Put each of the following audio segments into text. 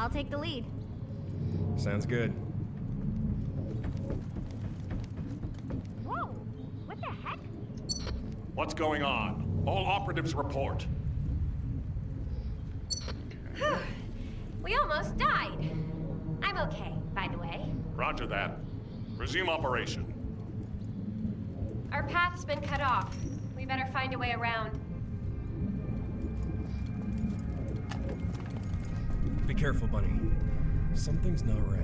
I'll take the lead. Sounds good. Whoa! What the heck? What's going on? All operatives report. We almost died. I'm okay, by the way. Roger that. Resume operation. Our path's been cut off. We better find a way around. Be careful, Bunny. Something's not right.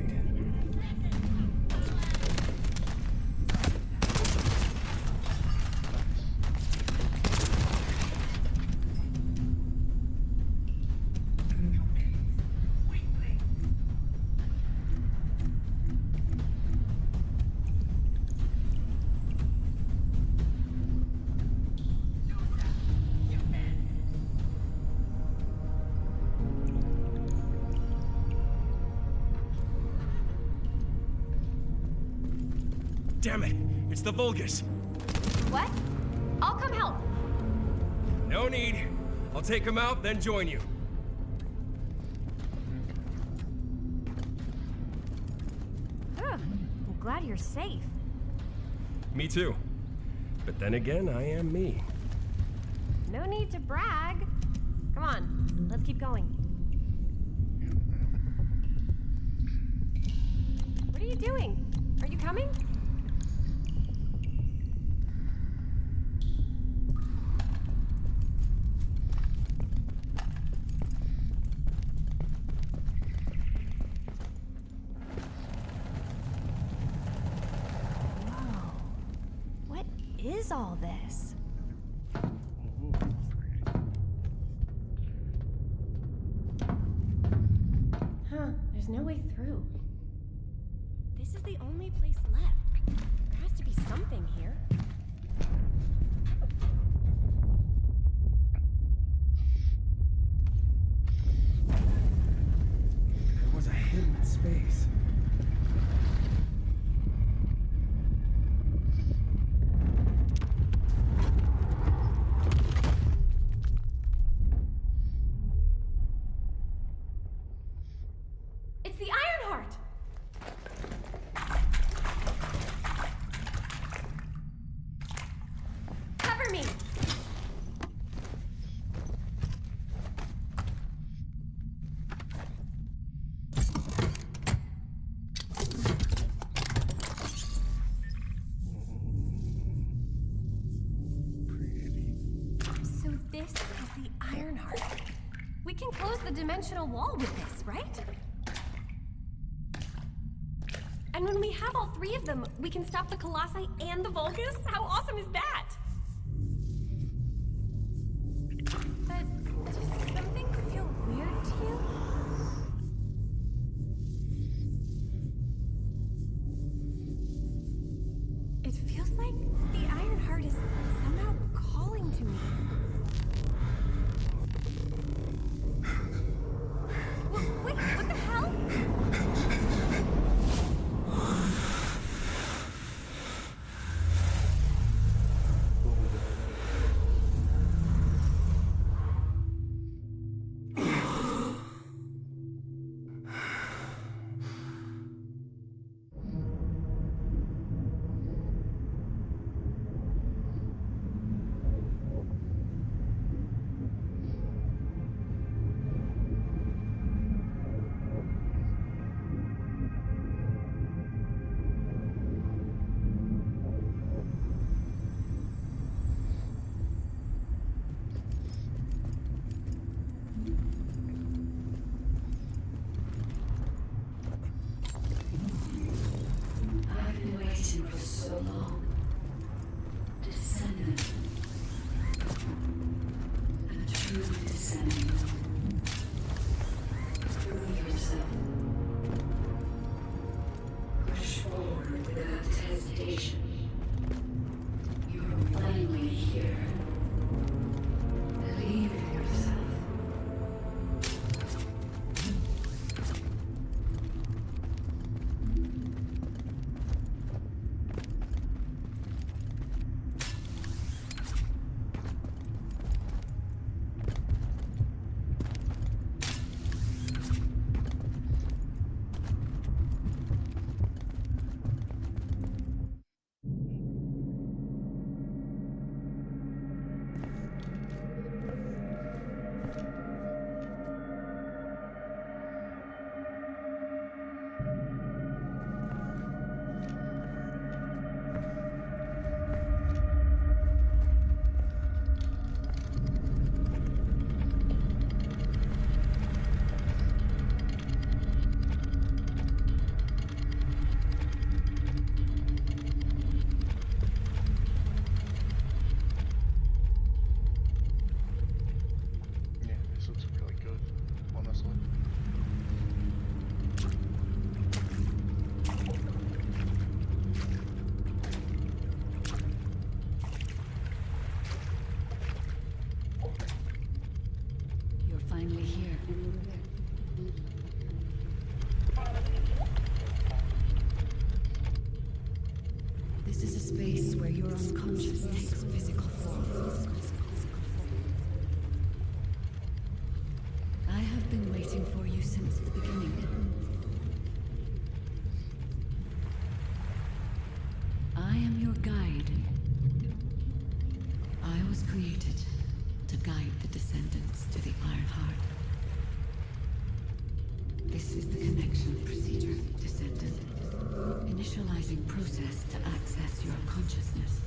Damn it! It's the Vulgus! What? I'll come help. No need. I'll take him out, then join you. I'm glad you're safe. Me too. But then again, I am me. No need to brag. Come on, let's keep going. What are you doing? Are you coming? Is all this? Huh, there's no way through. This is the only place left. There has to be something here. There was a hidden space. It's the Ironheart! Cover me! So this is the Ironheart. We can close the dimensional wall with this, right? And when we have all three of them, we can stop the Colossi and the Vulgus? How awesome is that? But does something feel weird to you? It feels like the Ironheart is somehow calling to me. Wait, what the hell? finally here. This is a space where your unconscious takes physical form. I have been waiting for you since the beginning. I am your guide. I was created to guide the Descendants to the Iron Heart. This is the connection procedure, Descendant. Initializing process to access your consciousness.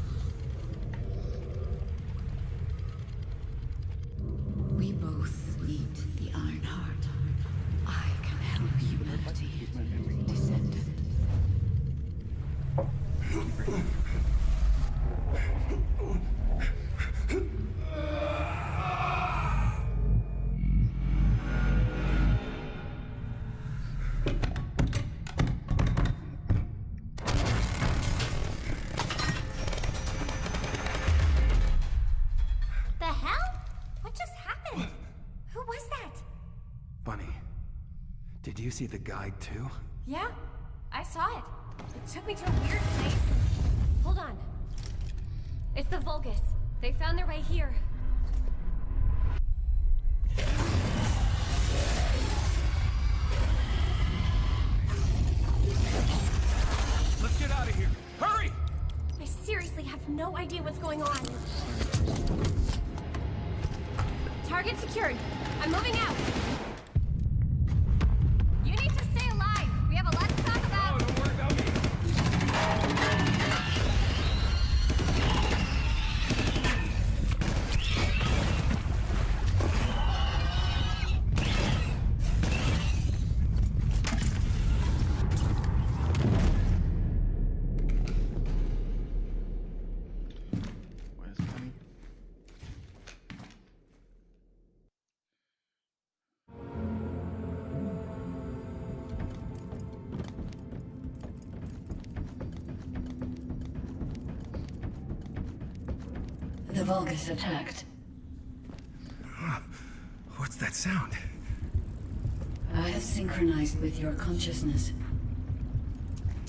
We both need the Iron Heart. I can help humanity, Descendant. The hell? What just happened? Who was that? Bunny, did you see the guide too? Yeah, I saw it. It took me to a weird place. Hold on. It's the Vulgus. They found their way here. Let's get out of here. Hurry! I seriously have no idea what's going on. Target secured. I'm moving out. You need to stay alive. We have a lot to talk about. Oh, don't worry about me. Where's Bunny? The Vulgus attacked. What's that sound? I have synchronized with your consciousness.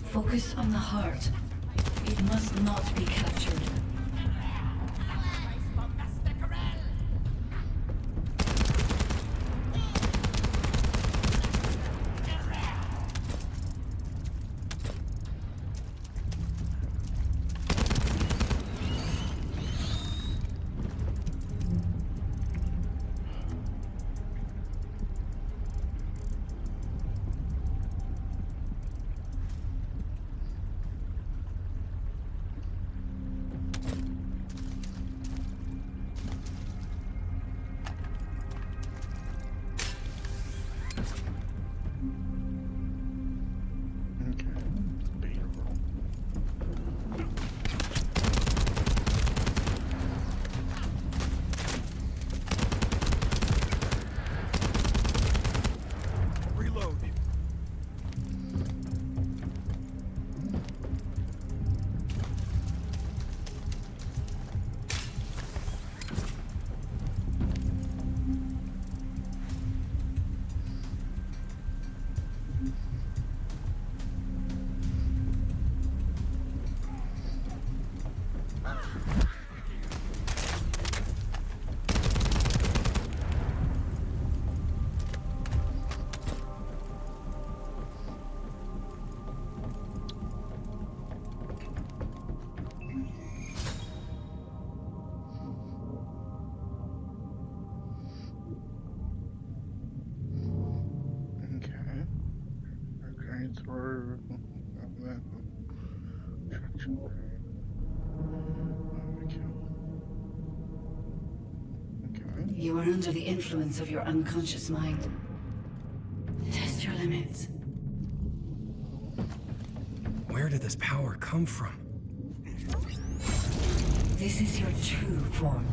Focus on the heart. It must not be captured. Okay. Beta roll. Reload. Okay. Okay, through that traction. Okay. You are under the influence of your unconscious mind. Test your limits. Where did this power come from? This is your true form.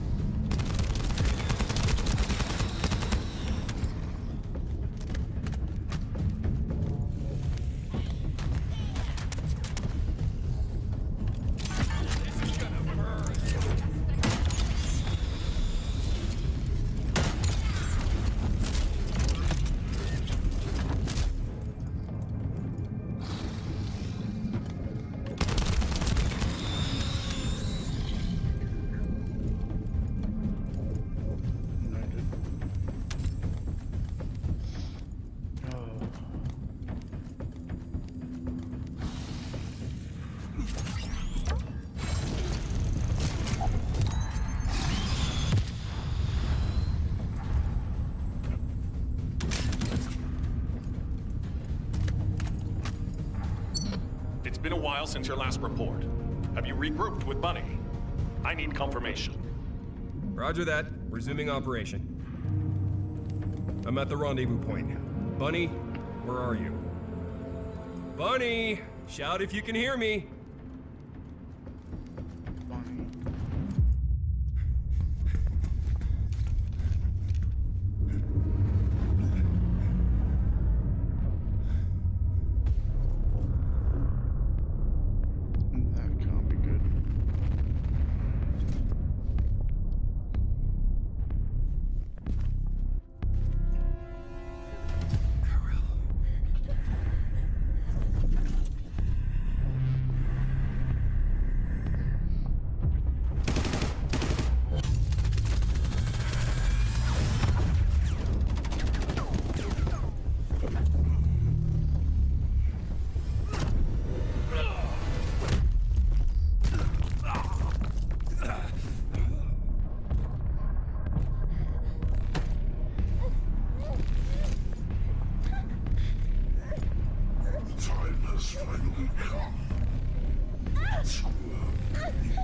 been a while since your last report. Have you regrouped with Bunny? I need confirmation. Roger that. Resuming operation. I'm at the rendezvous point. Bunny, where are you? Bunny! Shout if you can hear me! Bunny. That can't be good. Time has finally come.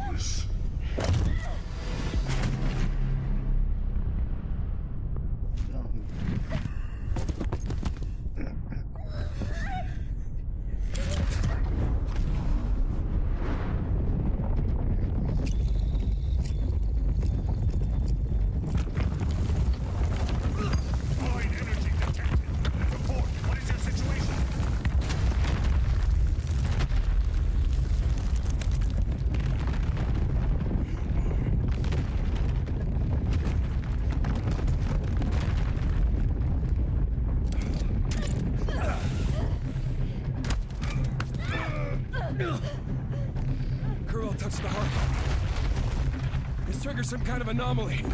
Lewis. Void energy detected. Report, what is your situation? Girl touched the heart. This triggers some kind of anomaly.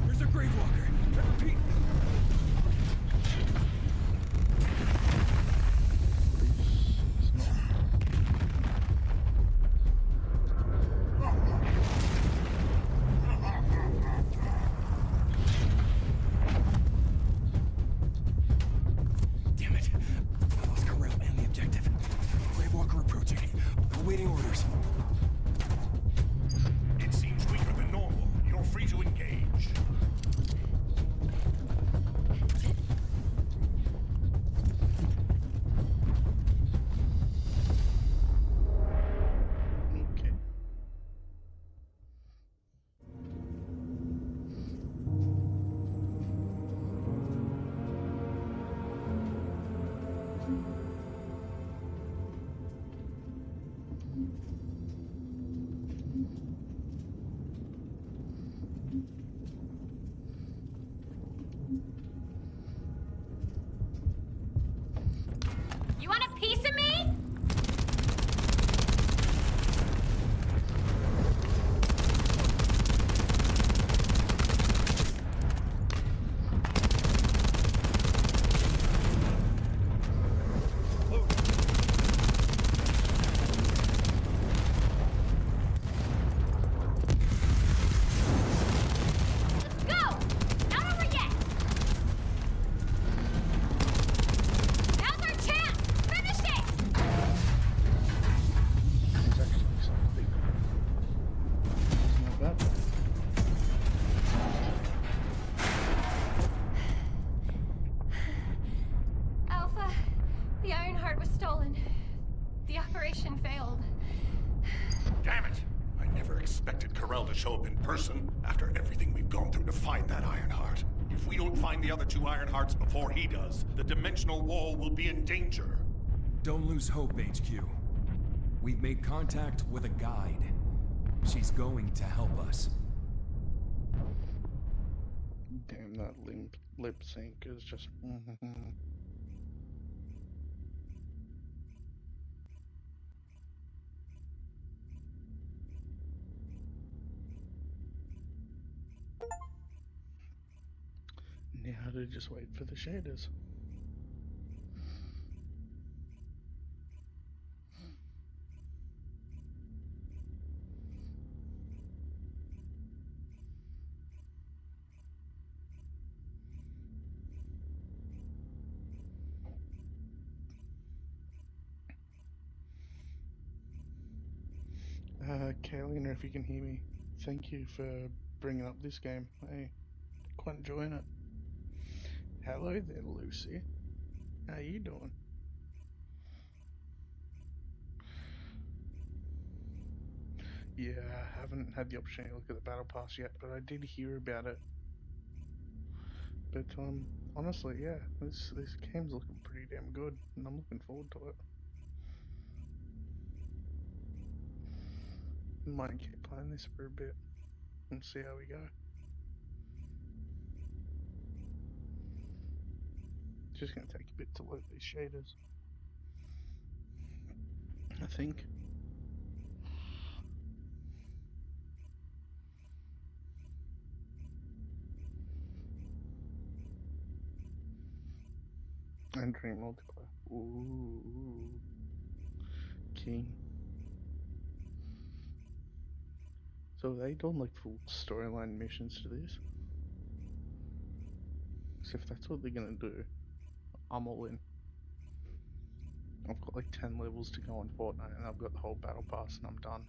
There's a grave walker. I repeat. It's not. Damn it. I lost Corel and the objective. Grave walker approaching. Awaiting orders. It seems weaker than normal. You're free to engage. Okay. You want a piece of me? Let's go! Not over yet! Now's our chance! Finish it! It's actually something. It's not bad. Alpha, the Ironheart was stolen. The operation failed. Damn it! I never expected Corel to show up in person after everything we've gone through to find that Ironheart. If we don't find the other two Ironhearts before he does, the dimensional wall will be in danger. Don't lose hope, HQ. We've made contact with a guide. She's going to help us. Damn, that lip sync is just. Now to just wait for the shaders. Kaylina, if you can hear me, thank you for bringing up this game. I quite enjoying it. Hello there, Lucy. How you doing? Yeah, I haven't had the opportunity to look at the battle pass yet, but I did hear about it. But honestly, yeah, this game's looking pretty damn good, and I'm looking forward to it. Might keep playing this for a bit and see how we go. Just gonna take a bit to load these shaders, I think. Entering multiplayer. Ooh. King. So they done like full storyline missions to this? So if that's what they're gonna do, I'm all in. I've got like 10 levels to go on Fortnite and I've got the whole battle pass and I'm done.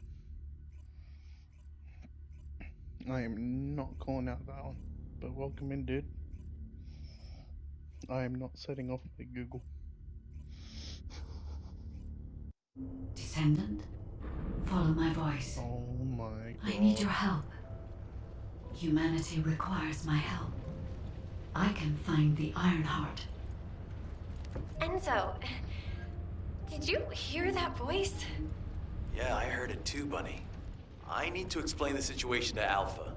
I am not calling out that one, but welcome in, dude. I am not setting off my Google. Descendant, follow my voice. Oh my god. I need your help. Humanity requires my help. I can find the Ironheart. Enzo, did you hear that voice? Yeah, I heard it too, Bunny. I need to explain the situation to Alpha.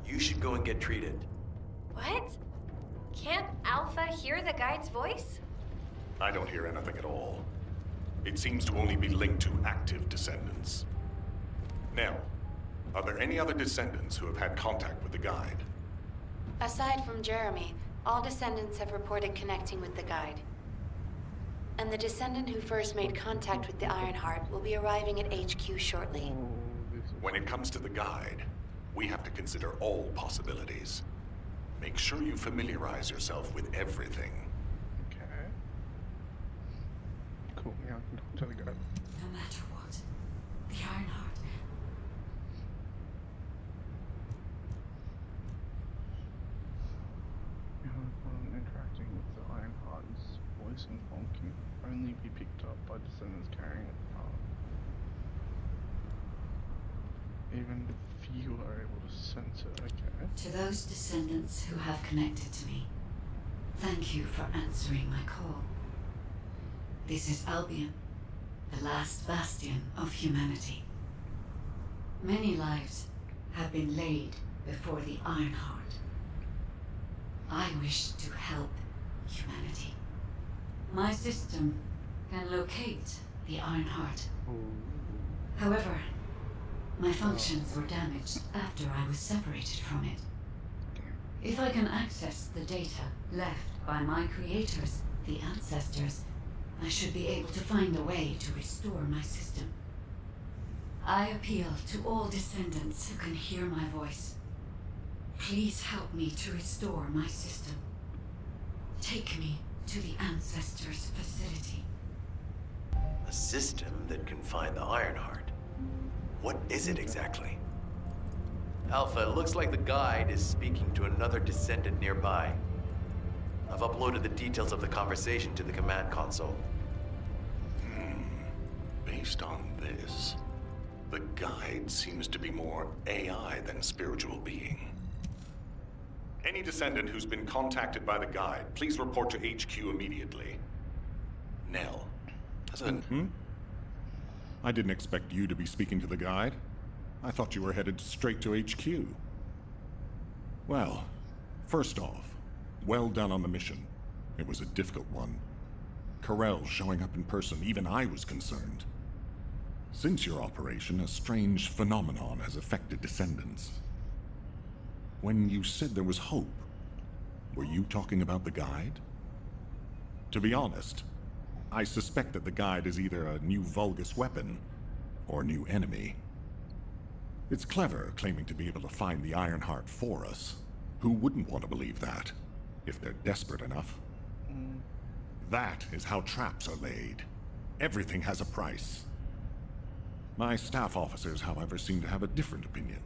You should go and get treated. What? Can't Alpha hear the guide's voice? I don't hear anything at all. It seems to only be linked to active descendants. Now, are there any other descendants who have had contact with the guide? Aside from Jeremy, all descendants have reported connecting with the guide. And the descendant who first made contact with the Ironheart will be arriving at HQ shortly. When it comes to the guide, we have to consider all possibilities. Make sure you familiarize yourself with everything. Okay. Cool, yeah, I can talk to the guy. No matter what, the Ironheart. Interacting with the Ironheart's voice and phone can only be picked up by descendants carrying it. Even if you are able to sense it, okay. To those descendants who have connected to me, thank you for answering my call. This is Albion, the last bastion of humanity. Many lives have been laid before the Ironheart. I wish to help humanity. My system can locate the Ironheart. However, my functions were damaged after I was separated from it. If I can access the data left by my creators, the ancestors, I should be able to find a way to restore my system. I appeal to all descendants who can hear my voice. Please help me to restore my system. Take me to the ancestors' facility. A system that can find the Ironheart. What is it exactly? Alpha, it looks like the guide is speaking to another descendant nearby. I've uploaded the details of the conversation to the command console. Based on this, the guide seems to be more AI than spiritual being. Any Descendant who's been contacted by the guide, please report to HQ immediately. Nell. I didn't expect you to be speaking to the guide. I thought you were headed straight to HQ. Well, first off, well done on the mission. It was a difficult one. Corell showing up in person, even I was concerned. Since your operation, a strange phenomenon has affected Descendants. When you said there was hope, were you talking about the guide? To be honest, I suspect that the guide is either a new Vulgus weapon or a new enemy. It's clever claiming to be able to find the Ironheart for us. Who wouldn't want to believe that, if they're desperate enough? That is how traps are laid. Everything has a price. My staff officers, however, seem to have a different opinion.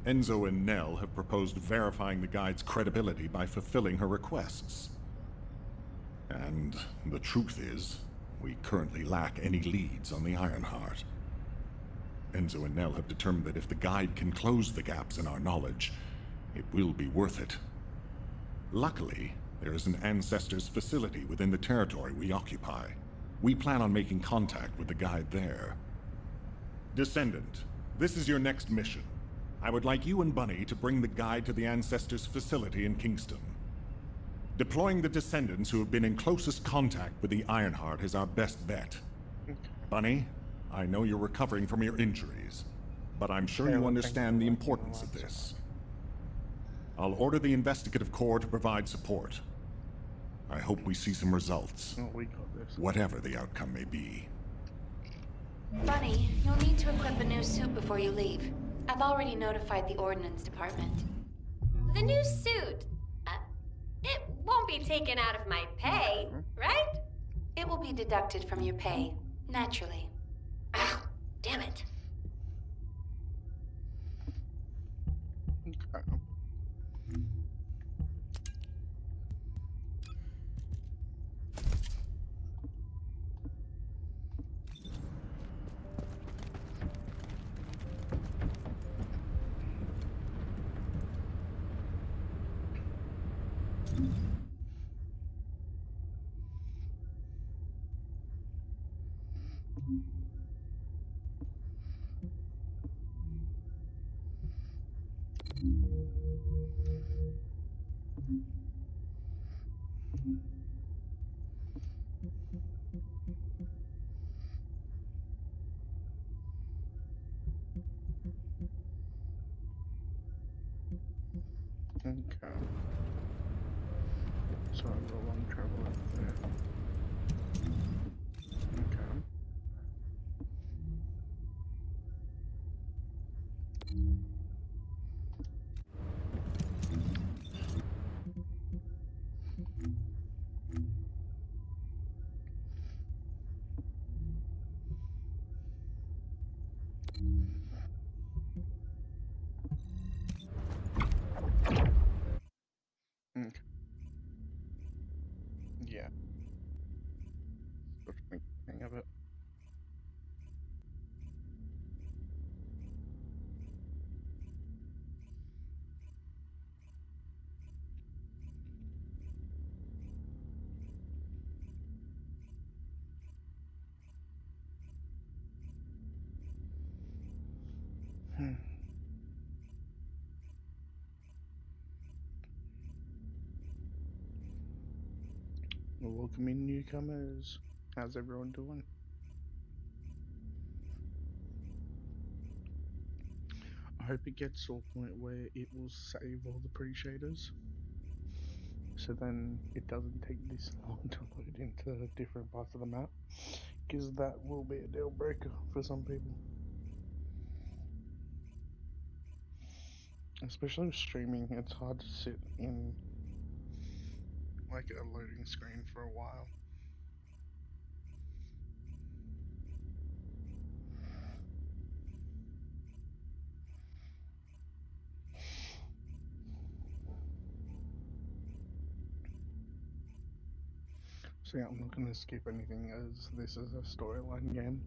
Enzo and Nell have proposed verifying the guide's credibility by fulfilling her requests. And the truth is, we currently lack any leads on the Ironheart. Enzo and Nell have determined that if the guide can close the gaps in our knowledge, it will be worth it. Luckily, there is an Ancestors facility within the territory we occupy. We plan on making contact with the guide there. Descendant, this is your next mission. I would like you and Bunny to bring the guide to the Ancestors facility in Kingston. Deploying the Descendants who have been in closest contact with the Ironheart is our best bet. Bunny, I know you're recovering from your injuries, but I'm sure you understand the importance of this. I'll order the Investigative Corps to provide support. I hope we see some results, whatever the outcome may be. Bunny, you'll need to equip a new suit before you leave. I've already notified the Ordnance Department. The new suit. It won't be taken out of my pay, right? It will be deducted from your pay, naturally. Ah, damn it. Okay. So I've got a long travel over there. Okay. Okay. Yeah. Still trying to get the hang of it. Well, welcoming newcomers. How's everyone doing? I hope it gets to a point where it will save all the pre-shaders. So then it doesn't take this long to load into different parts of the map. Because that will be a deal breaker for some people. Especially with streaming, it's hard to sit in like a loading screen for a while. So yeah, I'm not going to skip anything as this is a storyline game.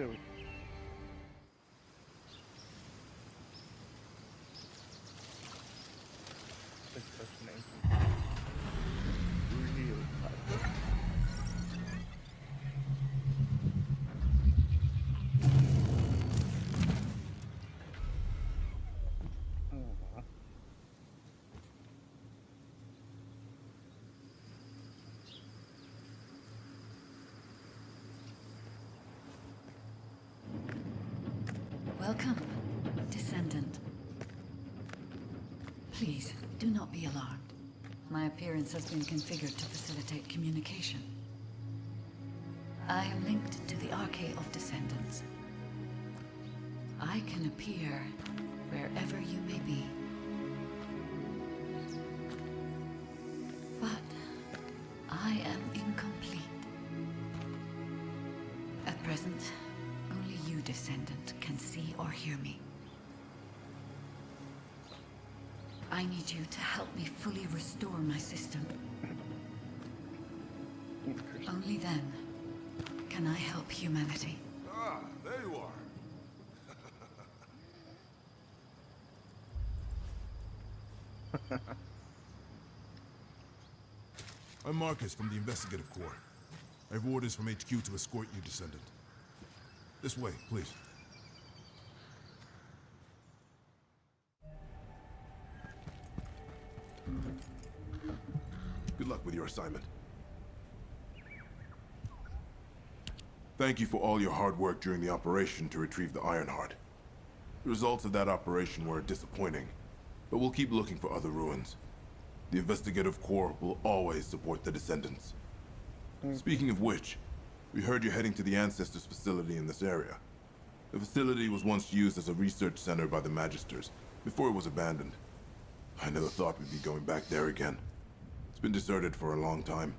There we go. I think that's the name. Real platform. Welcome, Descendant. Please, do not be alarmed. My appearance has been configured to facilitate communication. I am linked to the Arcade of Descendants. I can appear wherever you may be. But I am incomplete. At present, only you, Descendant, can see or hear me. I need you to help me fully restore my system. Only then can I help humanity. Ah, there you are. I'm Marcus from the Investigative Corps. I have orders from HQ to escort you, Descendant. This way, please. Good luck with your assignment. Thank you for all your hard work during the operation to retrieve the Ironheart. The results of that operation were disappointing, but we'll keep looking for other ruins. The Investigative Corps will always support the Descendants. Speaking of which, we heard you're heading to the Ancestors facility in this area. The facility was once used as a research center by the Magisters, before it was abandoned. I never thought we'd be going back there again. It's been deserted for a long time.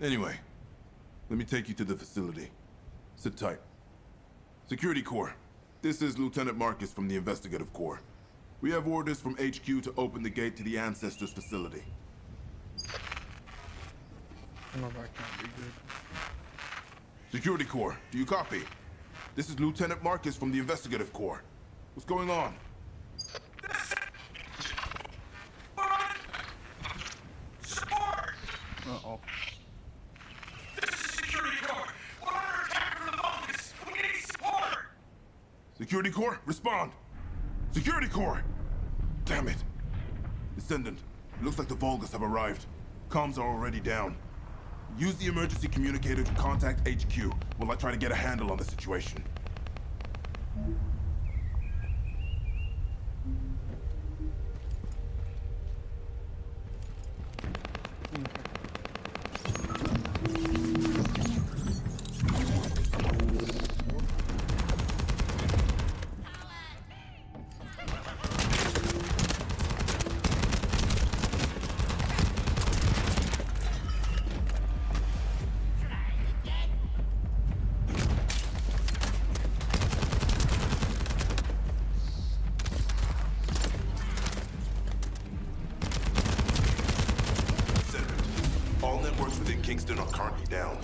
Anyway, let me take you to the facility. Sit tight. Security Corps, this is Lieutenant Marcus from the Investigative Corps. We have orders from HQ to open the gate to the Ancestors facility. No, that can't be good. Security Corps, do you copy? This is Lieutenant Marcus from the Investigative Corps. What's going on? Uh-oh. This is Security Corps. We're under attack from the Vulgus. We need support. Security Corps, respond! Security Corps! Damn it! Descendant, it looks like the Vulgus have arrived. Comms are already down. Use the emergency communicator to contact HQ while I try to get a handle on the situation. Kingston are currently down.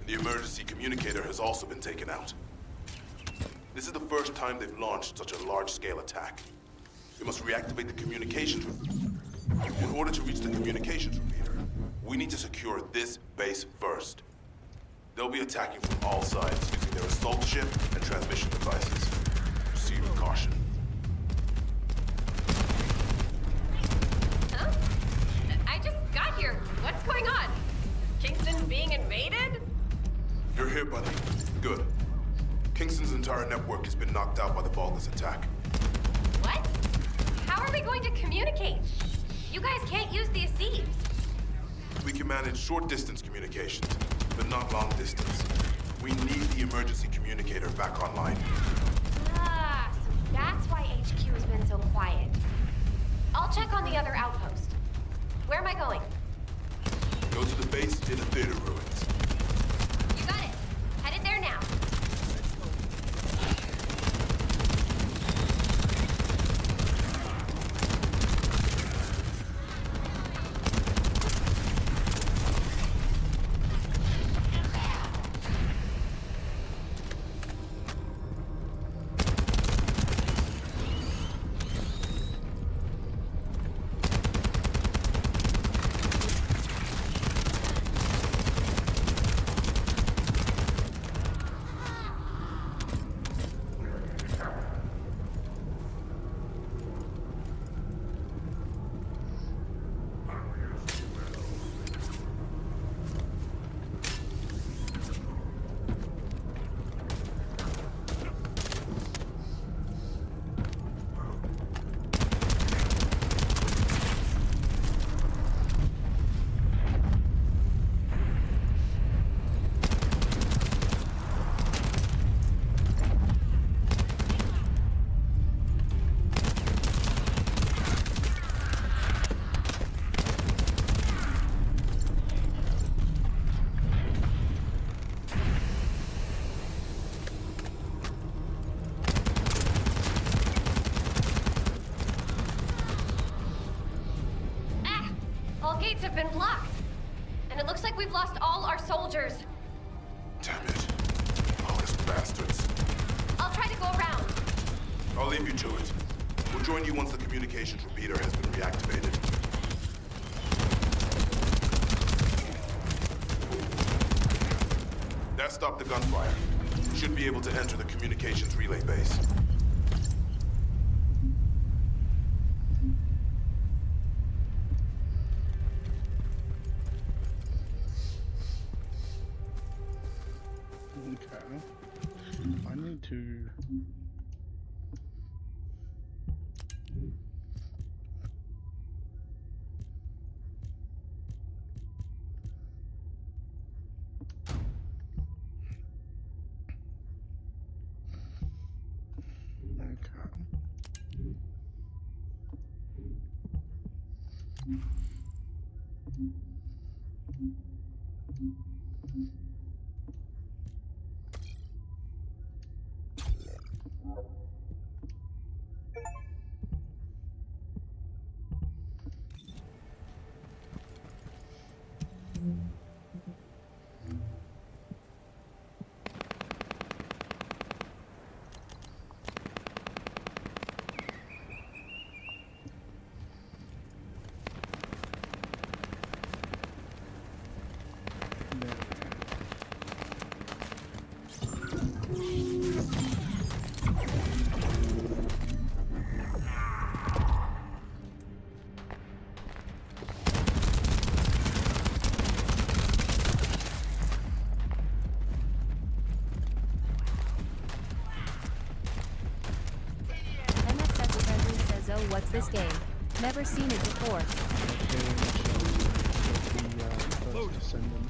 The emergency communicator has also been taken out. This is the first time they've launched such a large-scale attack. We must reactivate the communications room. In order to reach the communications repeater, we need to secure this base first. They'll be attacking from all sides using their assault ship and transmission devices. Proceed with caution. Huh? I just got here. What's going on? Kingston being invaded? You're here, buddy. Good. Kingston's entire network has been knocked out by the Vulgus attack. What? How are we going to communicate? You guys can't use the Aceves. We can manage short-distance communications, but not long-distance. We need the emergency communicator back online. Ah, so that's why HQ has been so quiet. I'll check on the other outpost. Where am I going? Go to the base in the theater ruins. You got it. Headed there now. gates have been blocked. And it looks like we've lost all our soldiers. Damn it. August bastards. I'll try to go around. I'll leave you to it. We'll join you once the communications repeater has been reactivated. That stopped the gunfire. Should be able to enter the communications relay base. Okay. I need to... What's this game? Never seen it before. Descendant.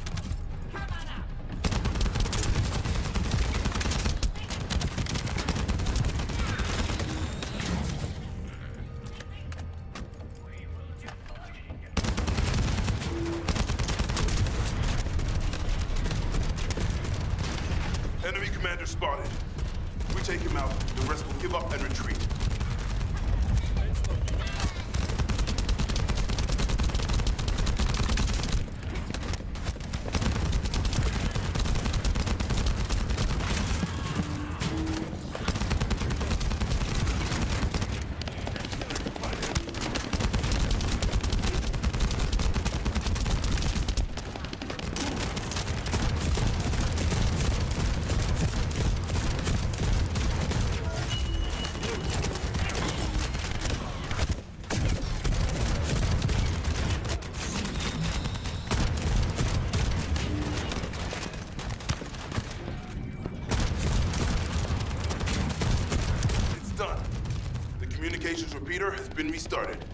Enemy commander spotted. We take him out, the rest will give up and retreat. Repeater has been restarted.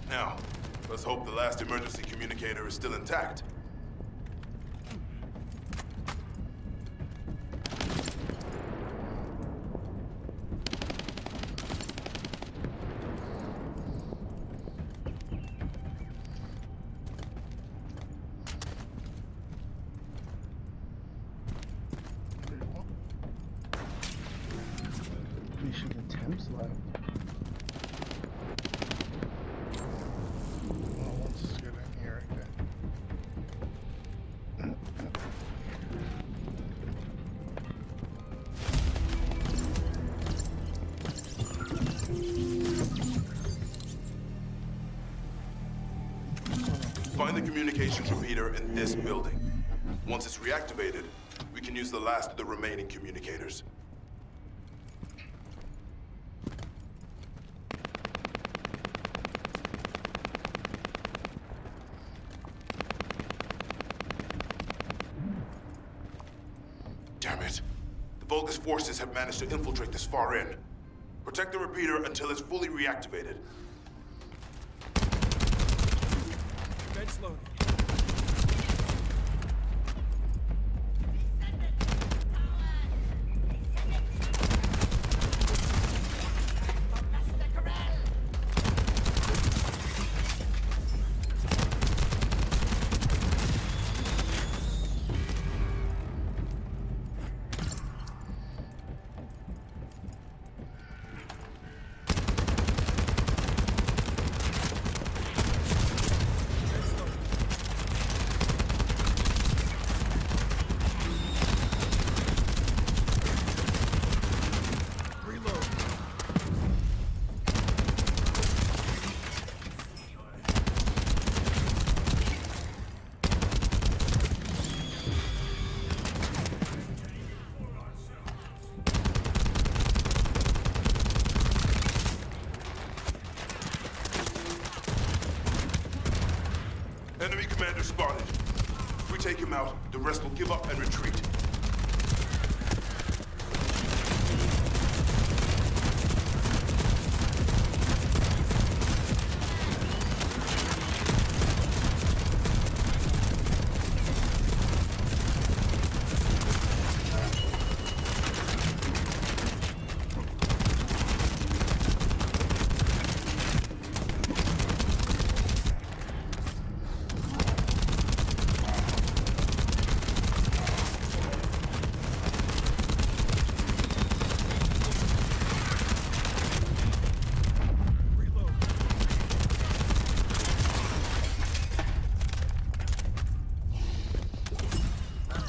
Now, let's hope the last emergency communicator is still intact. Mission attempts left. Find the communications repeater in this building. Once it's reactivated, we can use the last of the remaining communicators. Damn it. The Vulgus forces have managed to infiltrate this far in. Protect the repeater until it's fully reactivated. Vents loaded. Enemy commander spotted. If we take him out, the rest will give up and retreat.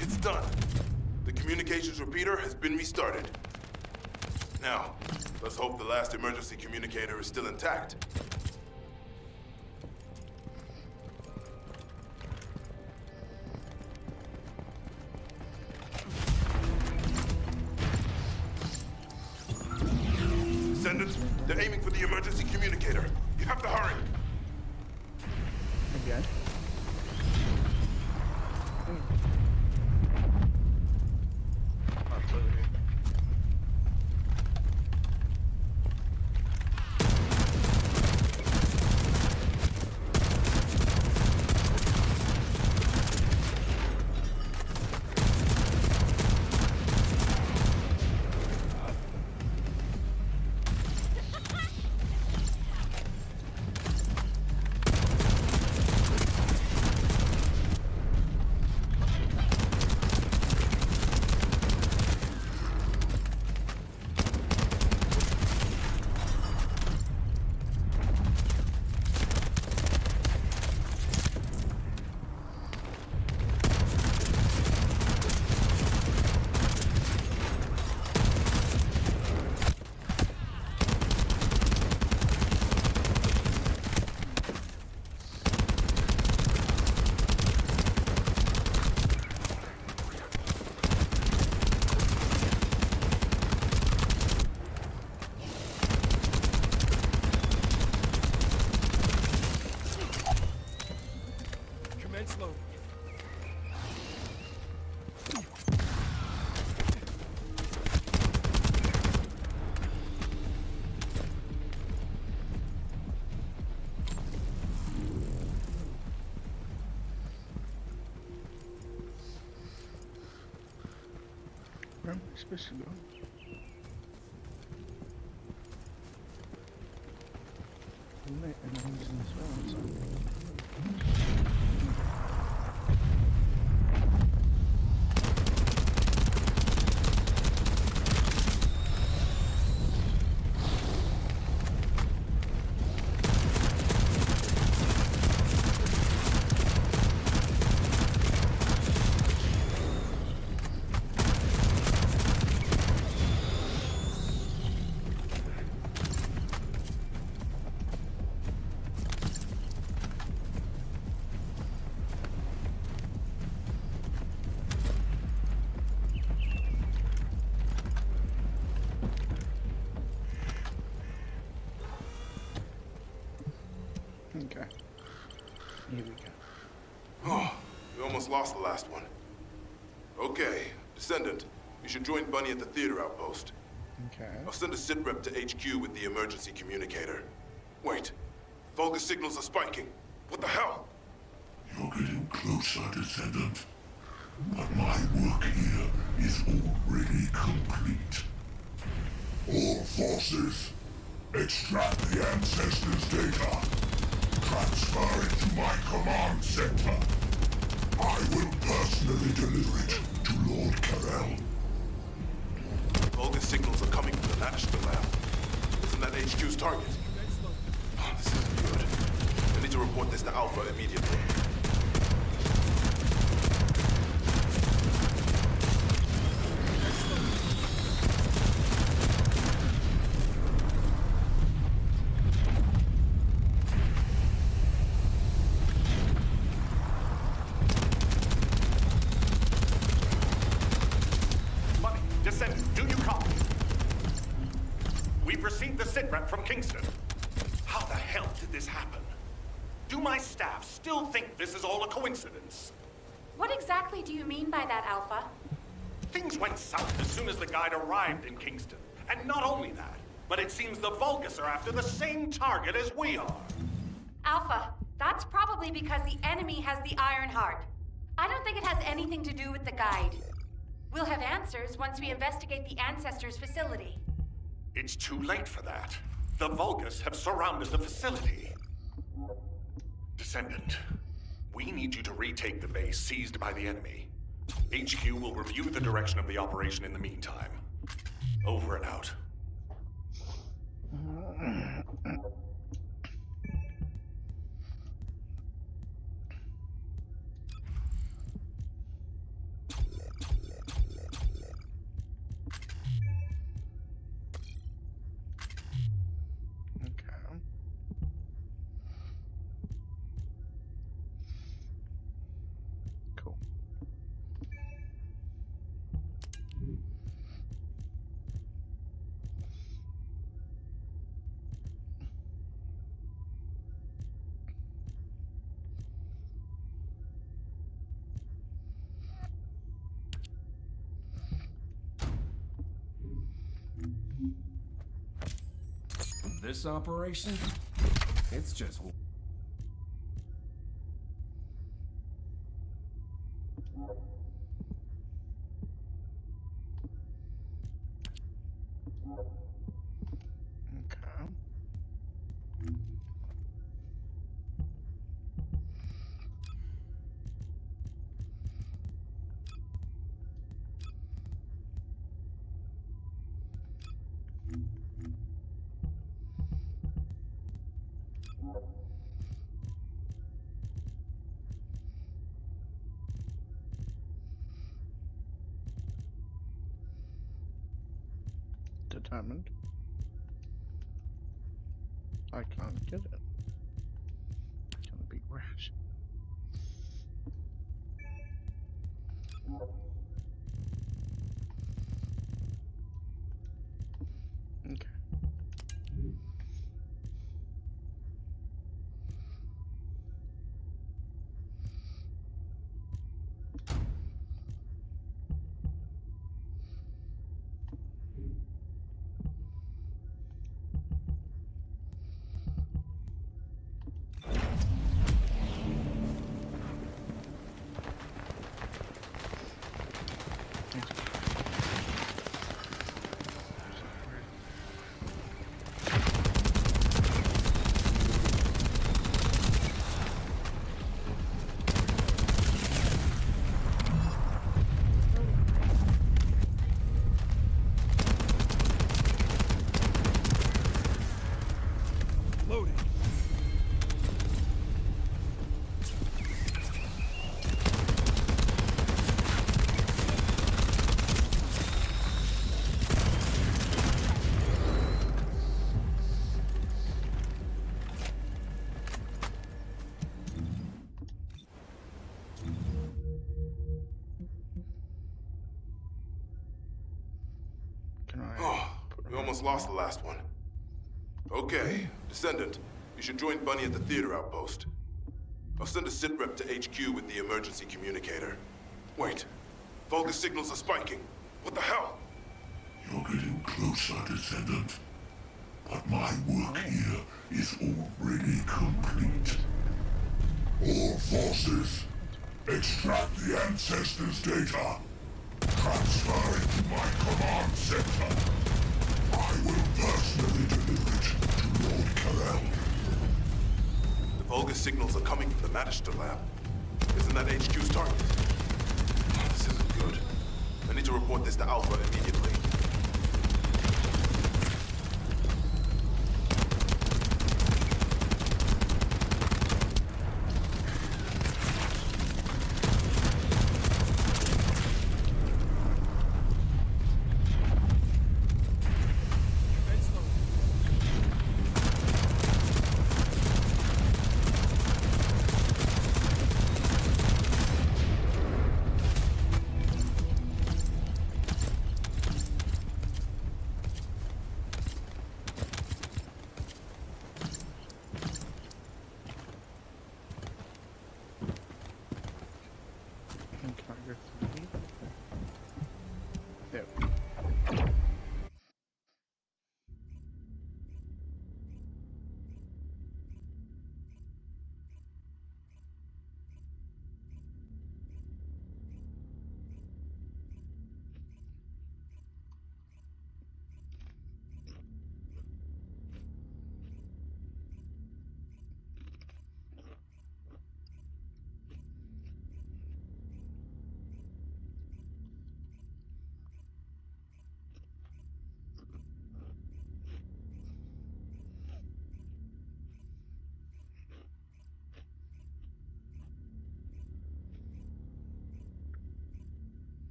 It's done. The communications repeater has been restarted. Now, let's hope the last emergency communicator is still intact. Descendants, they're aiming for the emergency communicator. You have to hurry. Okay. Commence loading. Where am I supposed to go? Lit and I'm using this one, so. Okay. Here we go. Oh, we almost lost the last one. Okay, Descendant, you should join Bunny at the theater outpost. Okay. I'll send a sitrep to HQ with the emergency communicator. Wait, Vulgus signals are spiking. What the hell? You're getting closer, Descendant. But my work here is already complete. All forces, extract the Ancestors' data. Transfer it to my command center. I will personally deliver it to Lord Carell. Vulgus signals are coming from the National lab. Isn't that HQ's target? Oh, this isn't good. I need to report this to Alpha immediately. Descendant, do you copy? We've received the sitrep from Kingston. How the hell did this happen? Do my staff still think this is all a coincidence? What exactly do you mean by that, Alpha? Things went south as soon as the guide arrived in Kingston. And not only that, but it seems the Vulgus are after the same target as we are. Alpha, that's probably because the enemy has the Iron Heart. I don't think it has anything to do with the guide. We'll have answers once we investigate the Ancestors' facility. It's too late for that. The Vulgus have surrounded the facility. Descendant, we need you to retake the base seized by the enemy. HQ will review the direction of the operation in the meantime. Over and out. This operation? It's just... Determined. I can't get it. It's gonna be rash. Okay. We almost lost the last one. Okay, Descendant, you should join Bunny at the theater outpost. I'll send a sit rep to HQ with the emergency communicator. Wait, Vulgus signals are spiking. What the hell? You're getting closer, Descendant. But my work here is already complete. All forces, extract the Ancestors' data. Transfer it to my command center. I will personally deliver it to Lord Karel. The Vulgus signals are coming from the Magister lab. Isn't that HQ's target? Oh, this isn't good. I need to report this to Alpha immediately.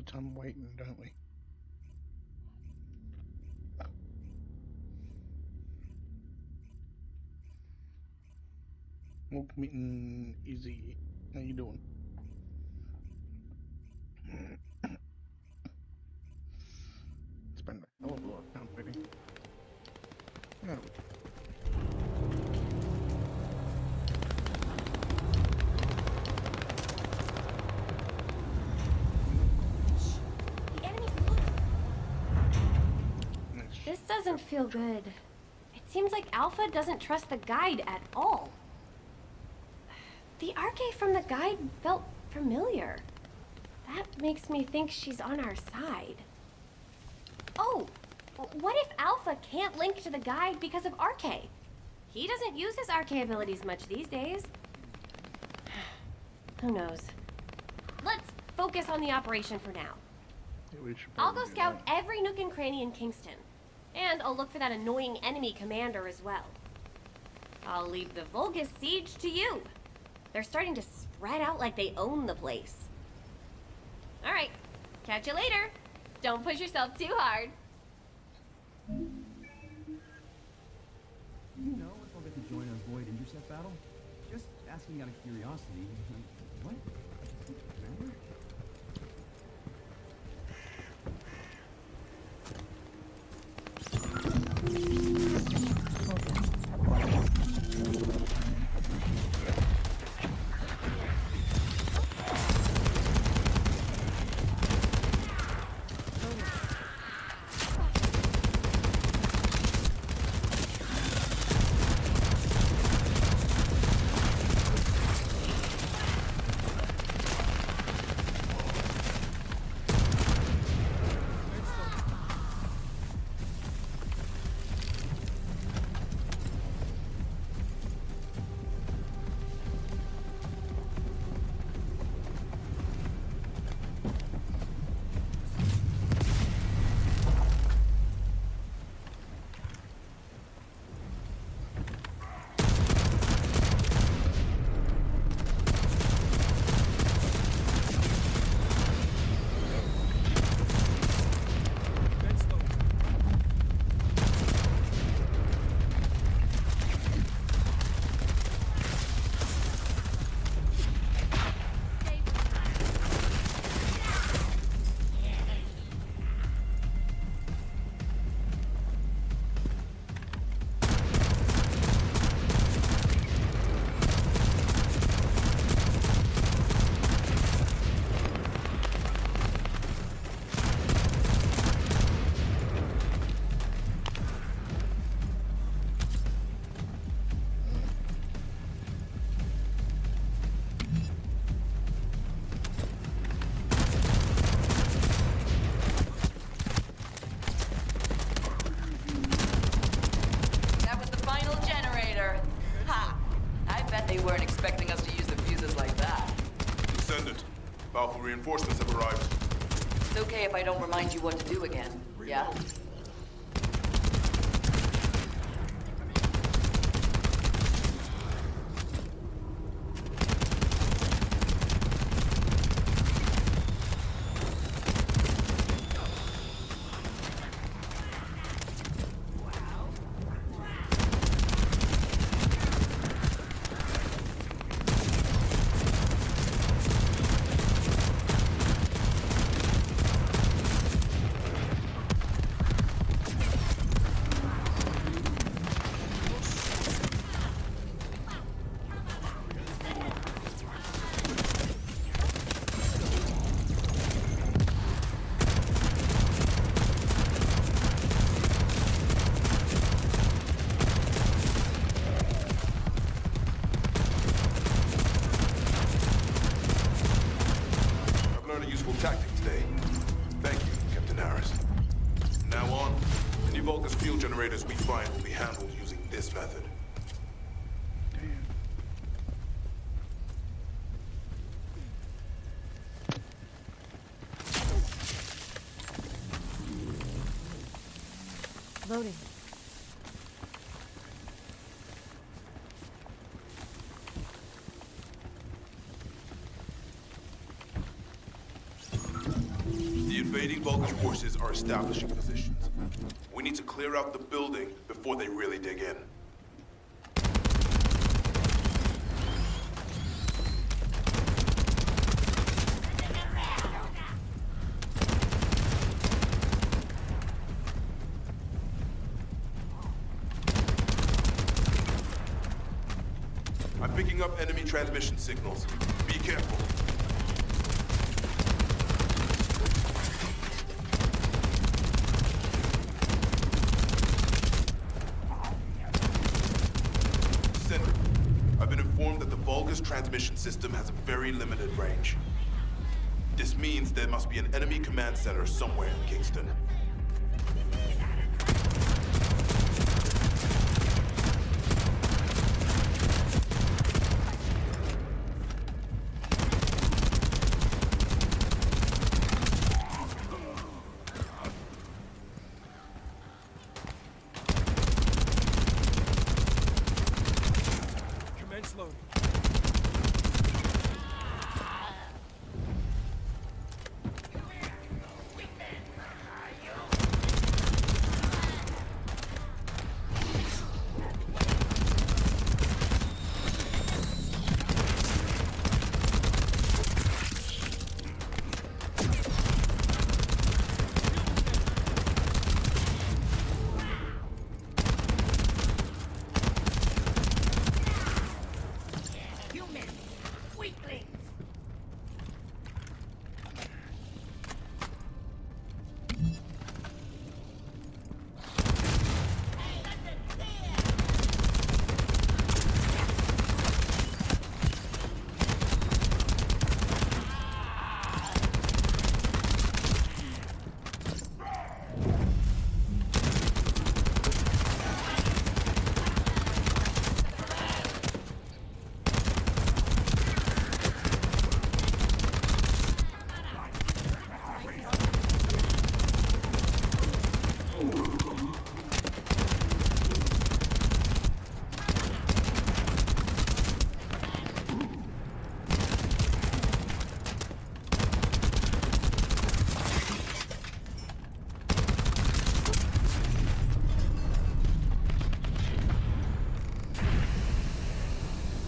of time waiting, don't we? Welcome meeting Izzy. How you doing? Spend a hell of a lot of time waiting. Yeah. The enemy's close. This doesn't feel good. It seems like Alpha doesn't trust the guide at all. The Arche from the guide felt familiar. That makes me think she's on our side. Oh, what if Alpha can't link to the guide because of Arche? He doesn't use his Arche abilities much these days. Who knows? Let's focus on the operation for now. Yeah, I'll go scout every nook and cranny in Kingston. And I'll look for that annoying enemy commander as well. I'll leave the Vulgus siege to you. They're starting to spread out like they own the place. All right, catch you later. Don't push yourself too hard. Do you know if I'll get to join a Void Intercept battle? Just asking out of curiosity. What? Commander? Powerful reinforcements have arrived. It's okay if I don't remind you what to do again, yeah? Tactic today. Thank you, Captain Harris. From now on, any Vulgus fuel generators we find will be handled using this method. Loading. invading Vulcan forces are establishing positions. We need to clear out the building before they really dig in. I'm picking up enemy transmission signals. Be careful. Descendant, I've been informed that the Vulgus transmission system has a very limited range. This means there must be an enemy command center somewhere in Kingston. Commence loading.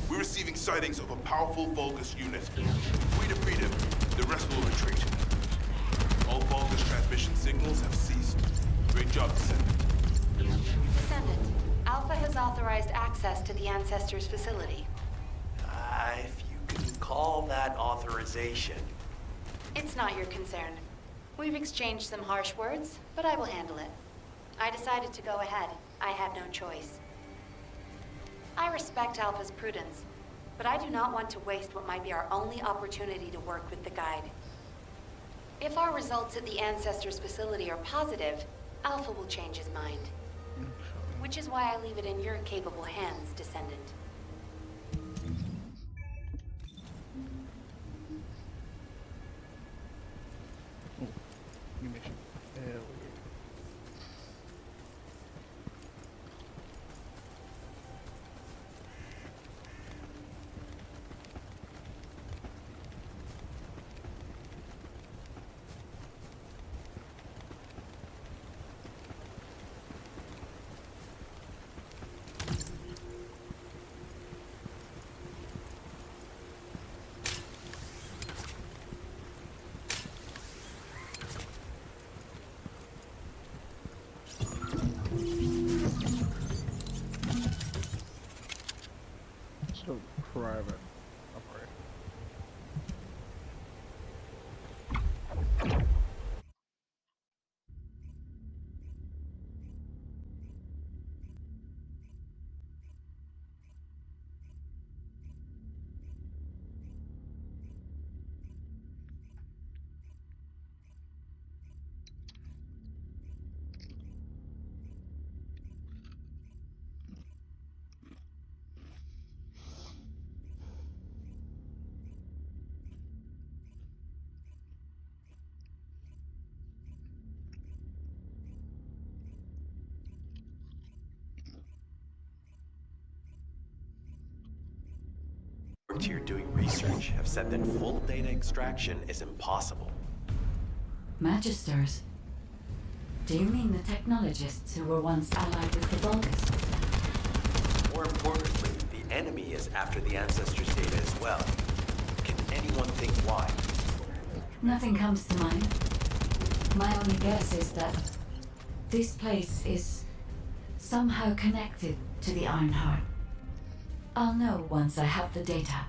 We're receiving sightings of a powerful Vulgus unit. If we defeat him, the rest will retreat. All Vulgus transmission signals have ceased. Great job, Descendant. Descendant, Alpha has authorized access to the Ancestors' facility. If you can call that authorization. It's not your concern. We've exchanged some harsh words, but I will handle it. I decided to go ahead. I had no choice. I respect Alpha's prudence, but I do not want to waste what might be our only opportunity to work with the Guide. If our results at the Ancestors' facility are positive, Alpha will change his mind. Which is why I leave it in your capable hands, Descendant. New mission. There we go. So private operation. Here doing research have said that full data extraction is impossible. Magisters? Do you mean the technologists who were once allied with the Vulgus? More importantly, the enemy is after the Ancestors' data as well. Can anyone think why? Nothing comes to mind. My only guess is that this place is somehow connected to the Ironheart. I'll know once I have the data.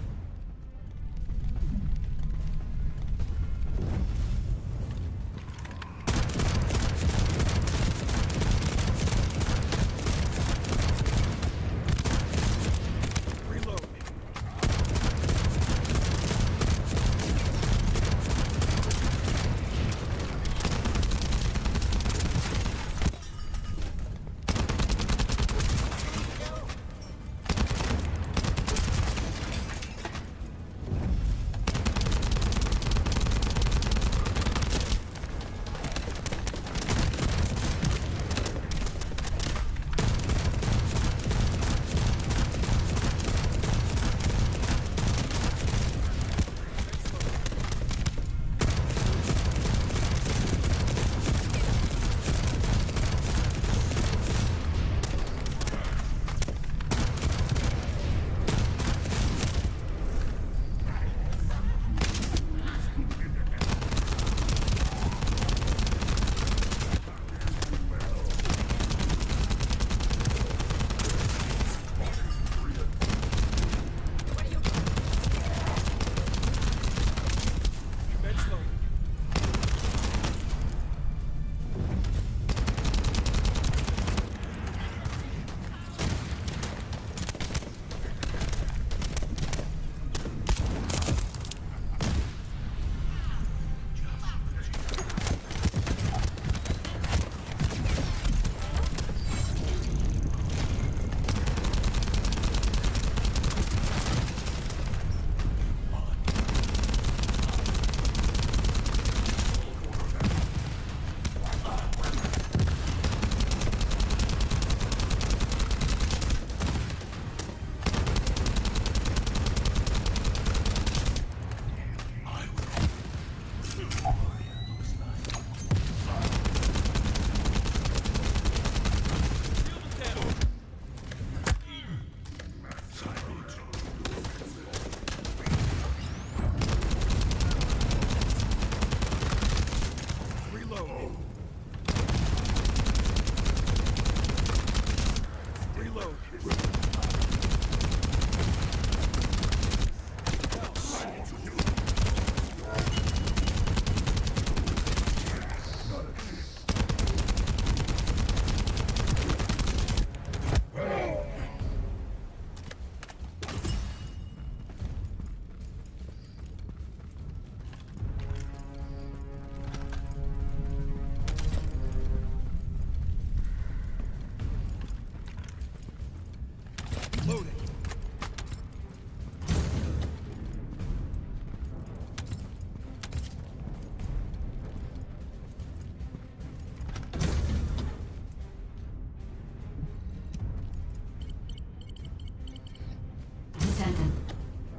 Descendant.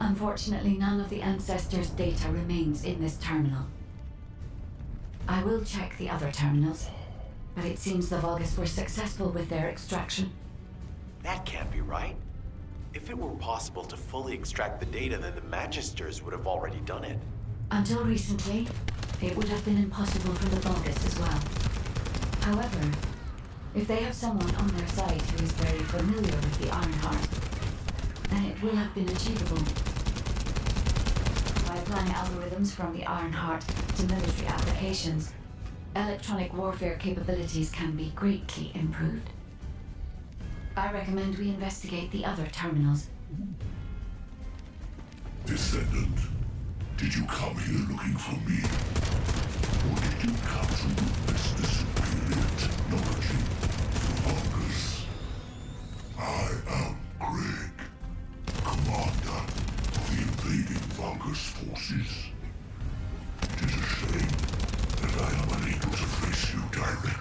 Unfortunately, none of the Ancestors' data remains in this terminal. I will check the other terminals, but it seems the Vulgus were successful with their extraction. That can't be right. If it were possible to fully extract the data, then the Magisters would have already done it. Until recently, it would have been impossible for the Vulgus as well. However, if they have someone on their side who is very familiar with the Ironheart, then it will have been achievable. By applying algorithms from the Ironheart to military applications, electronic warfare capabilities can be greatly improved. I recommend we investigate the other terminals. Descendant, did you come here looking for me? Or did you come to witness the superior technology of Vulgus? I am Greg, commander of the invading Vulgus forces. It is a shame that I am unable to face you directly.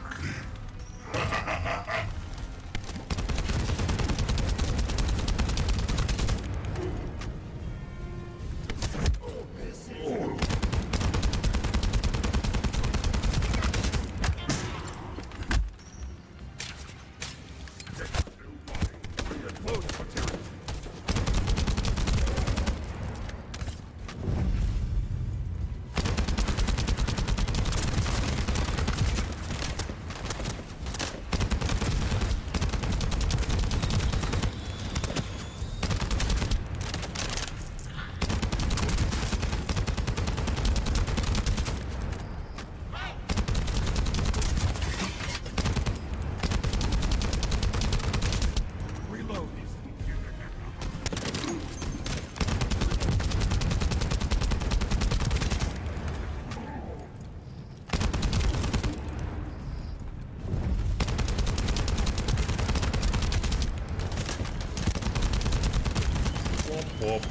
Whoop.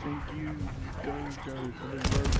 Thank you, Dojo, for the rope.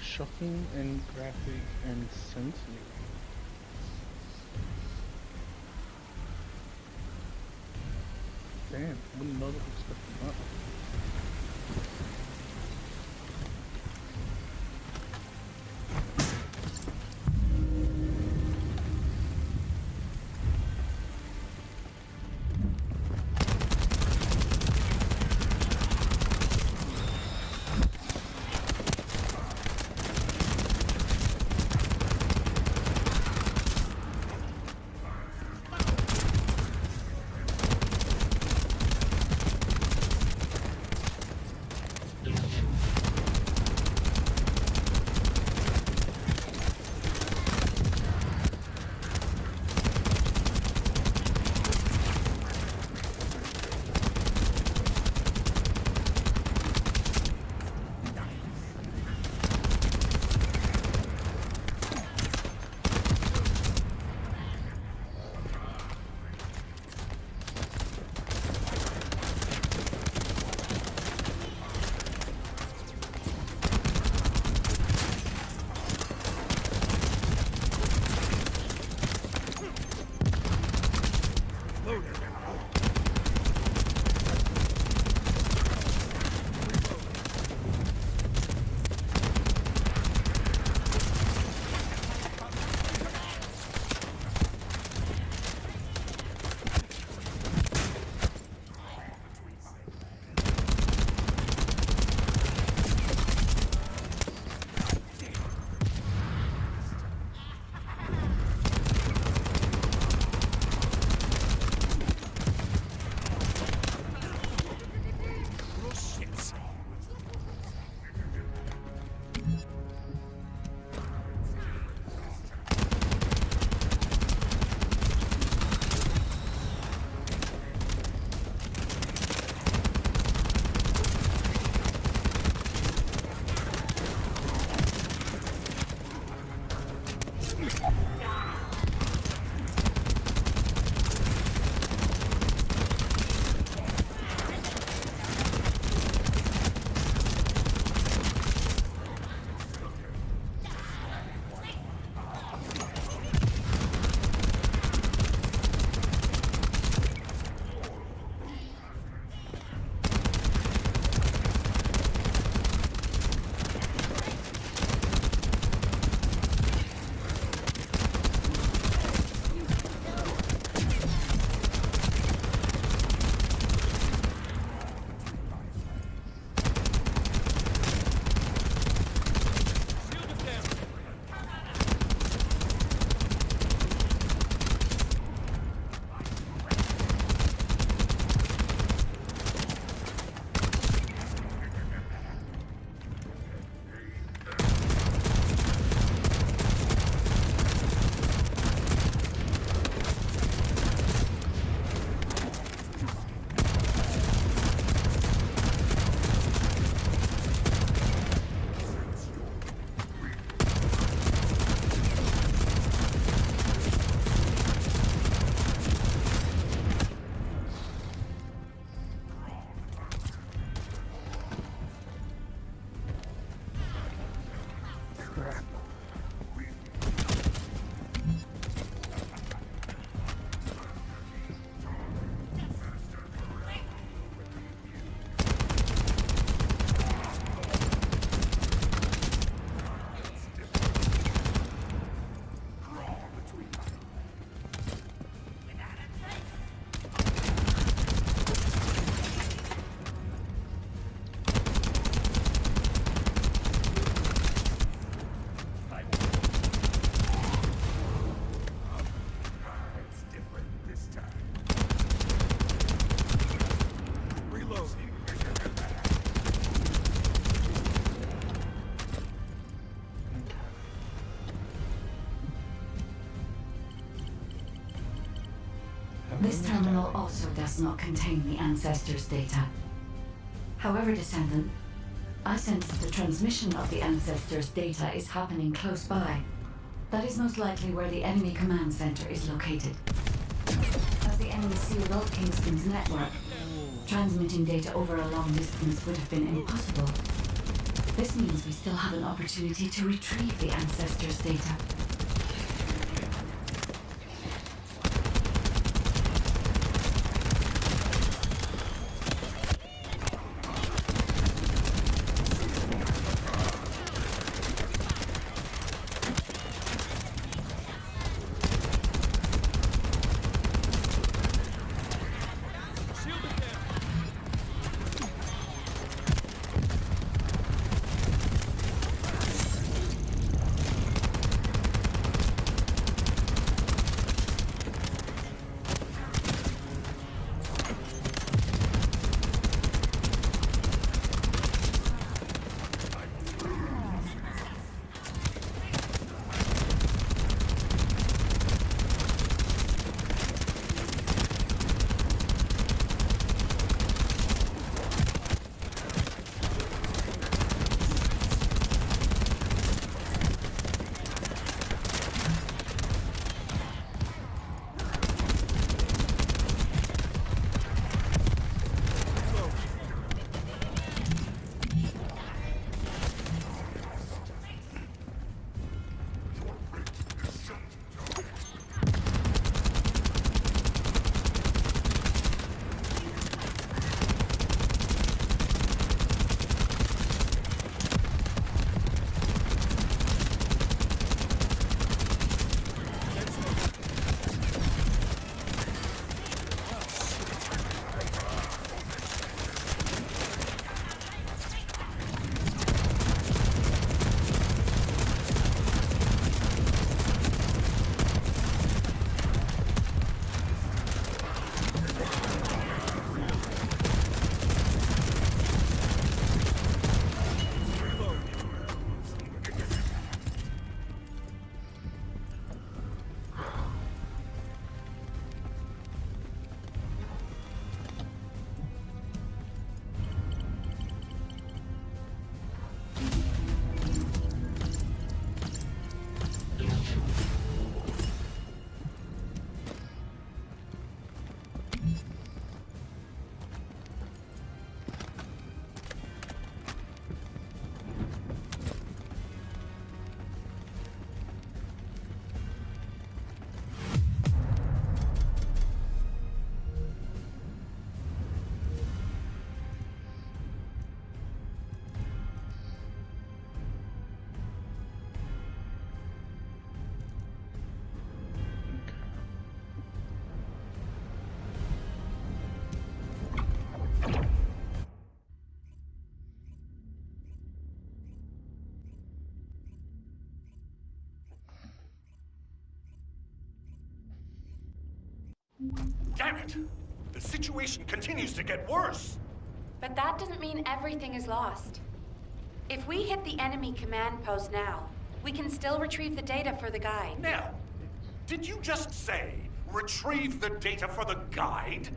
Shocking and graphic and sensitive. Damn, wouldn't know that was expecting that. Crap. This terminal also does not contain the Ancestors' data. However, Descendant, I sense the transmission of the Ancestors' data is happening close by. That is most likely where the enemy command center is located. As the enemy sealed off Kingston's network, transmitting data over a long distance would have been impossible. This means we still have an opportunity to retrieve the Ancestors' data. Damn it! The situation continues to get worse! But that doesn't mean everything is lost. If we hit the enemy command post now, we can still retrieve the data for the guide. Now, did you just say, retrieve the data for the guide?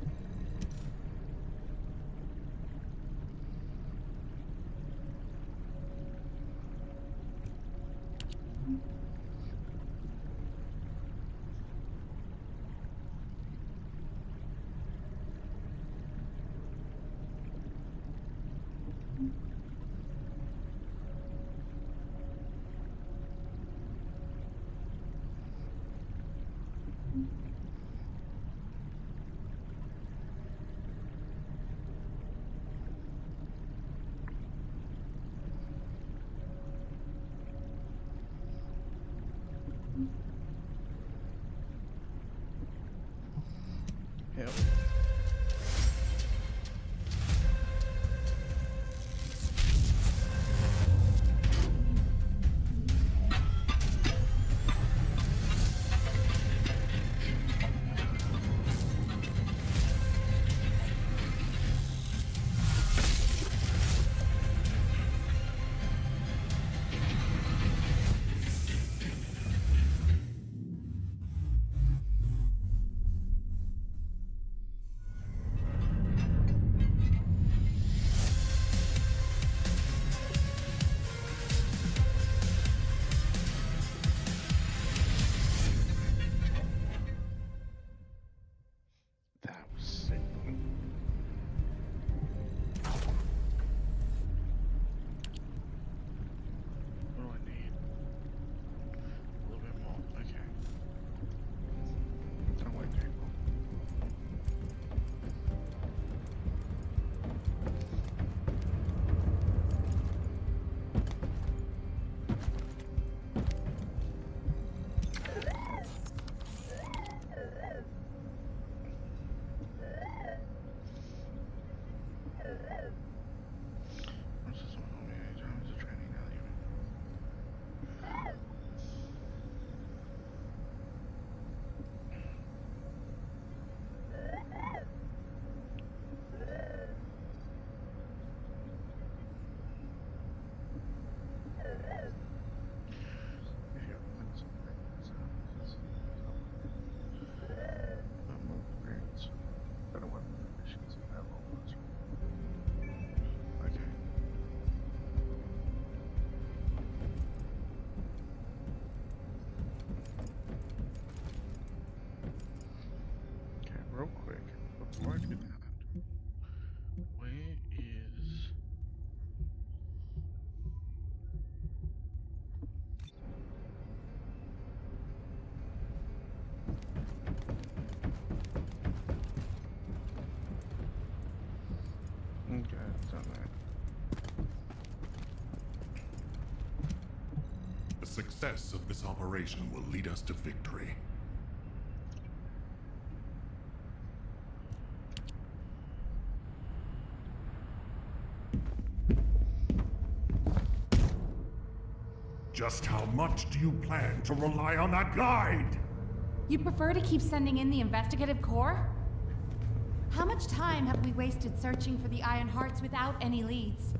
success of this operation will lead us to victory. Just how much do you plan to rely on that guide? You'd prefer to keep sending in the investigative corps? How much time have we wasted searching for the Iron Hearts without any leads?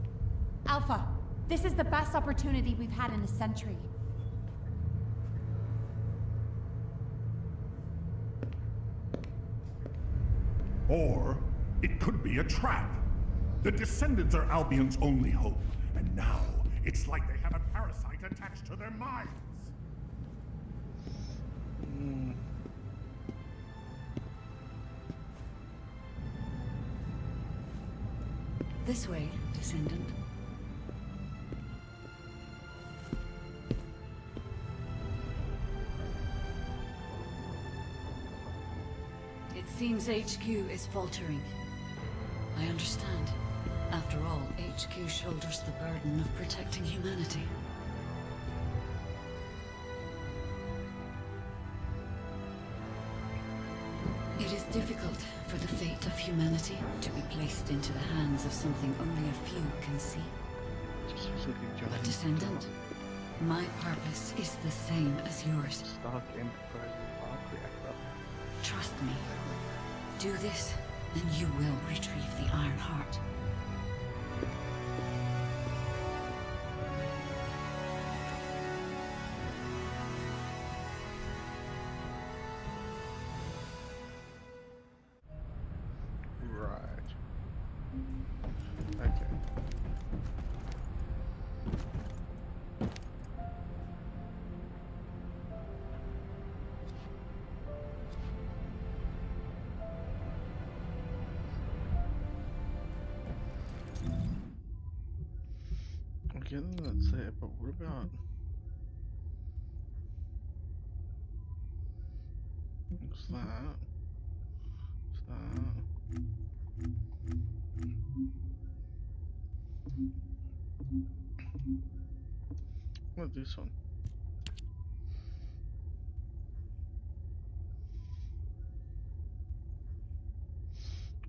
Alpha, this is the best opportunity we've had in a century. Or it could be a trap. The Descendants are Albion's only hope, and now it's like they have a parasite attached to their minds. This way, Descendant. It seems HQ is faltering. I understand. After all, HQ shoulders the burden of protecting humanity. It is difficult for the fate of humanity to be placed into the hands of something only a few can see. But Descendant, my purpose is the same as yours. Trust me. Do this, and you will retrieve the Iron Heart. Again, that's it, but what about... What's that? What's that? What this one?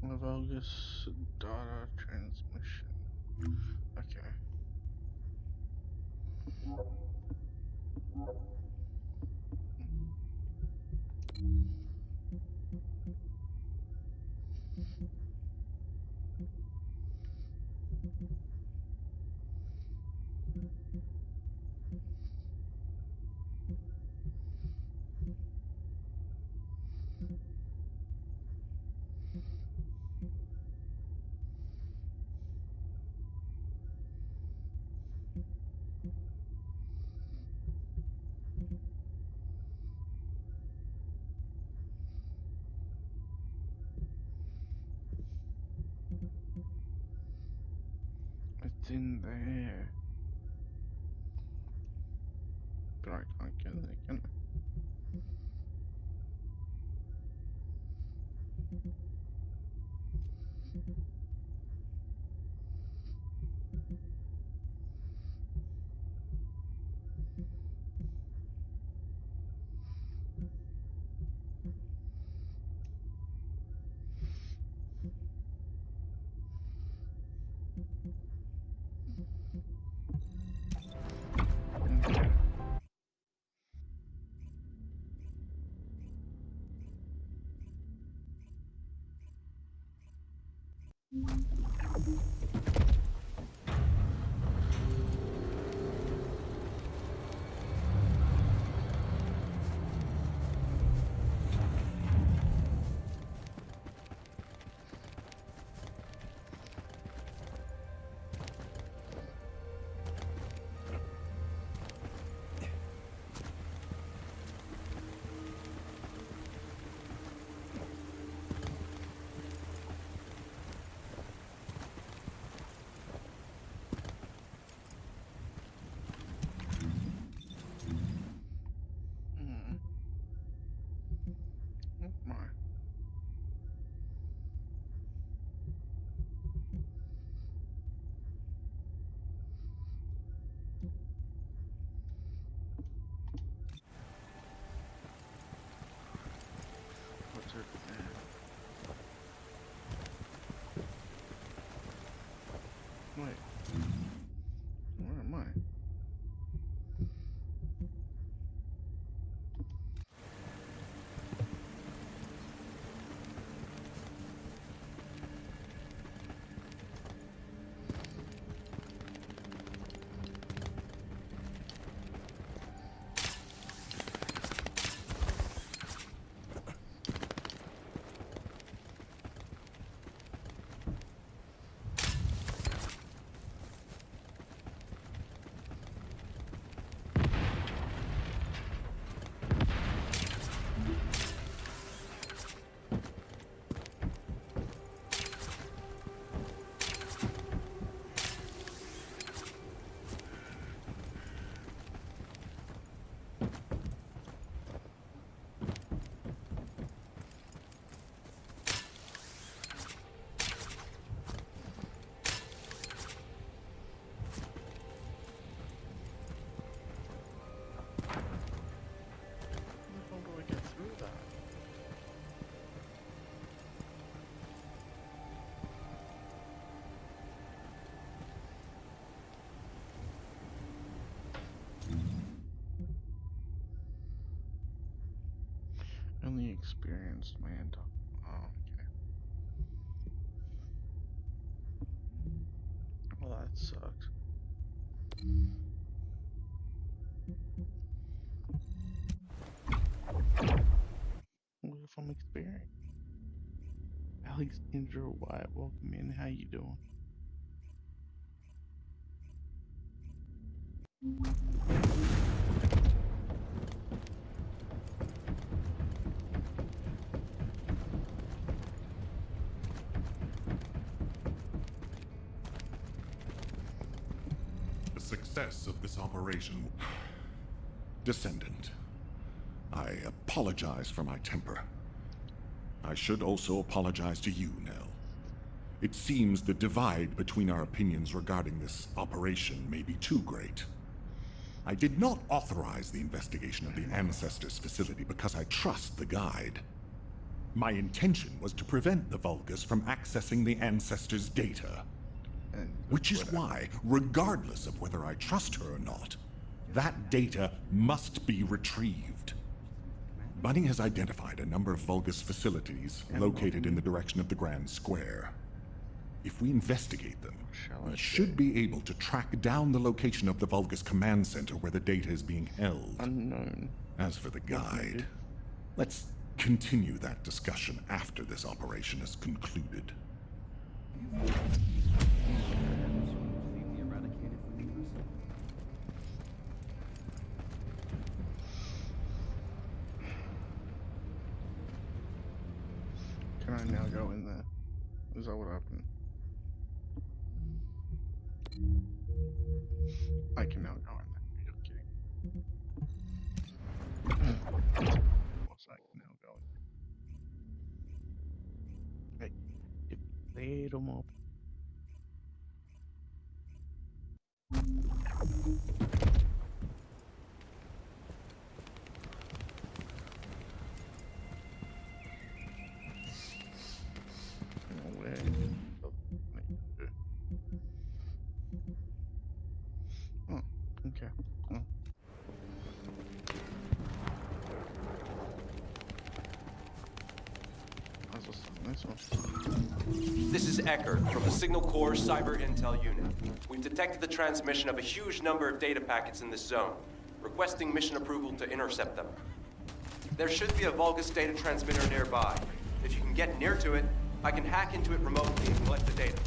Analogous data transmission. Okay. It's in there. But I can't get there, can I? I? How do I get through that? Only experienced man. Oh, okay. Well, that sucks. What if I'm experienced? Alexandra Wyatt, welcome in. How you doing? The success of this operation. Descendant, I apologize for my temper. I should also apologize to you, Nell. It seems the divide between our opinions regarding this operation may be too great. I did not authorize the investigation of the Ancestors facility because I trust the guide. My intention was to prevent the Vulgus from accessing the Ancestors' data. Which is why, regardless of whether I trust her or not, that data must be retrieved. Bunny has identified a number of Vulgus facilities located in the direction of the Grand Square. If we investigate them, we should be able to track down the location of the Vulgus command center where the data is being held. Unknown. As for the guide, let's continue that discussion after this operation is concluded. Can I now go in there? Is that what happened? I can now go in there. You're kidding. Of course I can now go in there. Hey, get a little more. Oh, okay. Oh. This is Eckert from the Signal Corps Cyber Intel Unit. We've detected the transmission of a huge number of data packets in this zone, requesting mission approval to intercept them. There should be a Vulgus data transmitter nearby. If you can get near to it, I can hack into it remotely and collect the data.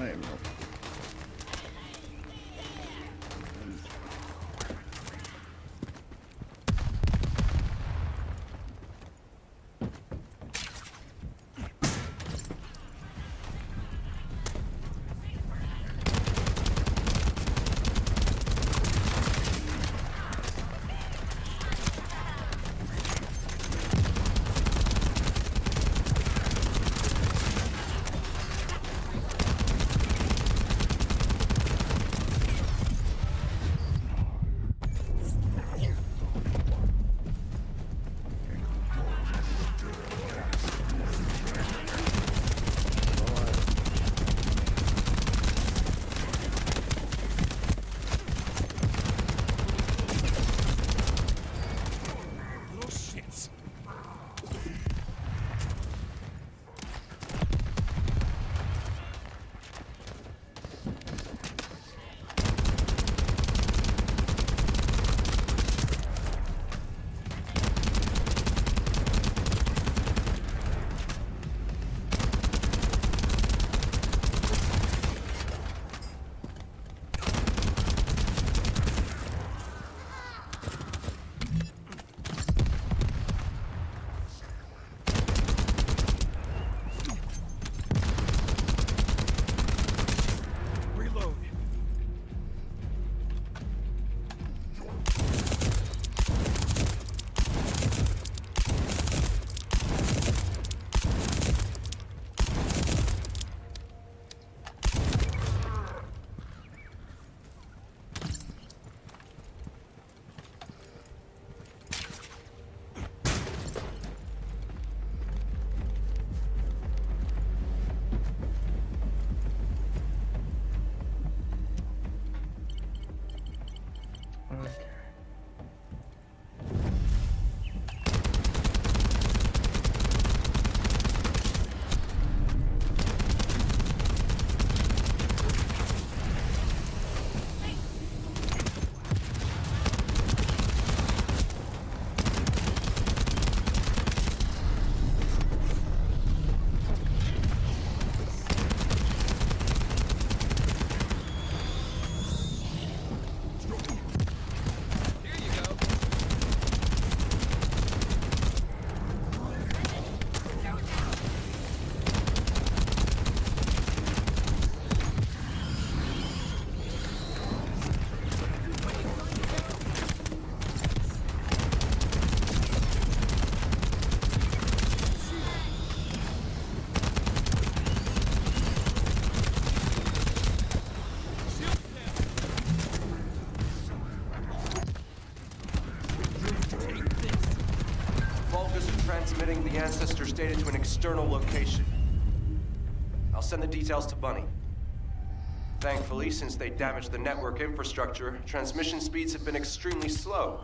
I am not. Transmitting the ancestors' data to an external location. I'll send the details to Bunny. Thankfully, since they damaged the network infrastructure, transmission speeds have been extremely slow.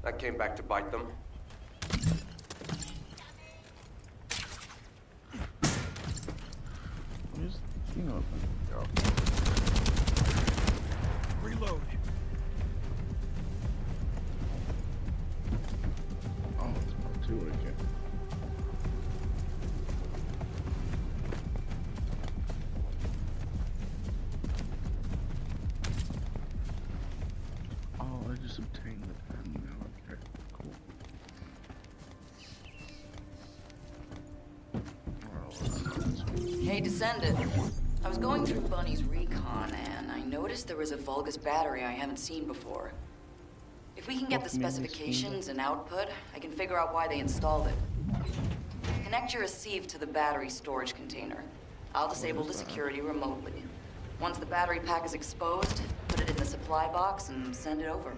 That came back to bite them. Reload. Oh, it's part 2 again. Oh, I just obtained the pen now. Okay, cool. Hey, Descendant. I was going through Bunny's recon, and I noticed there was a Vulgus battery I haven't seen before. If we can get the specifications and output, I can figure out why they installed it. Connect your receive to the battery storage container. I'll disable the security remotely. Once the battery pack is exposed, put it in the supply box and send it over.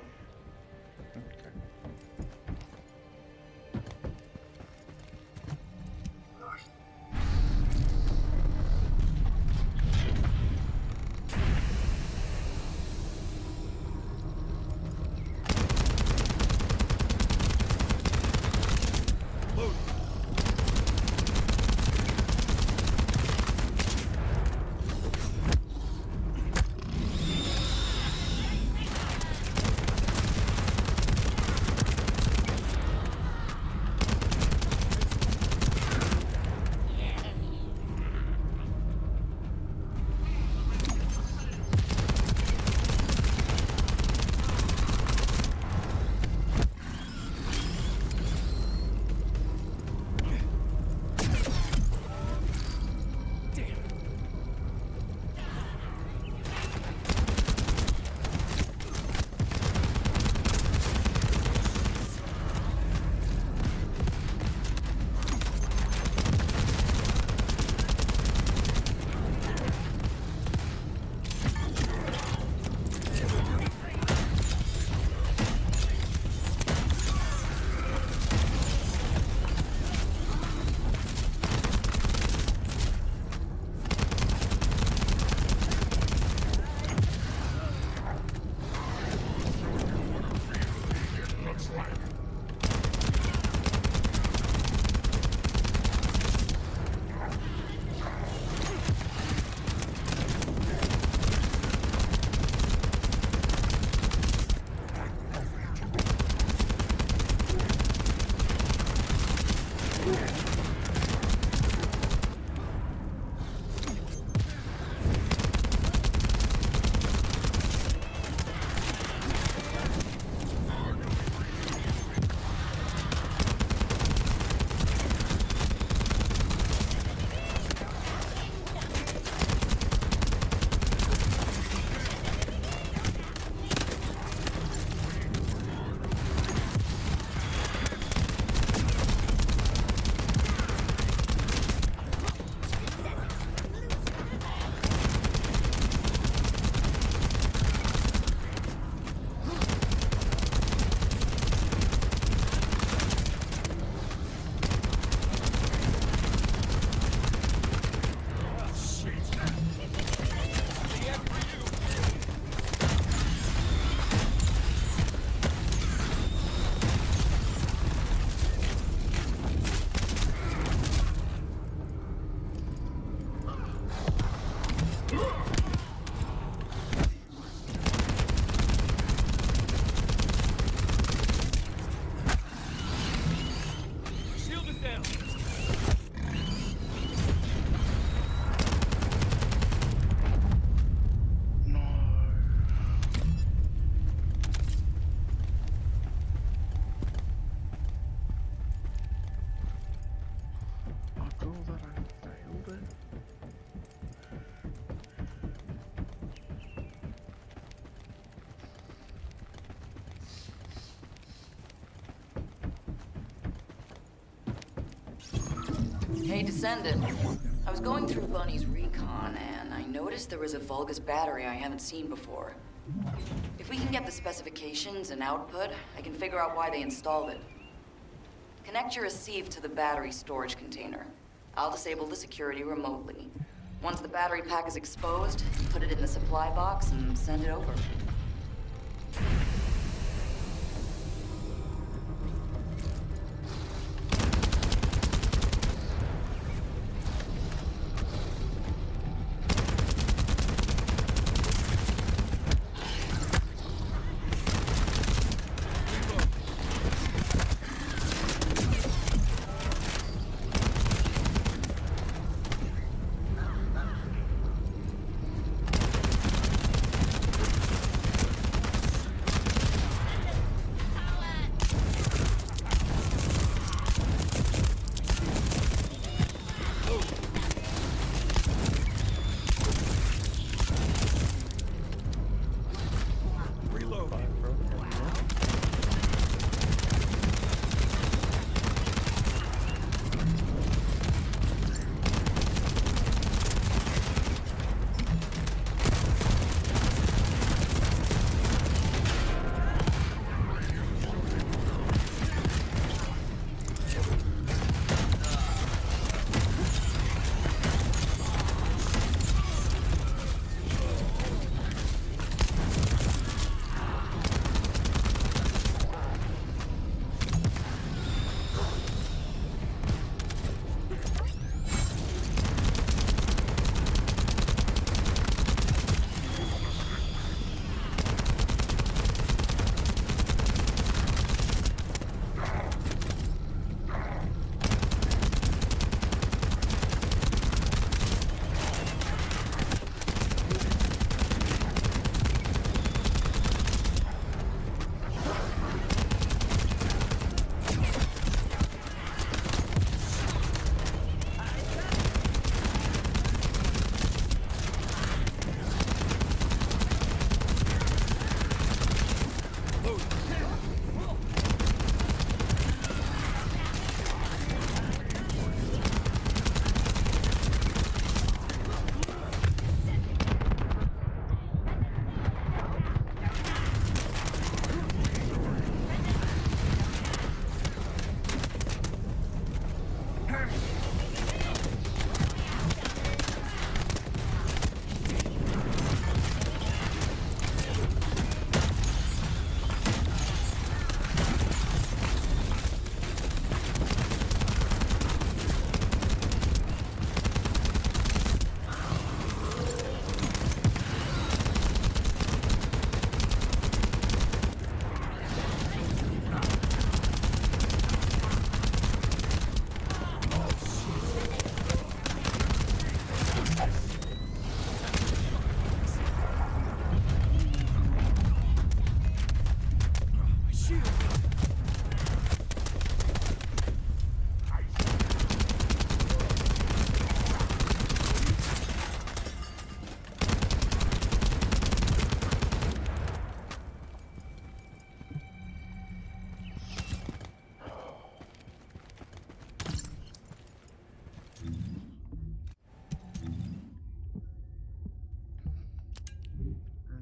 Hey, Descendant. I was going through Bunny's recon, and I noticed there was a Vulgus battery I haven't seen before. If we can get the specifications and output, I can figure out why they installed it. Connect your receive to the battery storage container. I'll disable the security remotely. Once the battery pack is exposed, put it in the supply box and send it over.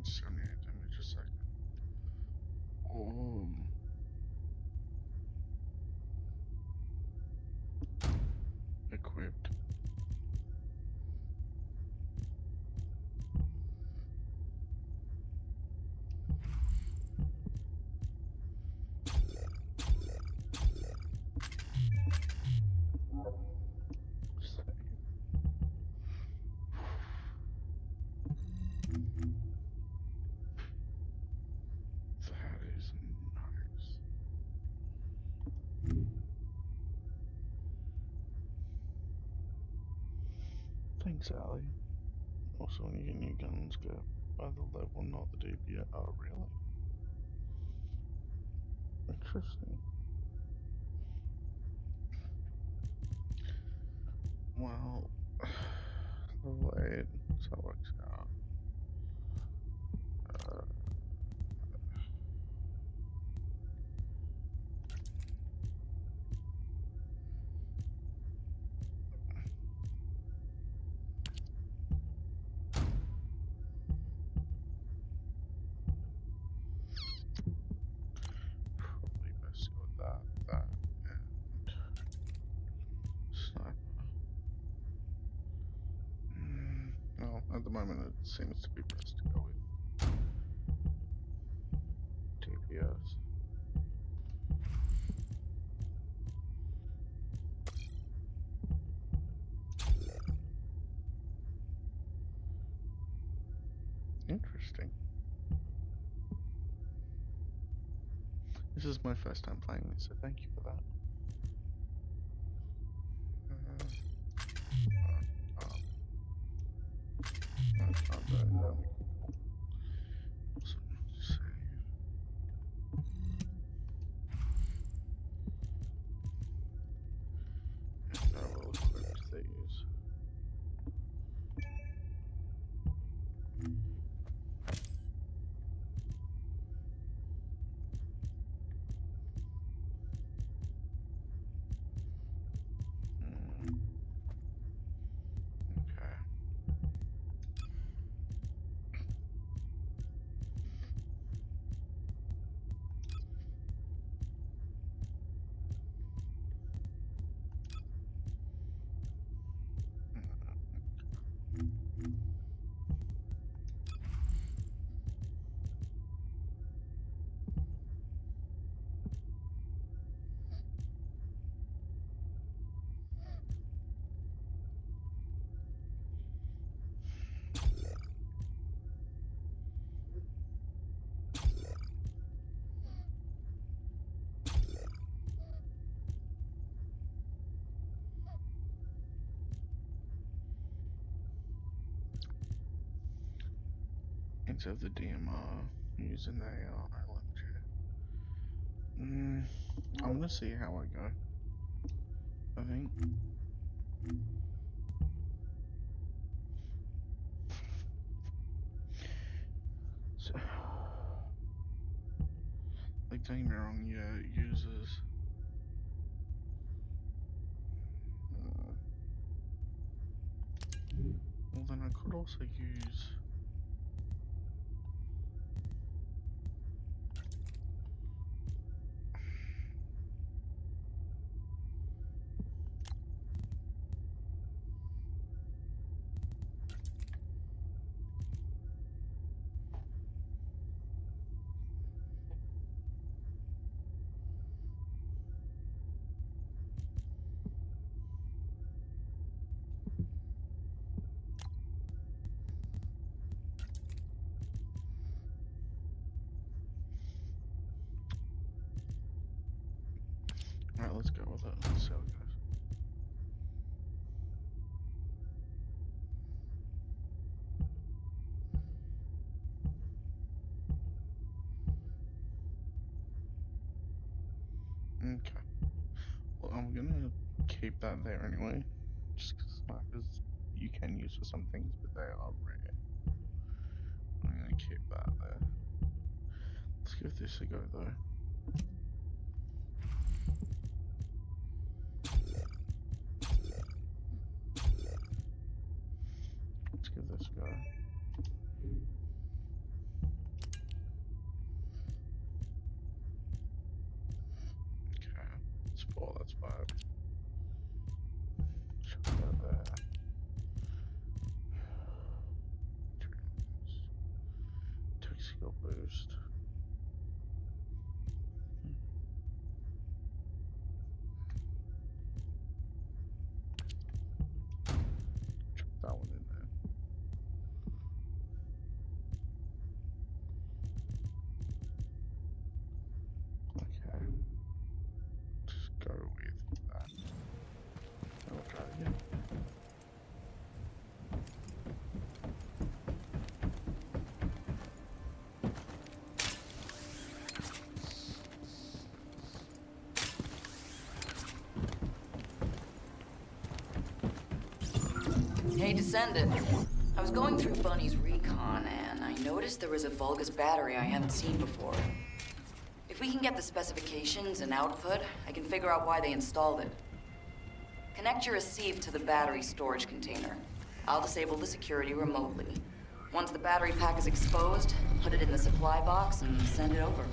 Still need damage a second. Equipped. That is nice. Thanks, Allie. Also, when you get new guns, get by the level, not the DPS. Oh, really? Interesting. Well, level 8, so that works out. moment it seems to be best to go with DPS. Interesting. This is my first time playing this, so thank you for that. Can't do it now. Awesome. Save. And I will equip these. Okay. Instead of the DMR, using the AR LMG. I'm gonna see how I go. I think. So, like, don't get me wrong, yeah, it uses. Well, then I could also use. Alright, let's go with it. Let's see how it goes. Okay. Well, I'm gonna keep that there anyway. Just because snipers you can use for some things, but they are rare. I'm gonna keep that there. Let's give this a go though. Let's give this a go. Okay. That's 4, that's 5. Chuck that there. Tech skill boost. Chuck that one in there. Okay. Just go with that. And we'll try it again. Hey, Descendant. I was going through Bunny's recon, and I noticed there was a Vulgus battery I haven't seen before. If we can get the specifications and output, I can figure out why they installed it. Connect your receive to the battery storage container. I'll disable the security remotely. Once the battery pack is exposed, put it in the supply box and send it over.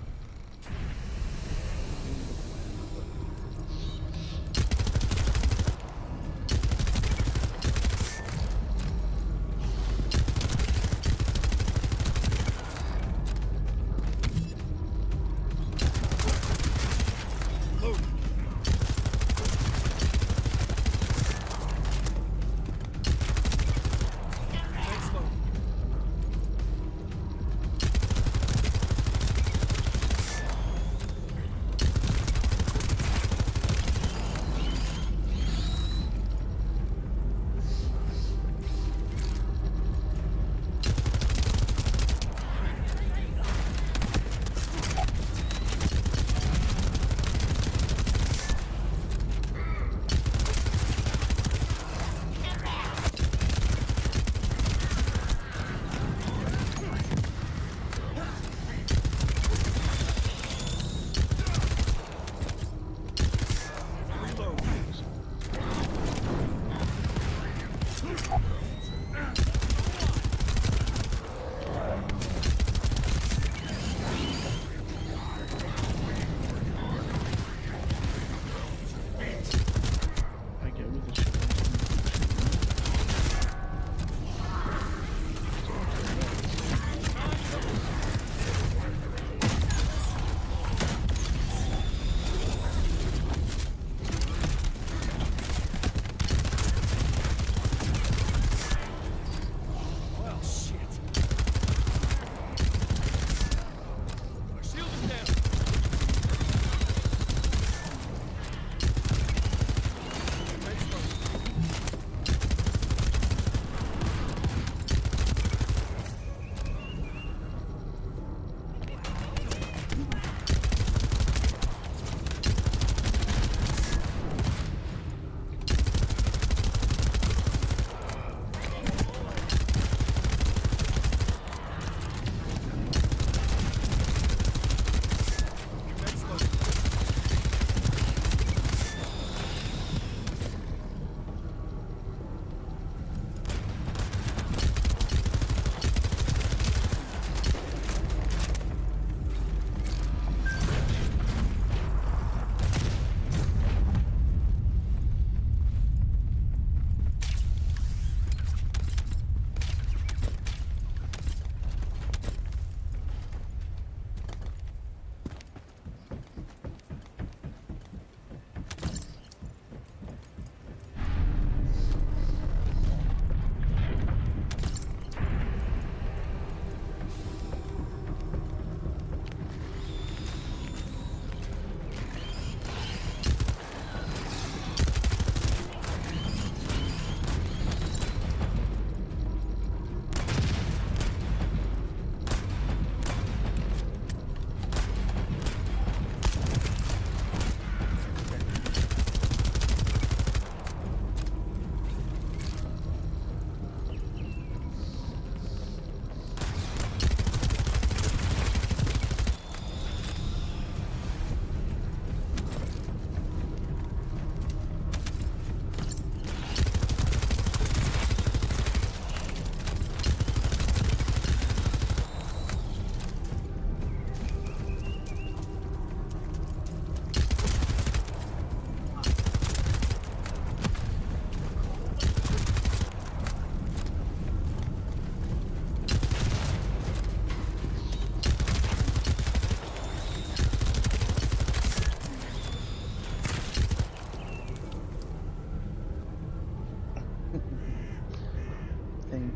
Thank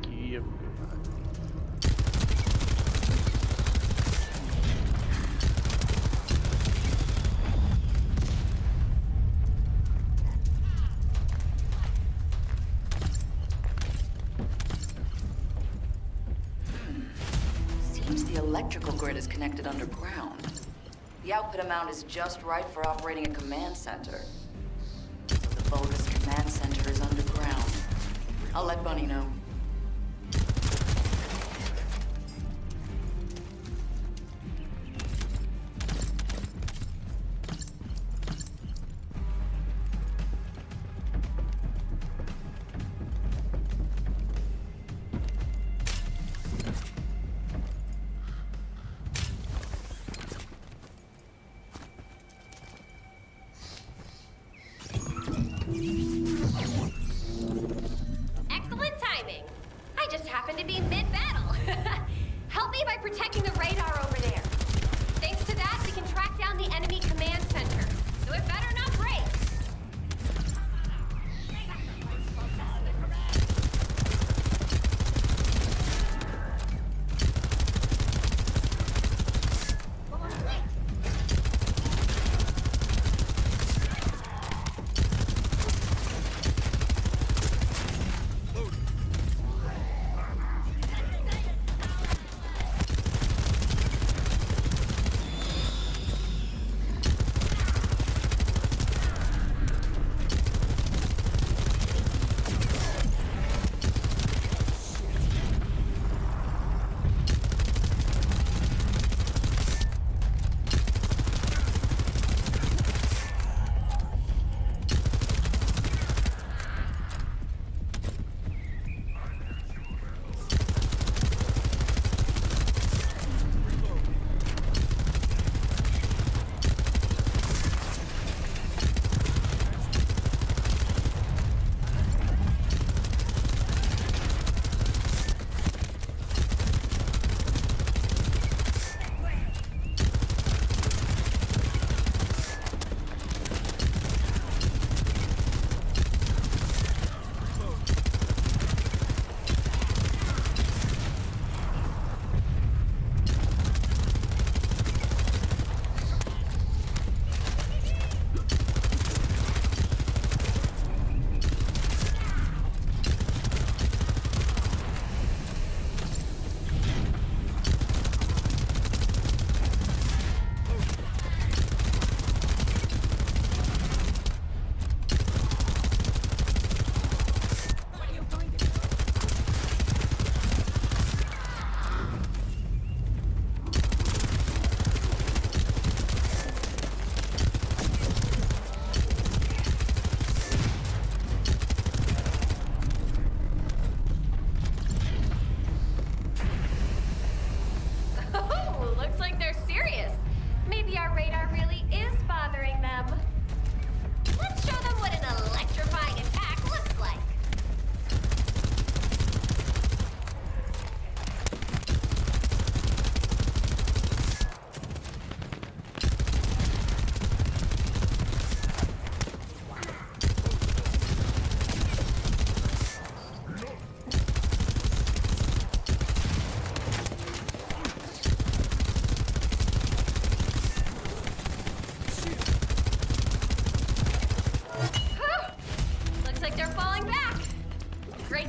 you. You have a good night. Seems the electrical grid is connected underground. The output amount is just right for operating a command center. So the Vulgus command center is underground. I'll let Bunny know. Excellent timing. I just happened to be mid-battle. Help me by protecting the radar over there. Thanks to that, we can track down the enemy command center. So it better not break.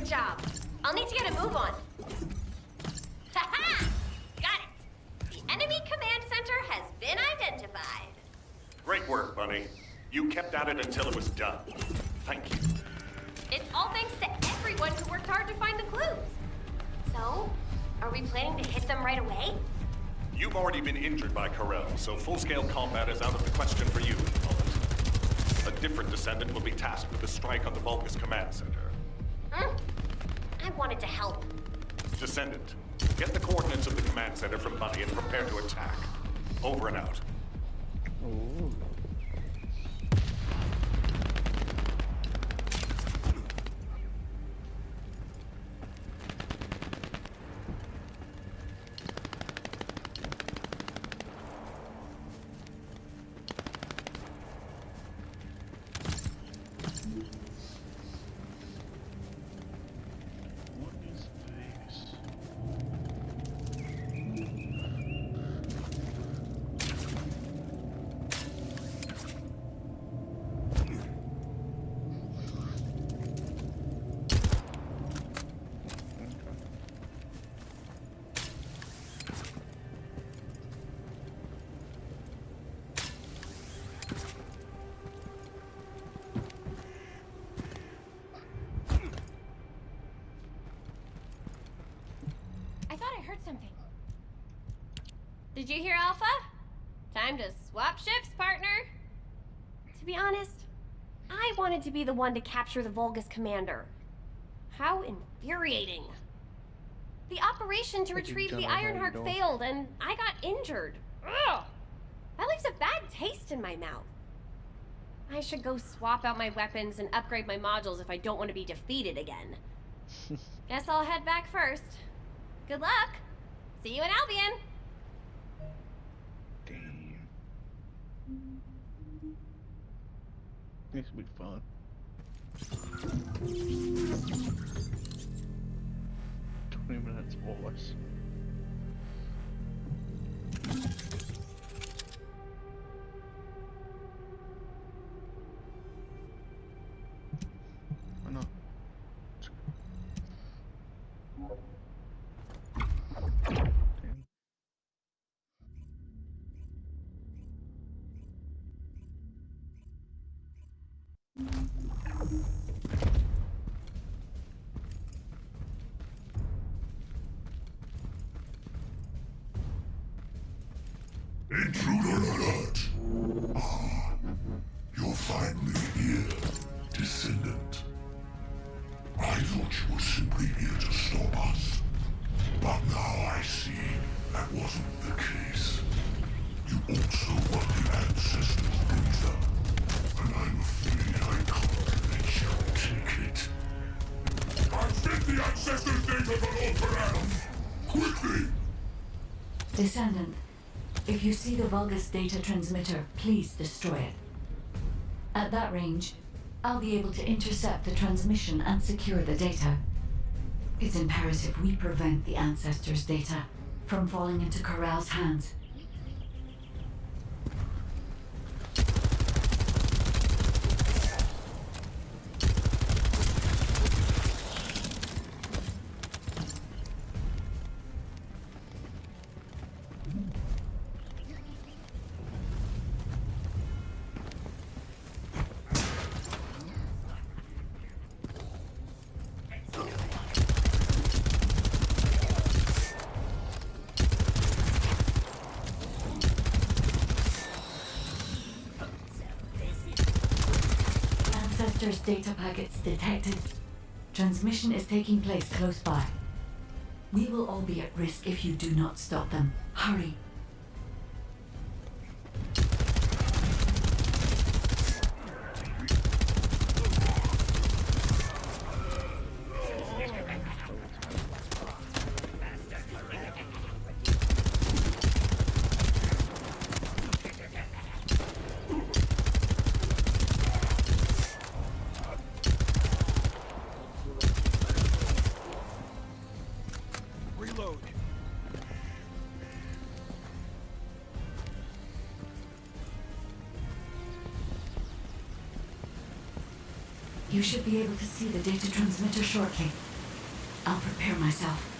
job. I'll need to get a move on. Ha-ha! Got it! The enemy command center has been identified. Great work, Bunny. You kept at it until it was done. Thank you. It's all thanks to everyone who worked hard to find the clues. So, are we planning to hit them right away? You've already been injured by Corell, so full-scale combat is out of the question for you at the moment. A different Descendant will be tasked with the strike on the Vulgus Command Center. I wanted to help. Descendant, get the coordinates of the Command Center from Bunny and prepare to attack. Over and out. Ooh. Something. Did you hear, Alpha? Time to swap shifts, partner. To be honest, I wanted to be the one to capture the Vulgus commander. How infuriating. The operation to retrieve the Ironheart failed, and I got injured. Ugh! That leaves a bad taste in my mouth. I should go swap out my weapons and upgrade my modules if I don't want to be defeated again. Guess I'll head back first. Good luck! See you in Albion! Damn. This will be fun. Minutes or less. Why not? Intruder alert! Ah, you're finally here, Descendant. I thought you were simply here to stop us. But now I see that wasn't the case. You also want the Ancestors' data, and I'm afraid I can't let you take it. Transmit the Ancestors' data to Lord Baran! Quickly! Descendant, if you see the Vulgus data transmitter, please destroy it. At that range, I'll be able to intercept the transmission and secure the data. It's imperative we prevent the Ancestors' data from falling into Corral's hands. Ancestors' data packets detected. Transmission is taking place close by. We will all be at risk if you do not stop them. Hurry. You should be able to see the data transmitter shortly. I'll prepare myself.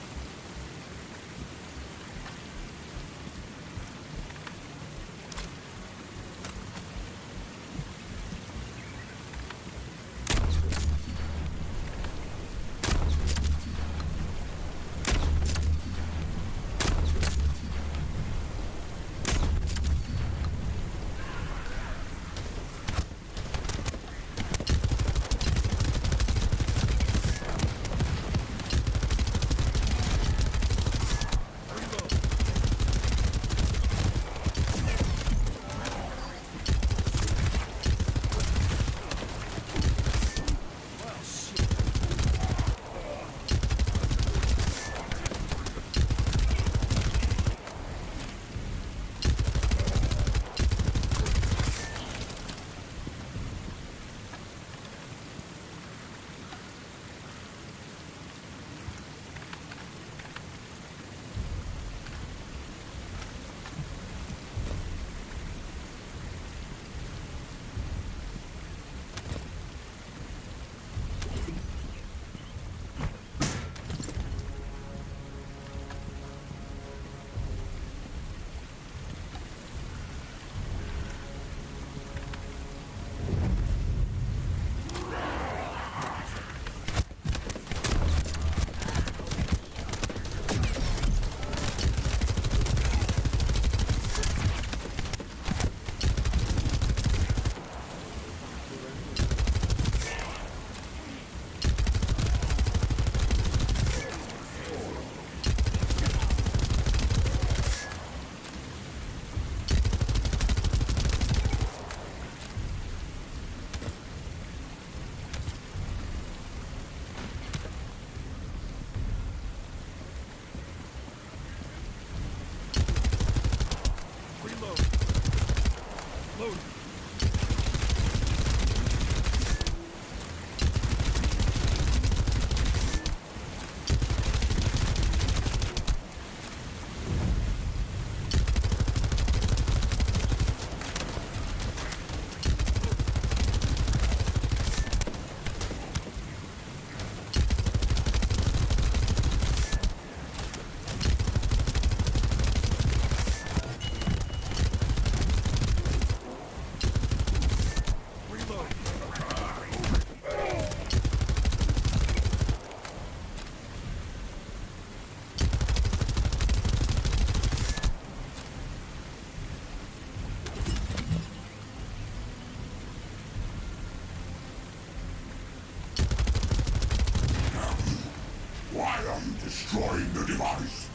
Why are you destroying the device?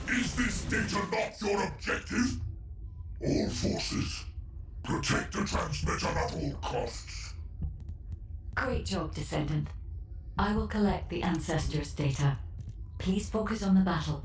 Is this data not your objective? All forces, protect the transmitter at all costs. Great job, Descendant. I will collect the Ancestors' data. Please focus on the battle.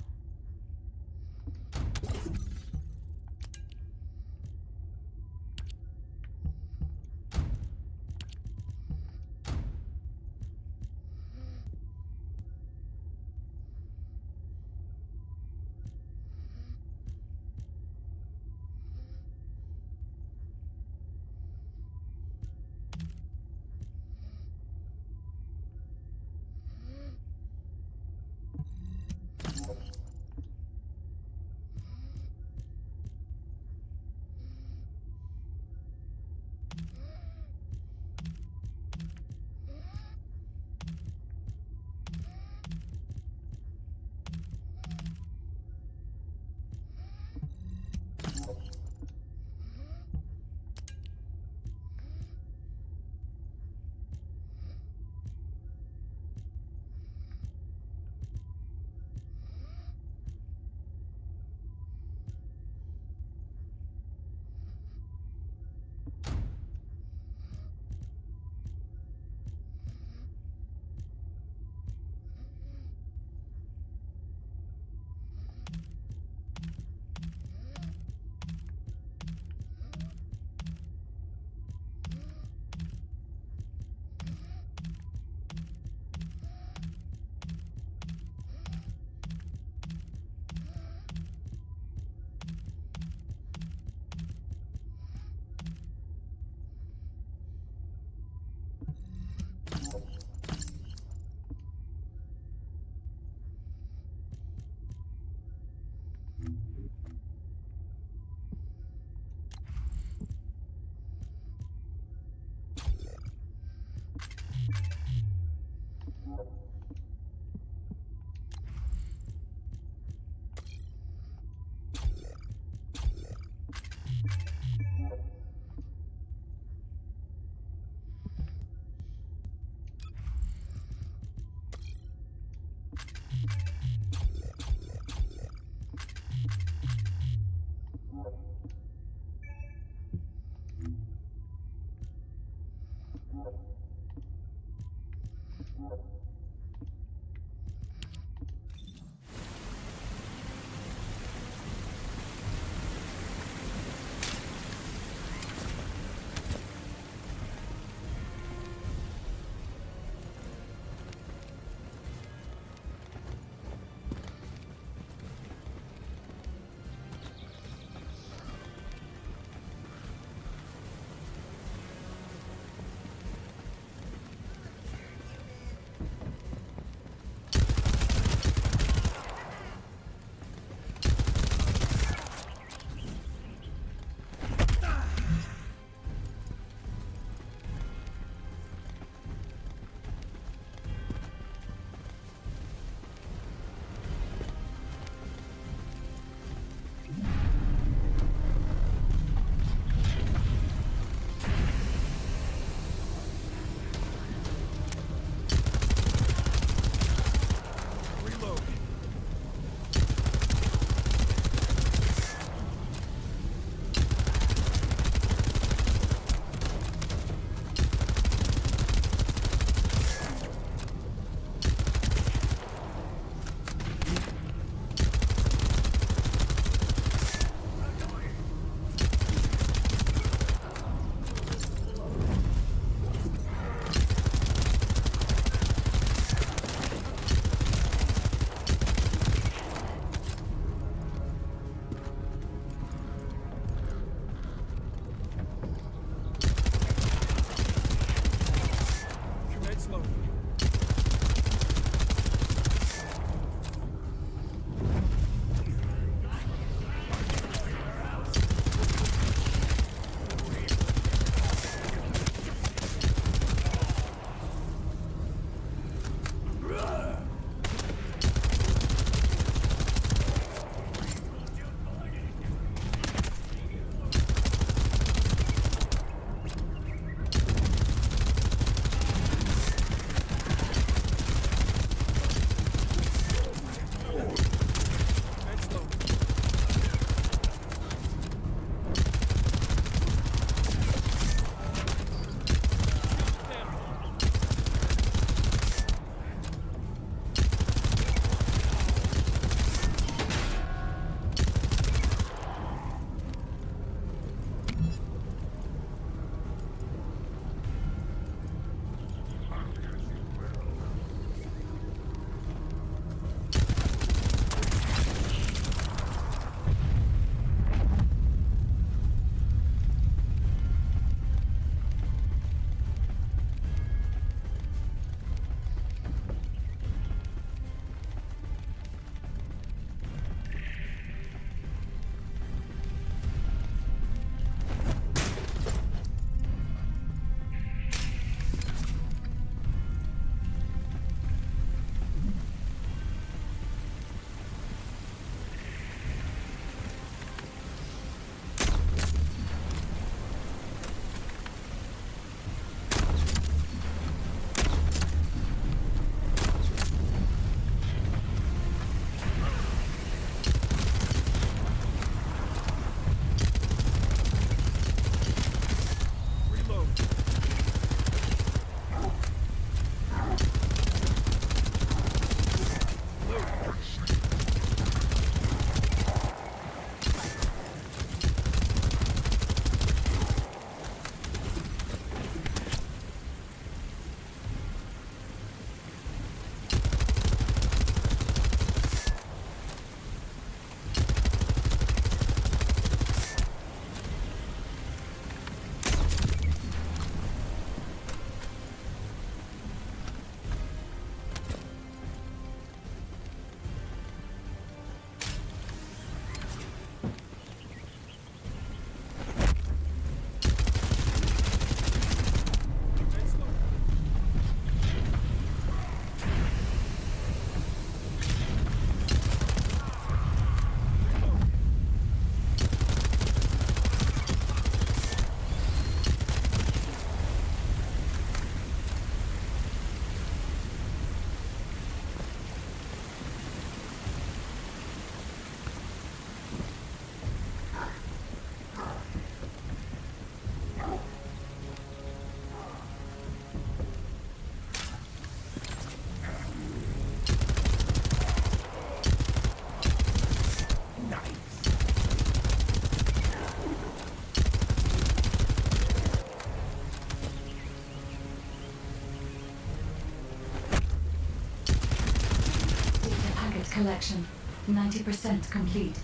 collection, 90% complete.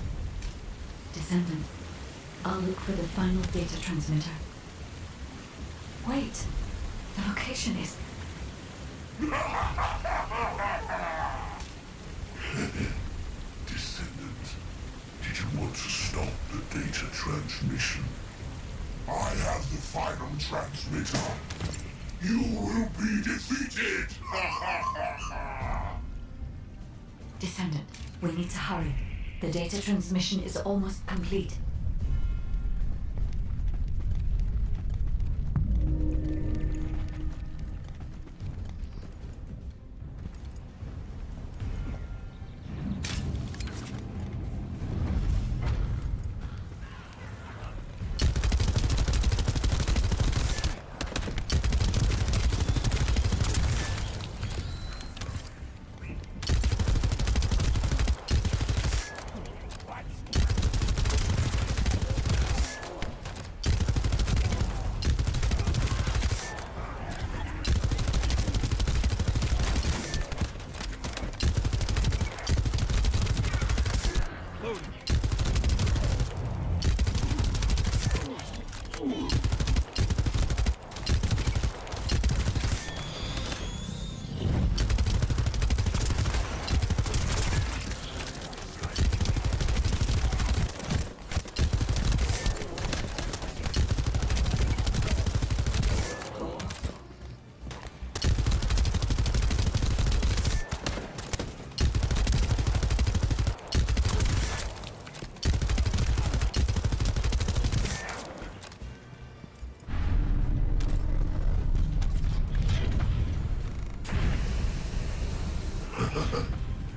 Descendant, I'll look for the final data transmitter. Wait, the location is... Descendant, did you want to stop the data transmission? I have the final transmitter. You will be defeated! Descendant, we need to hurry. The data transmission is almost complete.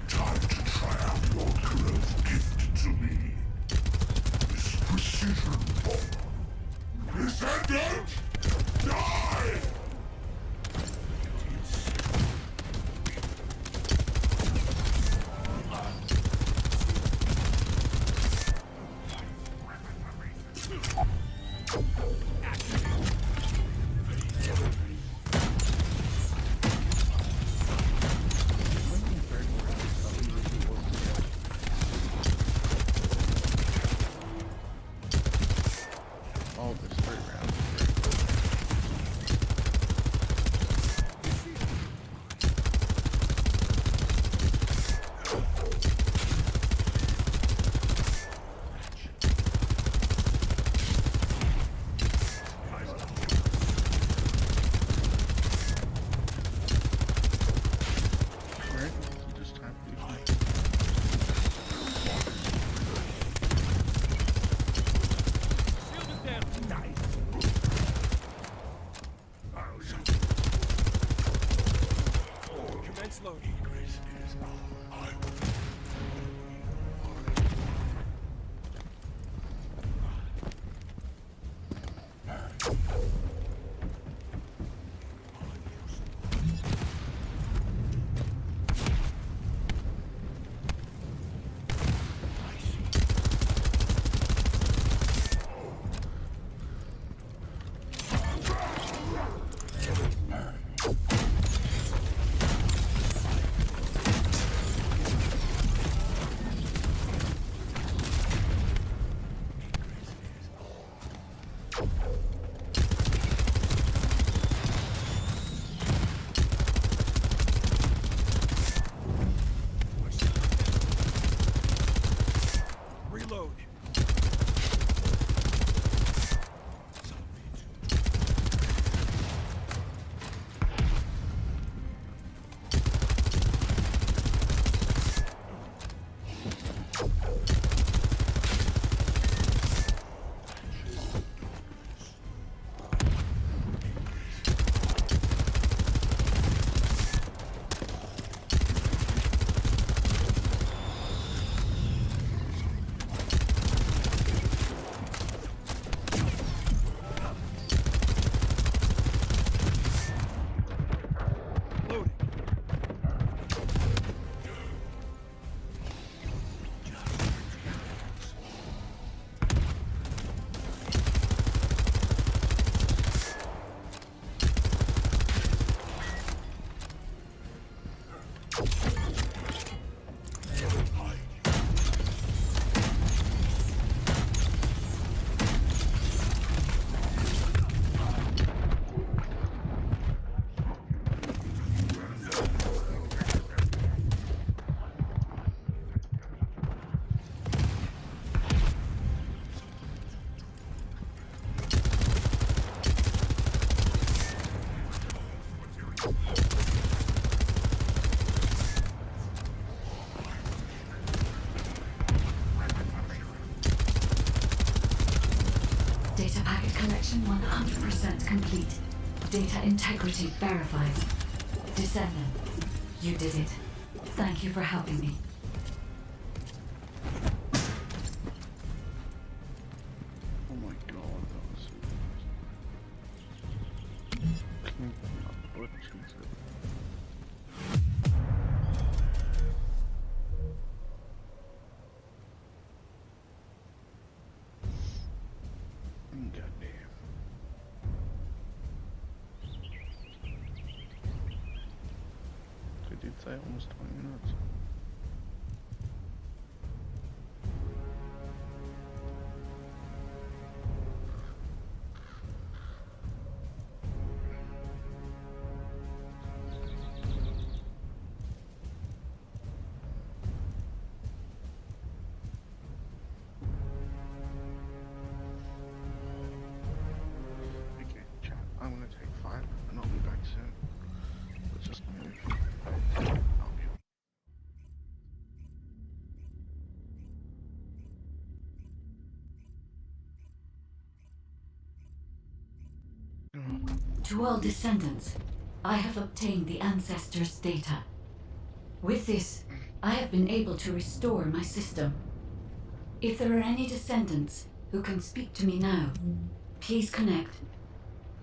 Time to try out your growth gift to me. This precision bomb. Descendant! Die! All this 3 rounds. Extraction 100% complete. Data integrity verified. Descendant, you did it. Thank you for helping me. Oh my god, that was so clean up butt cheeks. Goddamn. They did say almost 20 minutes. Okay, chat. I'm gonna take 5 and I'll be back soon. Let's just move. I'll be To all descendants, I have obtained the ancestors' data. With this, I have been able to restore my system. If there are any descendants who can speak to me now, please connect.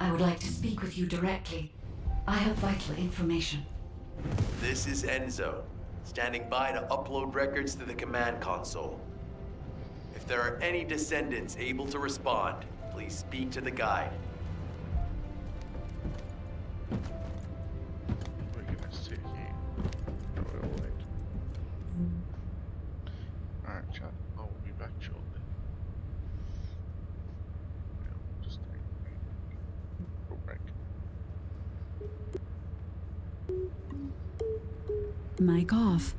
I would like to speak with you directly. I have vital information. This is Enzo, standing by to upload records to the command console. If there are any descendants able to respond, please speak to the guide. We're gonna sit here. We'll wait. Alright, chat. I will be back shortly. We'll just take a break. Mic off.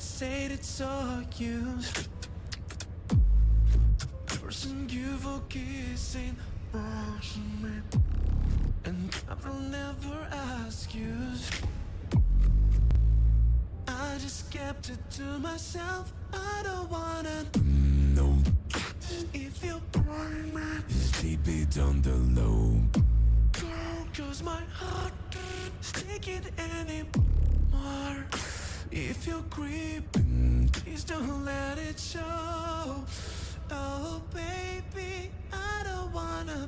said it's all you. Person you for kissing, and I will never ask you. I just kept it to myself. I don't wanna know if you burn me. Keep it on the low. Cause my heart can't take it anymore. If you're creeping, please don't let it show. Oh baby, I don't wanna.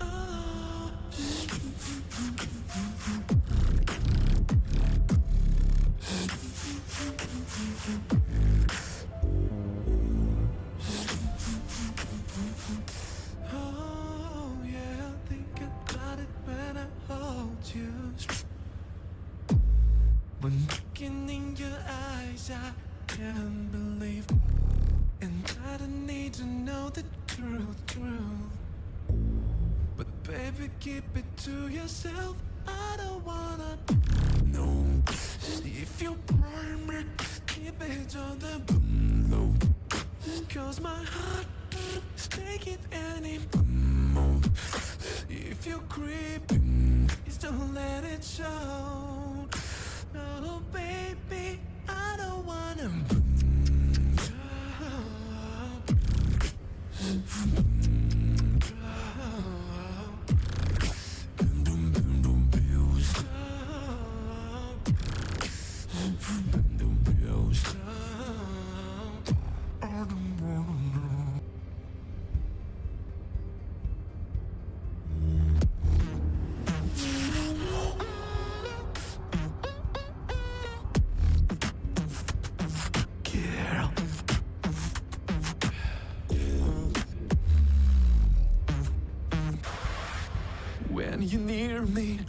Oh. Oh yeah, I think about it when I hold you. When looking in your eyes, I can't believe. And I don't need to know the truth. But baby, keep it to yourself. I don't wanna know if you burn me. Keep it on the low. Cause my heart can't take it anymore. If you're creeping, please don't let it show. Oh baby, I don't wanna. When you're near me,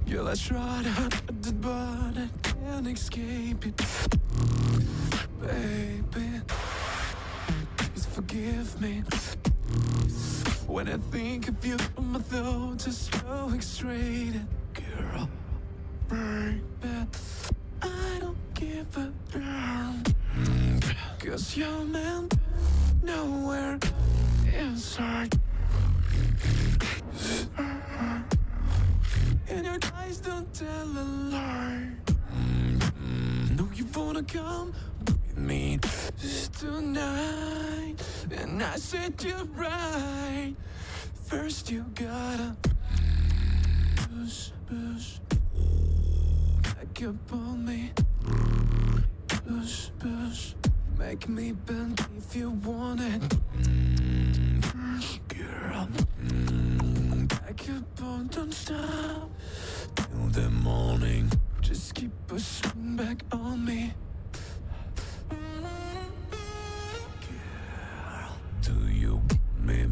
girl, I try to hide it, but I can't escape it. Baby, please forgive me. When I think of you, my thoughts are so frustrated. Girl, baby, I don't give a damn. Cause you're meant nowhere inside. And your eyes don't tell a lie. No, you wanna come with me tonight. And I said you're right. First you gotta push back up on me. Push make me bend if you want it. Girl, back up on, don't stop till the morning. Just keep pushing back on me. Girl, do you want me?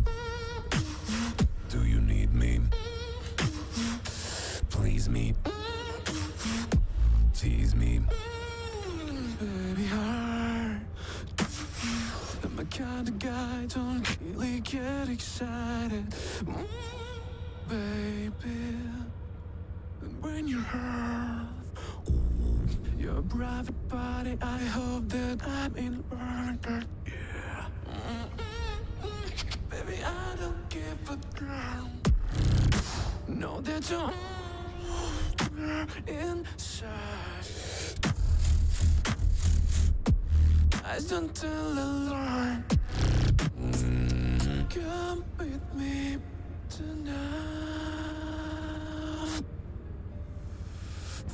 Do you need me? Please me, tease me, baby heart. I'm a kind of guy, don't really get excited, baby. And when you're hurt, your private body, I hope that I'm in order. Yeah. Baby, I don't give a damn. Know that you're inside. Eyes don't tell a lie. Come with me tonight.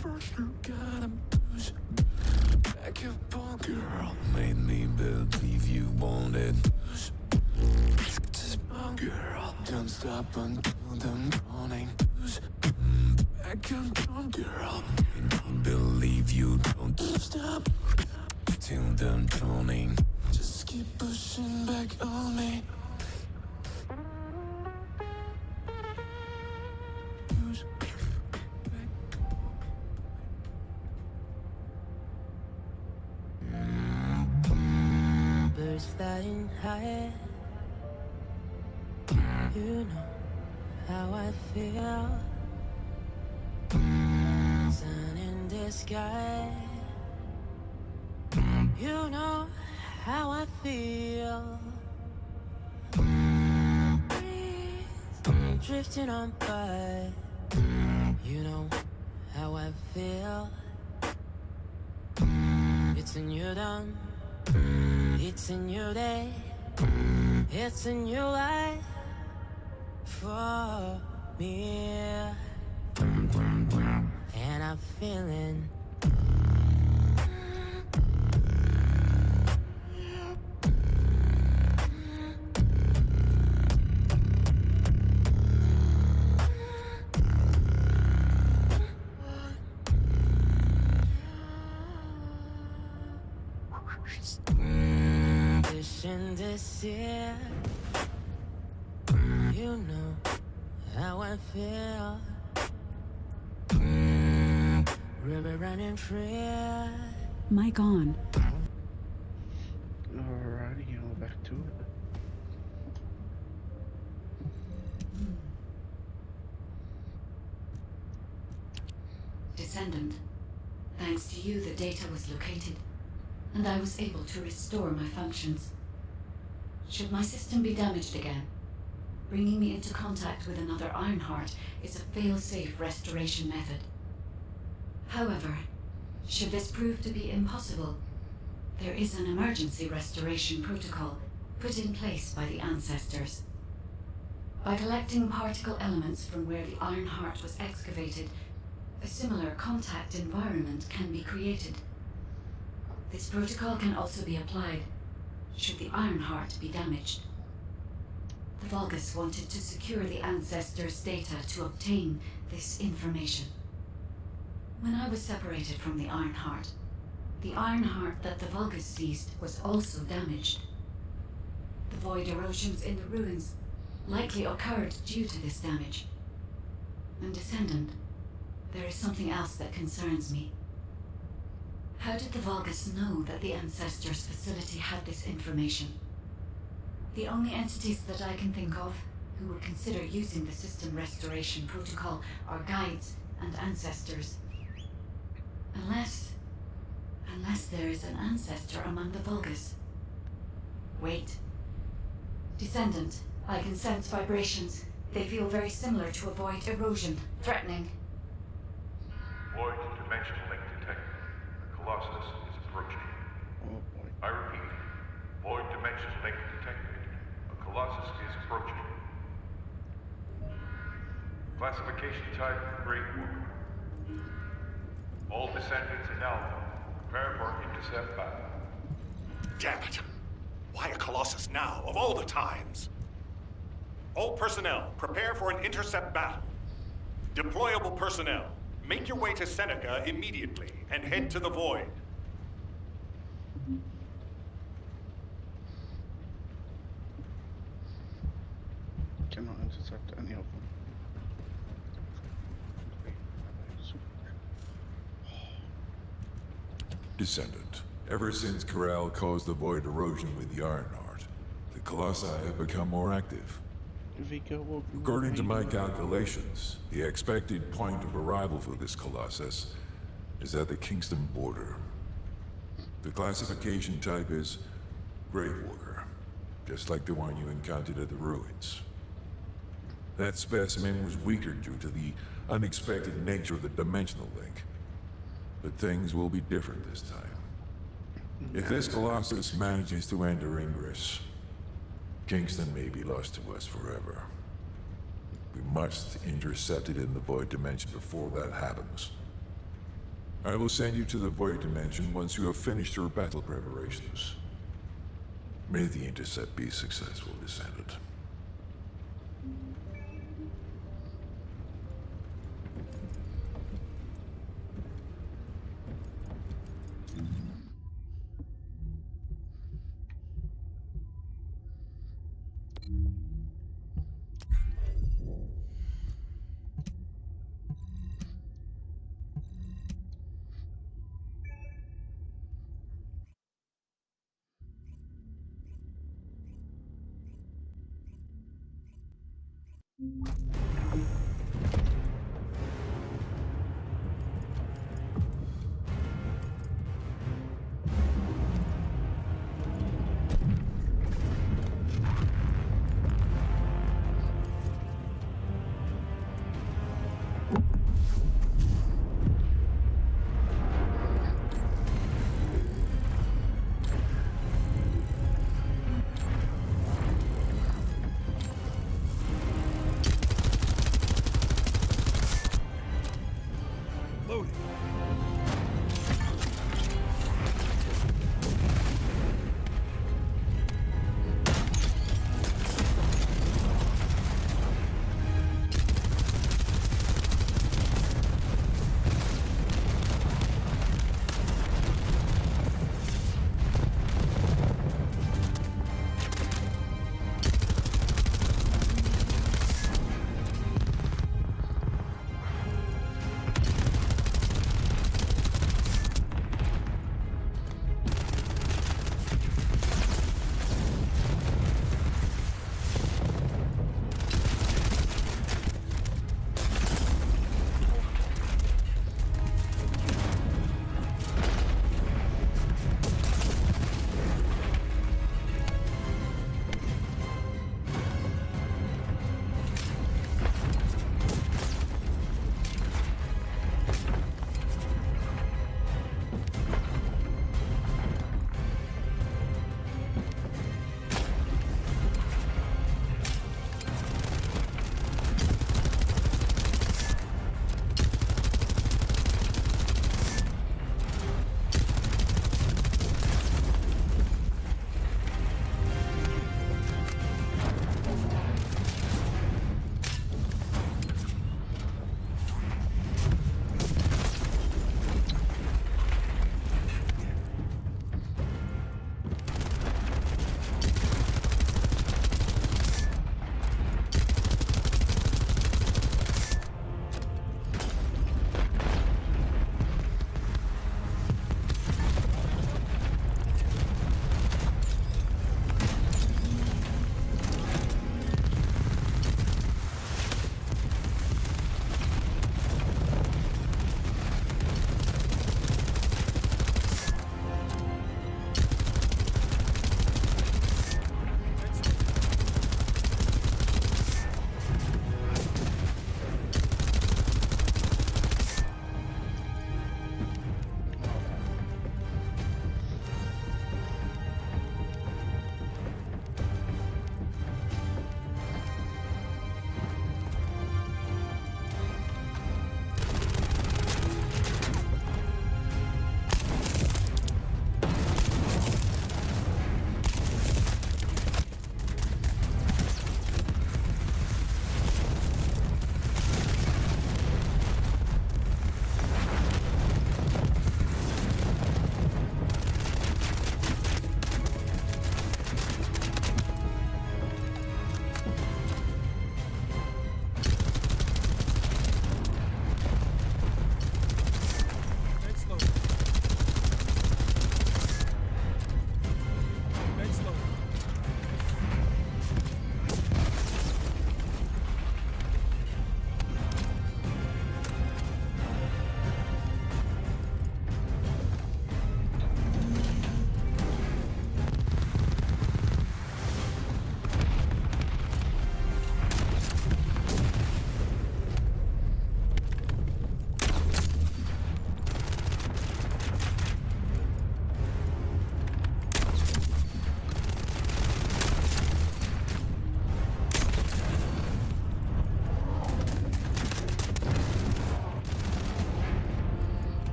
First you gotta push back up on. Girl, made me believe you wanted. Girl, don't stop until the morning. Back up on. Girl, made me believe you don't stop till the morning. Just keep pushing back on me. Push back. Birds flying high. You know how I feel. the sky. You know how I feel. Breeze, drifting on by. You know how I feel. It's a new dawn. It's a new day. It's a new life for me. And I'm feeling this in this year. You know how I feel. River running free. Mic on. Alrighty, back to it. Descendant, thanks to you, the data was located, and I was able to restore my functions. Should my system be damaged again, bringing me into contact with another Ironheart is a fail-safe restoration method. However, should this prove to be impossible, there is an emergency restoration protocol put in place by the ancestors. By collecting particle elements from where the Ironheart was excavated, a similar contact environment can be created. This protocol can also be applied should the Ironheart be damaged. The Vulgus wanted to secure the ancestors' data to obtain this information. When I was separated from the Ironheart that the Vulgus seized was also damaged. The void erosions in the ruins likely occurred due to this damage. And Descendant, there is something else that concerns me. How did the Vulgus know that the Ancestors' facility had this information? The only entities that I can think of who would consider using the system restoration protocol are guides and ancestors. Unless there is an ancestor among the Vulgus. Wait. Descendant, I can sense vibrations. They feel very similar to a void erosion, threatening. Void dimension link detected. The Colossus is approaching. Oh boy. I repeat, void dimension link detected. A Colossus is approaching. Classification type, Great War. All descendants in Alpha, prepare for intercept battle. Damn it! Why a Colossus now, of all the times? All personnel, prepare for an intercept battle. Deployable personnel, make your way to Seneca immediately and head to the Void. Cannot intercept any of them. Descendant, ever since Corral caused the void erosion with the Ironheart, the Colossi have become more active. According to my calculations, the expected point of arrival for this Colossus is at the Kingston border. The classification type is Gravewalker, just like the one you encountered at the ruins. That specimen was weaker due to the unexpected nature of the dimensional link. But things will be different this time. If this Colossus manages to enter Ingress, Kingston may be lost to us forever. We must intercept it in the Void Dimension before that happens. I will send you to the Void Dimension once you have finished your battle preparations. May the intercept be successful, Descendant.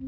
Oh,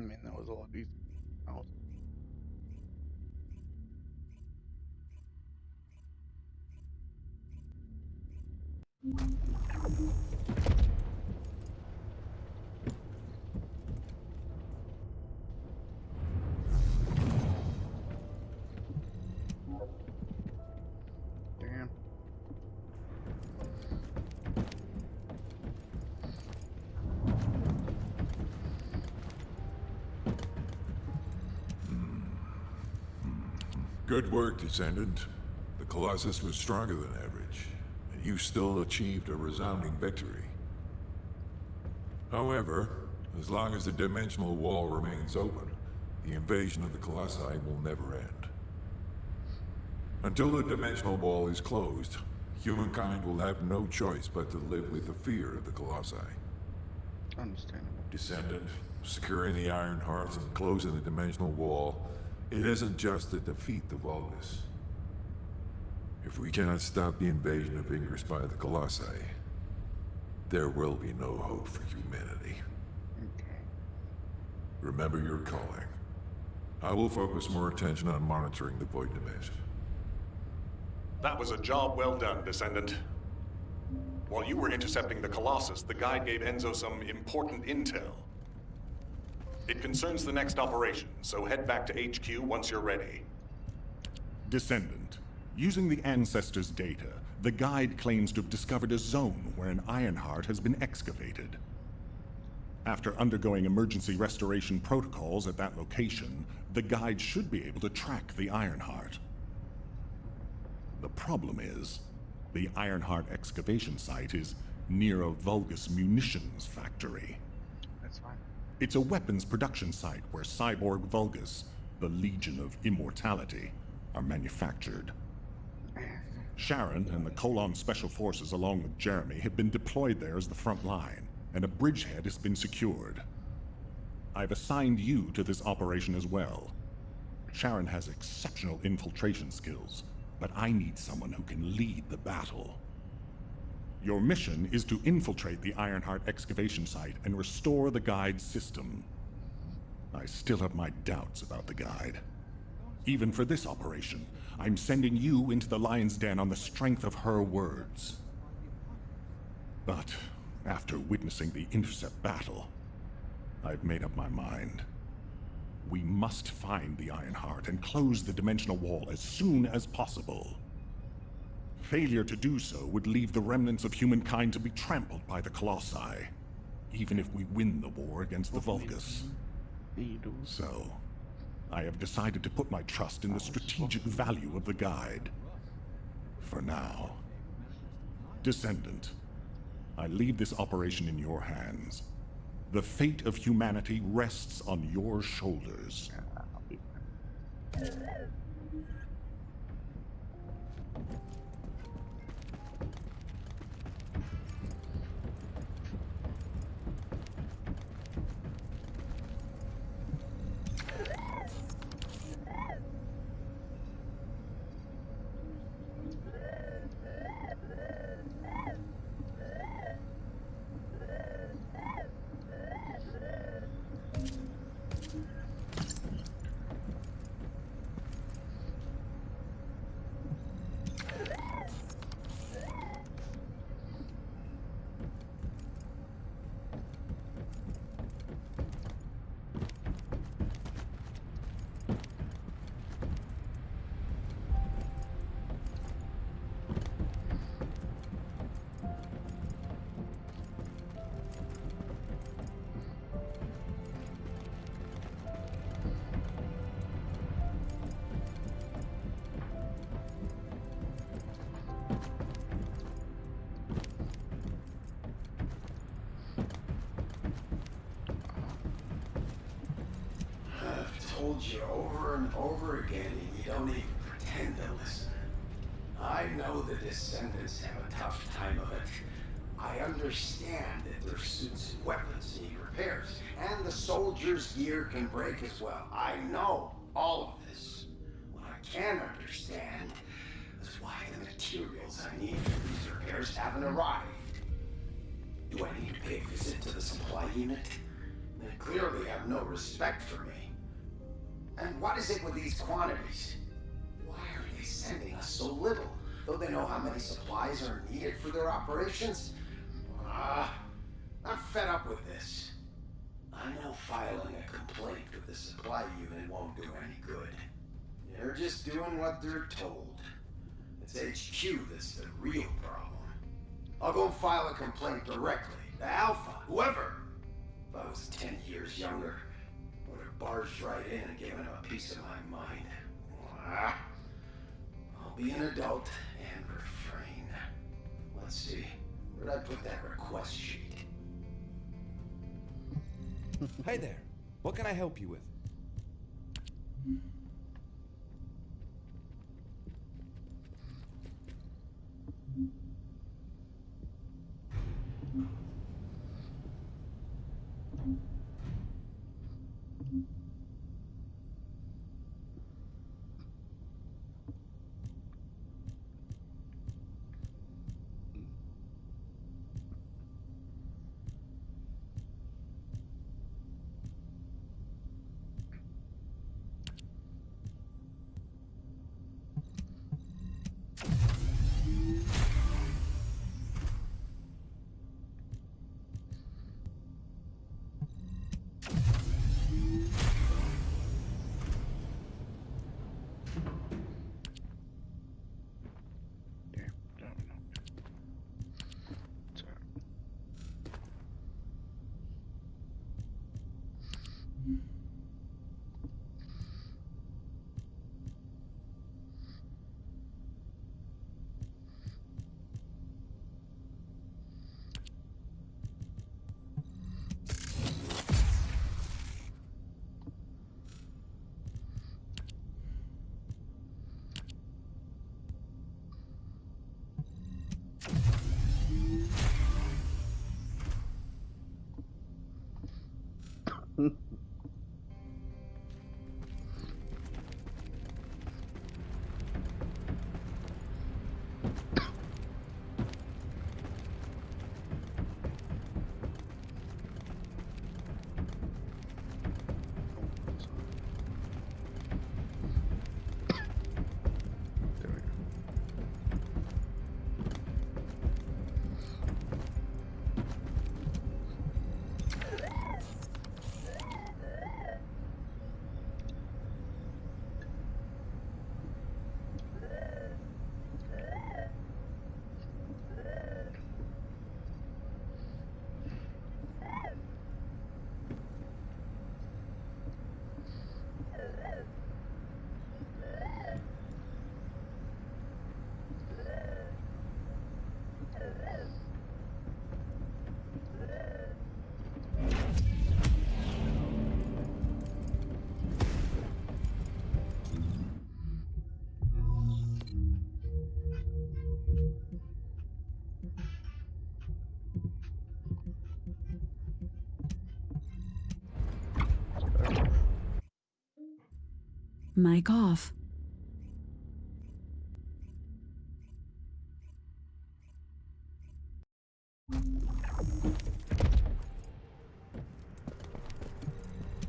man, that was a lot easier. Oh, damn. Good work, Descendant. The Colossus was stronger than average, and you still achieved a resounding victory. However, as long as the dimensional wall remains open, the invasion of the Colossi will never end. Until the dimensional wall is closed, humankind will have no choice but to live with the fear of the Colossi. Understandable. Descendant, securing the Iron Hearts and closing the dimensional wall, it isn't just to defeat the Vulgus. If we cannot stop the invasion of Ingress by the Colossi, there will be no hope for humanity. Okay. Remember your calling. I will focus more attention on monitoring the Void Dimension. That was a job well done, Descendant. While you were intercepting the Colossus, the guide gave Enzo some important intel. It concerns the next operation, so head back to HQ once you're ready. Descendant, using the Ancestors' data, The guide claims to have discovered a zone where an Ironheart has been excavated. After undergoing emergency restoration protocols at that location, the guide should be able to track the Ironheart. The problem is, the Ironheart excavation site is near a Vulgus munitions factory. That's fine. It's a weapons production site where cyborg Vulgus, the Legion of Immortality, are manufactured. Sharon and the Colon Special Forces along with Jeremy have been deployed there as the front line, and a bridgehead has been secured. I've assigned you to this operation as well. Sharon has exceptional infiltration skills, but I need someone who can lead the battle. Your mission is to infiltrate the Ironheart excavation site and restore the guide's system. I still have my doubts about the guide. Even for this operation, I'm sending you into the Lion's Den on the strength of her words. But after witnessing the Intercept battle, I've made up my mind. We must find the Ironheart and close the dimensional wall as soon as possible. Failure to do so would leave the remnants of humankind to be trampled by the Colossi, even if we win the war against the Vulgus. So, I have decided to put my trust in the strategic value of the guide. For now. Descendant, I leave this operation in your hands. The fate of humanity rests on your shoulders. Told you over and over again, and you don't even pretend to listen. I know the Descendants have a tough time of it. I understand that their suits and weapons need repairs, and the soldiers' gear can break as well. I know all of this. What I can understand is why the materials I need for these repairs haven't arrived. Do I need to pay a visit to the supply unit? They clearly have no respect for me. And what is it with these quantities? Why are they sending us so little, though they know how many supplies are needed for their operations? I'm fed up with this. I know filing a complaint with the supply unit won't do any good. They're just doing what they're told. It's HQ that's the real problem. I'll go and file a complaint directly to Alpha, whoever. If I was 10 years younger, would have barged right in and given him a piece of my mind. I'll be an adult and refrain. Let's see, where'd I put that request sheet? Hi there. What can I help you with? Mic off.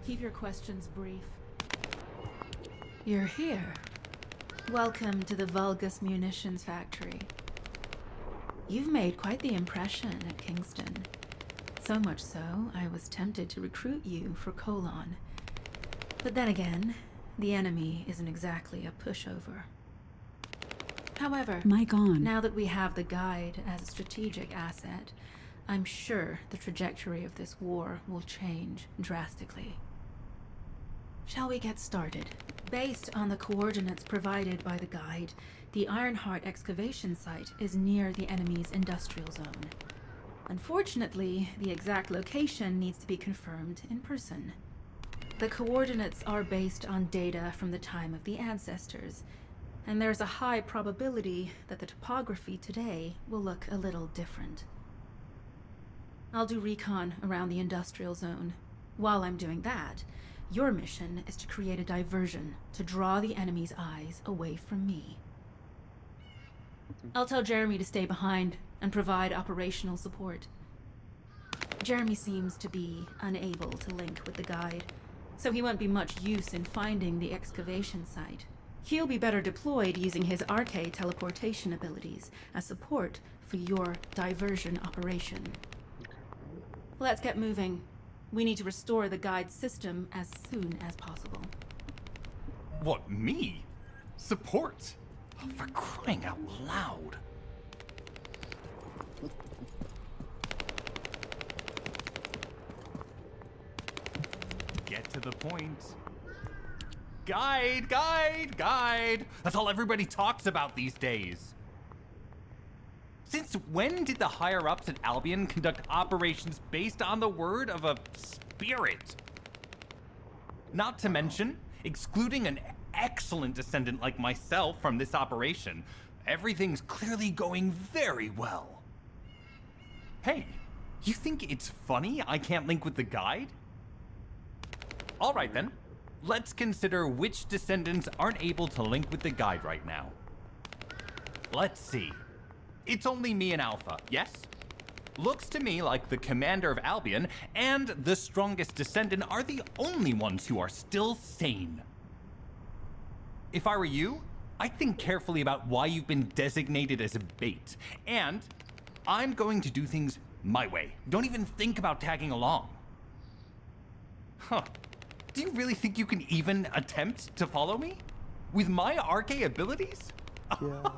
Keep your questions brief. You're here. Welcome to the Vulgus Munitions Factory. You've made quite the impression at Kingston. So much so, I was tempted to recruit you for Colon. But then again, the enemy isn't exactly a pushover. However, Mic on. now that we have the guide as a strategic asset, I'm sure the trajectory of this war will change drastically. Shall we get started? Based on the coordinates provided by the guide, the Ironheart excavation site is near the enemy's industrial zone. Unfortunately, the exact location needs to be confirmed in person. The coordinates are based on data from the time of the ancestors, and there's a high probability that the topography today will look a little different. I'll do recon around the industrial zone. While I'm doing that, your mission is to create a diversion to draw the enemy's eyes away from me. I'll tell Jeremy to stay behind and provide operational support. Jeremy seems to be unable to link with the guide, so he won't be much use in finding the excavation site. He'll be better deployed using his arcade teleportation abilities as support for your diversion operation. Let's get moving. We need to restore the guide system as soon as possible. What, me? Support? Oh, for crying out loud. Get to the point. Guide, guide, guide. That's all everybody talks about these days. Since when did the higher-ups at Albion conduct operations based on the word of a spirit? Not to mention, excluding an excellent descendant like myself from this operation, everything's clearly going very well. Hey, you think it's funny I can't link with the guide? All right then, let's consider which descendants aren't able to link with the guide right now. Let's see. It's only me and Alpha, yes? Looks to me like the commander of Albion and the strongest descendant are the only ones who are still sane. If I were you, I'd think carefully about why you've been designated as a bait, and I'm going to do things my way. Don't even think about tagging along. Huh. Do you really think you can even attempt to follow me? With my arcade abilities? Yeah.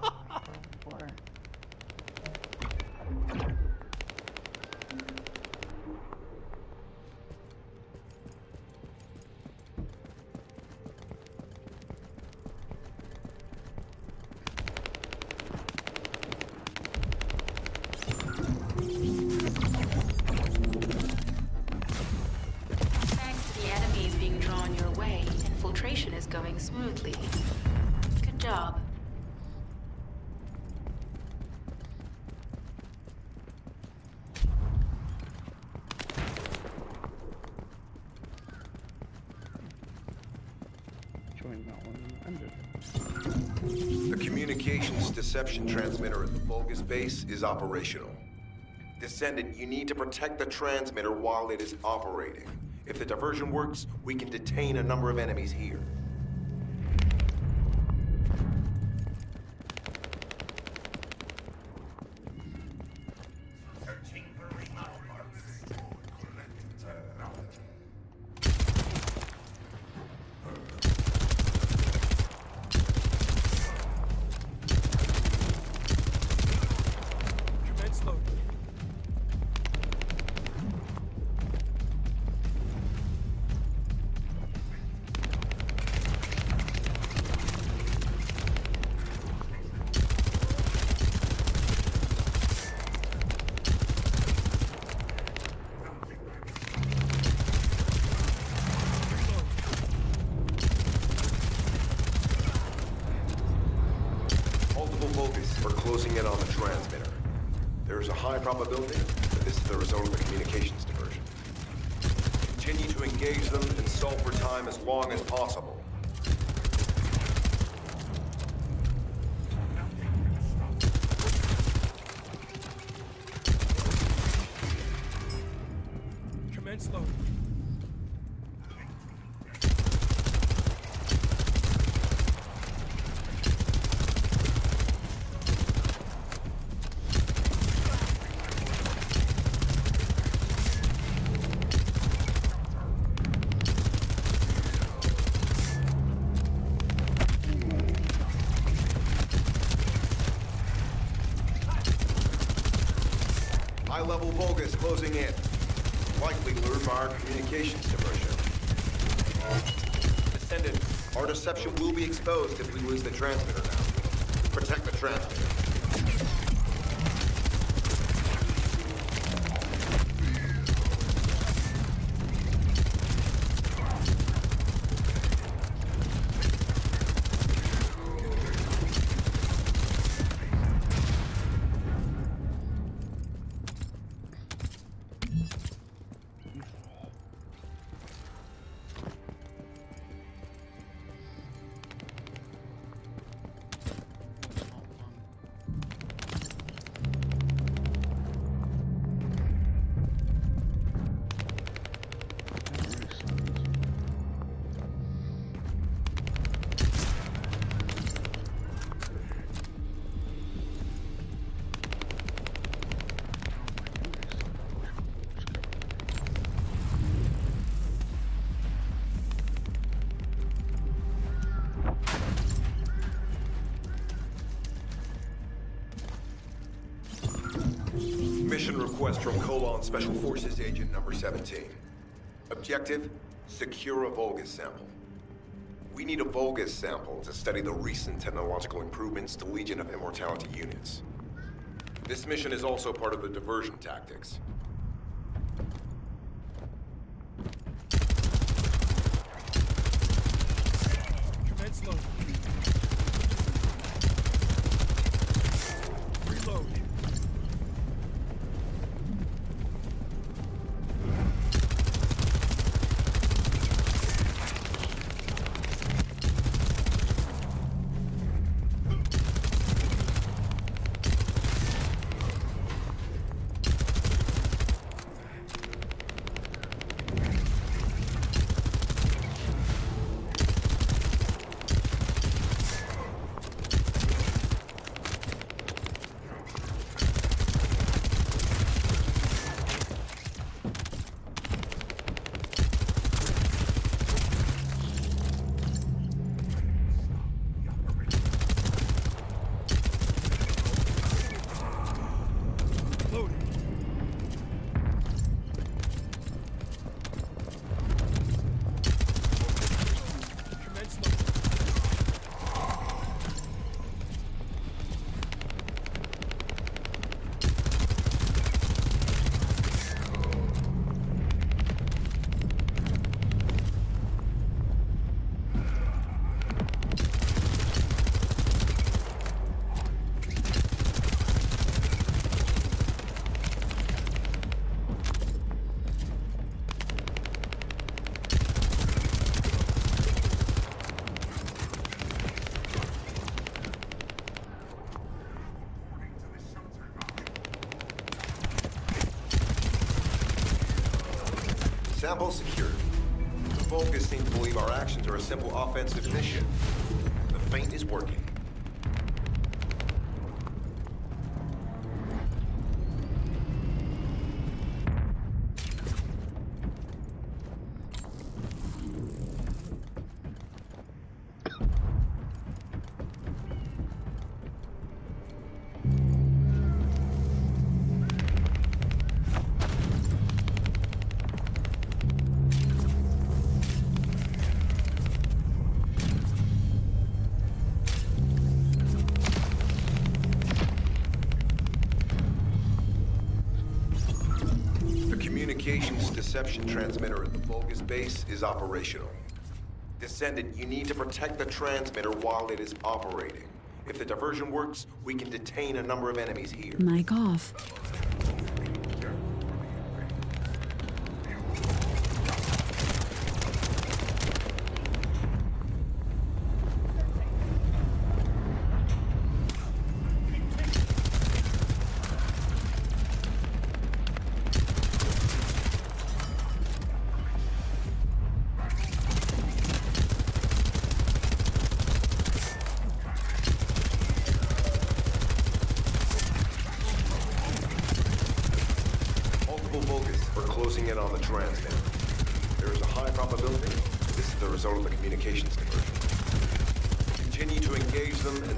Infiltration is going smoothly. Good job. doing that one ended. The communications deception transmitter at the Vulgus base is operational. Descendant, you need to protect the transmitter while it is operating. If the diversion works, we can detain a number of enemies here. Probability that this is the result of the communications diversion. Continue to engage them and stall for time as long as possible. Commence loading. High-level Vulgus closing in. Likely lured by our communications diversion. Descendant, our deception will be exposed if we lose the transmitter now. Protect the transmitter. Mission request from Colon Special Forces Agent number 17. Objective, secure a Vulgus sample. We need a Vulgus sample to study the recent technological improvements to Legion of Immortality units. This mission is also part of the diversion tactics. Commence loading. Reload. Sample secured. The Vulgus seem to believe our actions are a simple offensive mission. The feint is working. Deception transmitter at the Vulgus base is operational. Descendant, you need to protect the transmitter while it is operating. If the diversion works, we can detain a number of enemies here. Mic off.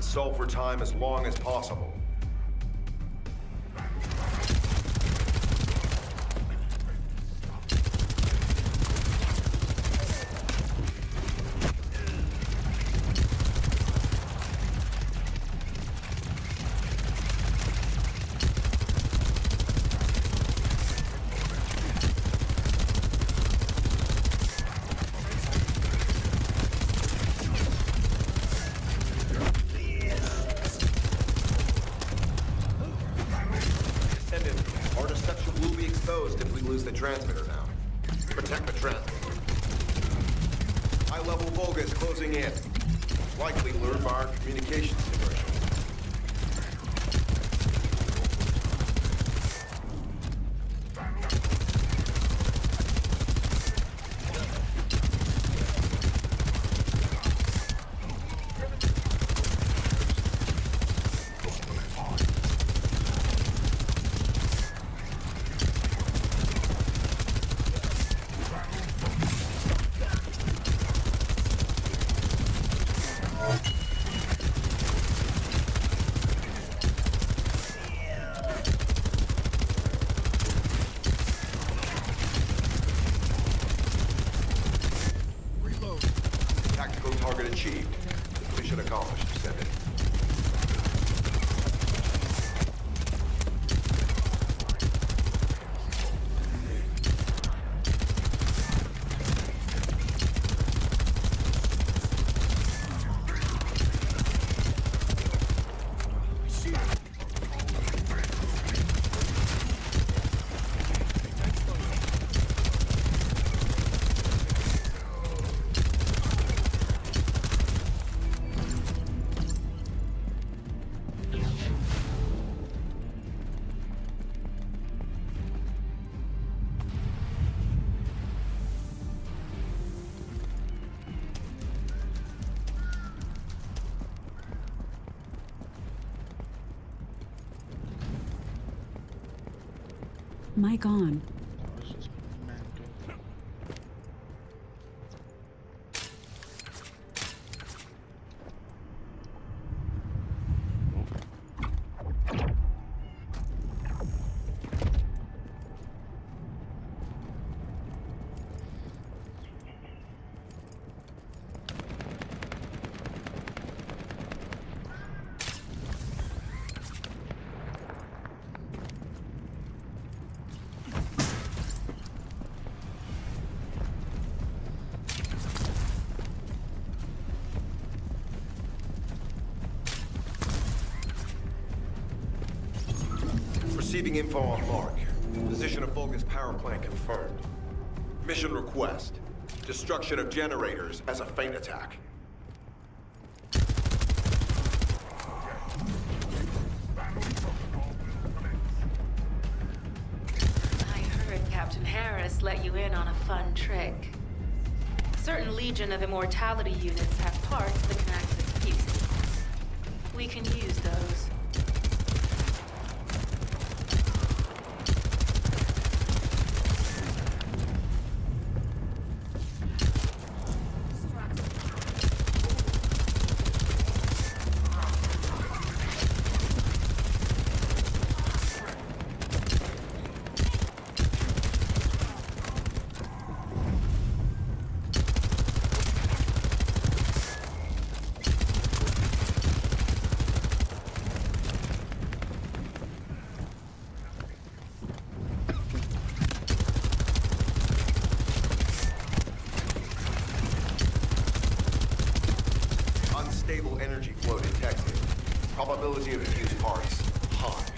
Solve for time as long as possible. Transmitter now. Protect the transmitter. High-level Vulgus closing in. Likely lured by our communications diversion. Target achieved. Mission accomplished, Descendant. Mic on. Receiving info on mark. Position of Vulgus power plant confirmed. Mission request. Destruction of generators as a feint attack. I heard Captain Captain Harris let you in on a fun trick. Certain Legion of Immortality units have parts that can act as fuses. We can use those. Unstable energy flow detected. Probability of fused parts, high.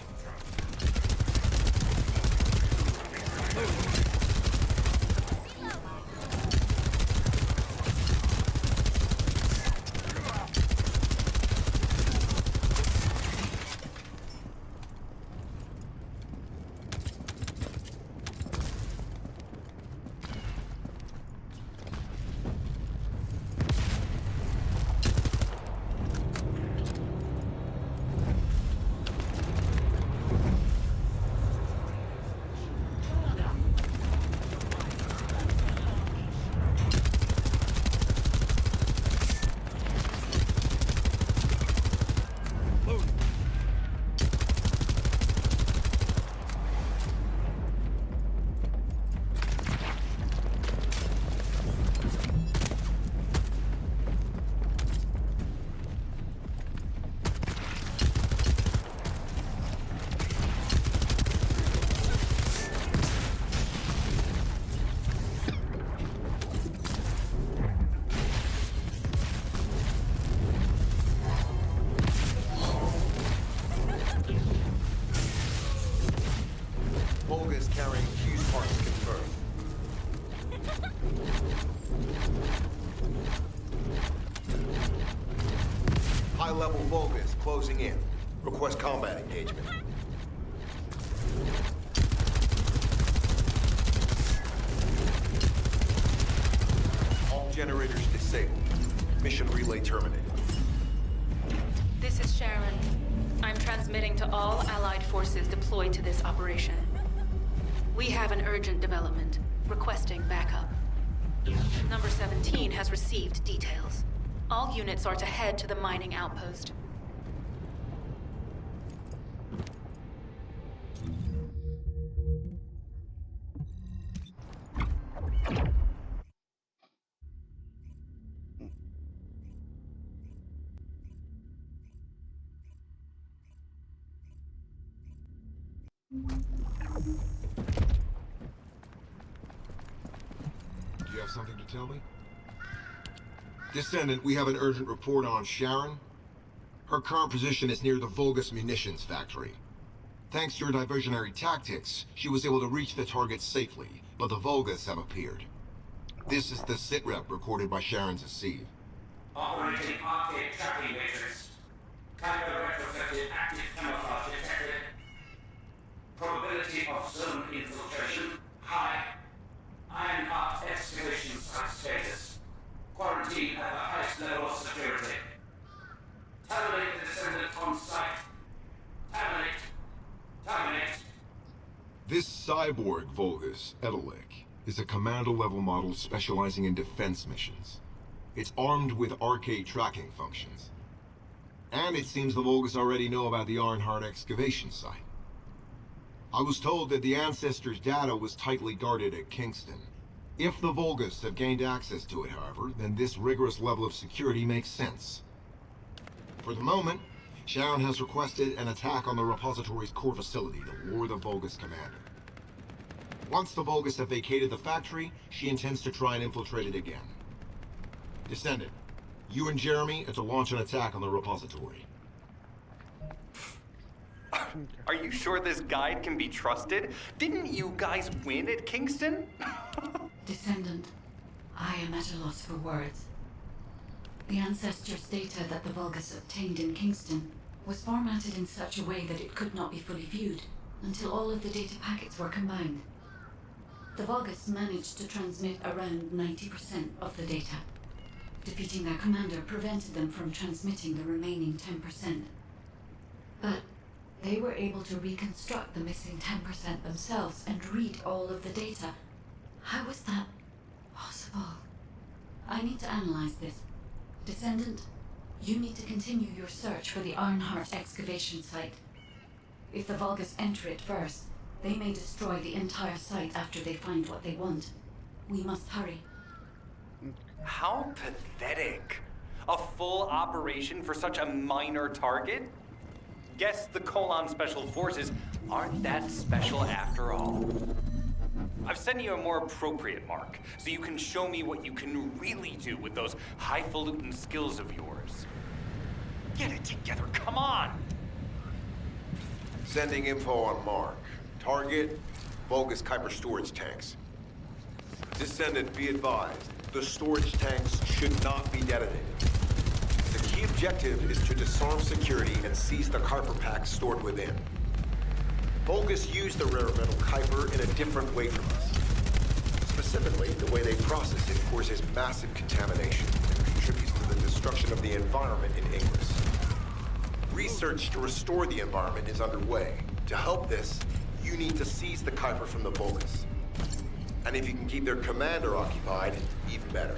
Volga's carrying fused parts confirmed. High-level Volgas closing in. Request combat engagement. All generators disabled. Mission relay terminated. This is Sharon. I'm transmitting to all Allied forces deployed to this operation. We have an urgent development, requesting backup. Number 17 has received details. All units are to head to the mining outpost. Do you have something to tell me? Descendant, we have an urgent report on Sharon. Her current position is near the Vulgus munitions factory. Thanks to your diversionary tactics, she was able to reach the target safely, but the Vulgus have appeared. This is the sitrep recorded by Sharon's Asive. Operating arcade tracking matrix. Type of retrofitted active camouflage detected. Probability of zone infiltration high. Iron Heart excavation site status. Quarantine at the highest level of security. Terminate the Descendant on site. Terminate. Terminate. This cyborg Vulgus, Edelek, is a commando-level model specializing in defense missions. It's armed with arcade tracking functions. And it seems the Vulgus already know about the Ironheart excavation site. I was told that the Ancestors' data was tightly guarded at Kingston. If the Vulgus have gained access to it, however, then this rigorous level of security makes sense. For the moment, Sharon has requested an attack on the repository's core facility to lure the Vulgus commander. Once the Vulgus have vacated the factory, she intends to try and infiltrate it again. Descendant, you and Jeremy are to launch an attack on the repository. Are you sure this guide can be trusted? Didn't you guys win at Kingston? Descendant, I am at a loss for words. The Ancestors' data that the Vulgus obtained in Kingston was formatted in such a way that it could not be fully viewed until all of the data packets were combined. The Vulgus managed to transmit around 90% of the data. Defeating their commander prevented them from transmitting the remaining 10%. But they were able to reconstruct the missing 10% themselves and read all of the data. How was that possible? I need to analyze this. Descendant, you need to continue your search for the Ironheart excavation site. If the Vulgus enter it first, they may destroy the entire site after they find what they want. We must hurry. How pathetic. A full operation for such a minor target? Guess the Colon Special Forces aren't that special after all. I've sent you a more appropriate mark, so you can show me what you can really do with those highfalutin skills of yours. Get it together, come on! Sending info on Mark. Target, Vulgus Kuiper storage tanks. Descendant, be advised, the storage tanks should not be detonated. The key objective is to disarm security and seize the Kuiper packs stored within. Vulgus used the rare metal Kuiper in a different way from us. Specifically, the way they process it causes massive contamination and contributes to the destruction of the environment in Ingress. Research to restore the environment is underway. To help this, you need to seize the Kuiper from the Vulgus. And if you can keep their commander occupied, even better.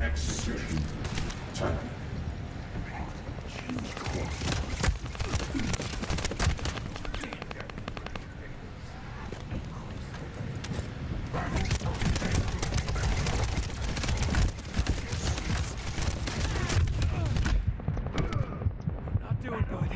Execution time. Not doing good.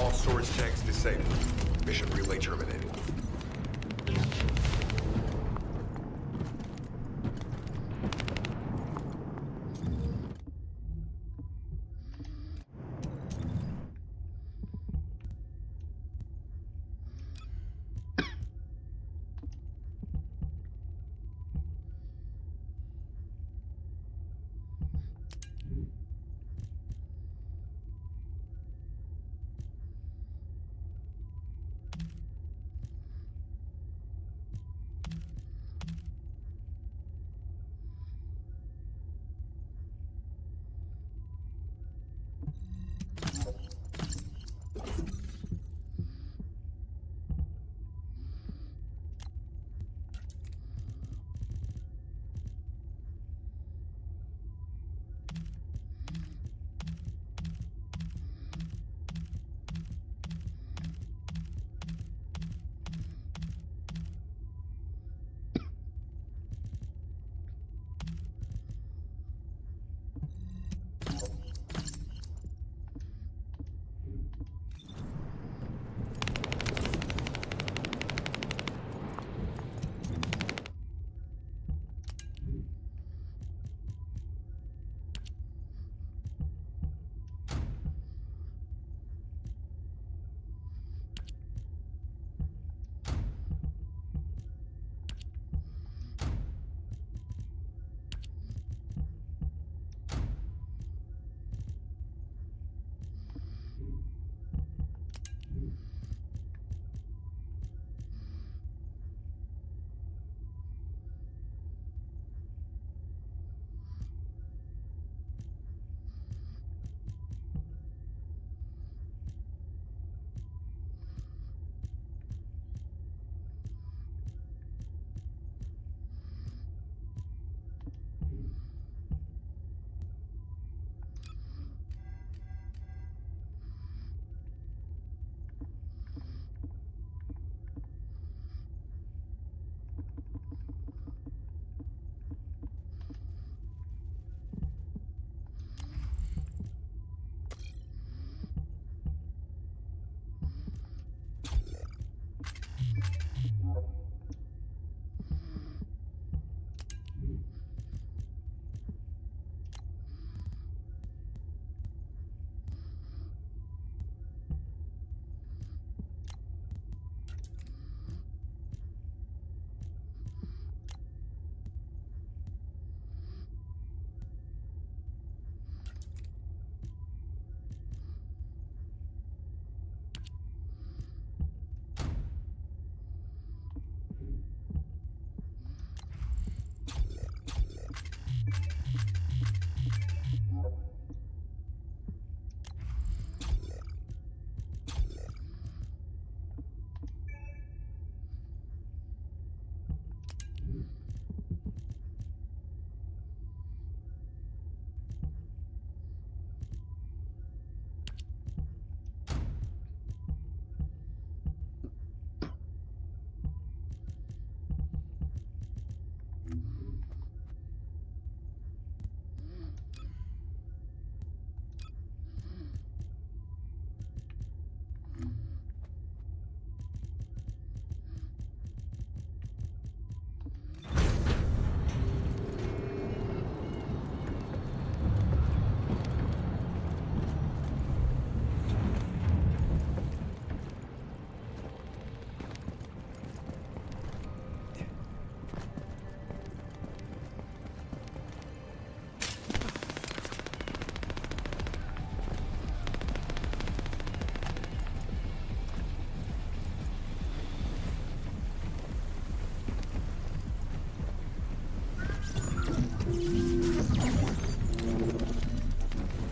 All storage tanks disabled. Mission relay terminated.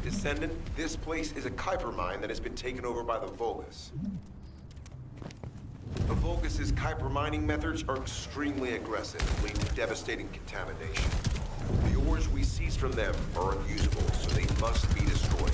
Descendant, this place is a Kuiper mine that has been taken over by the Vulgus. The Vulgus' Kuiper mining methods are extremely aggressive and lead to devastating contamination. The ores we seize from them are unusable, so they must be destroyed.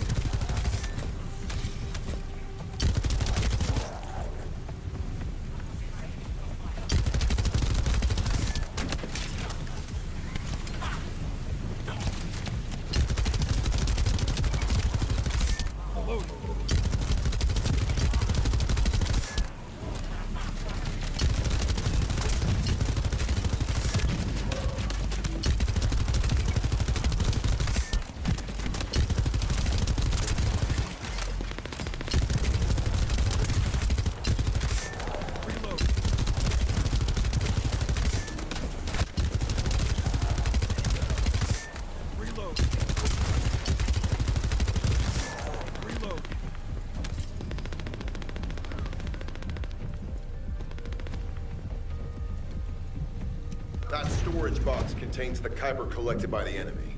That storage box contains the Kuiper collected by the enemy.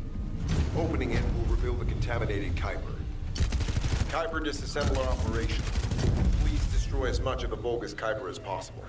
Opening it will reveal the contaminated Kuiper. Kuiper disassembler operation. Please destroy as much of the Vulgus Kuiper as possible.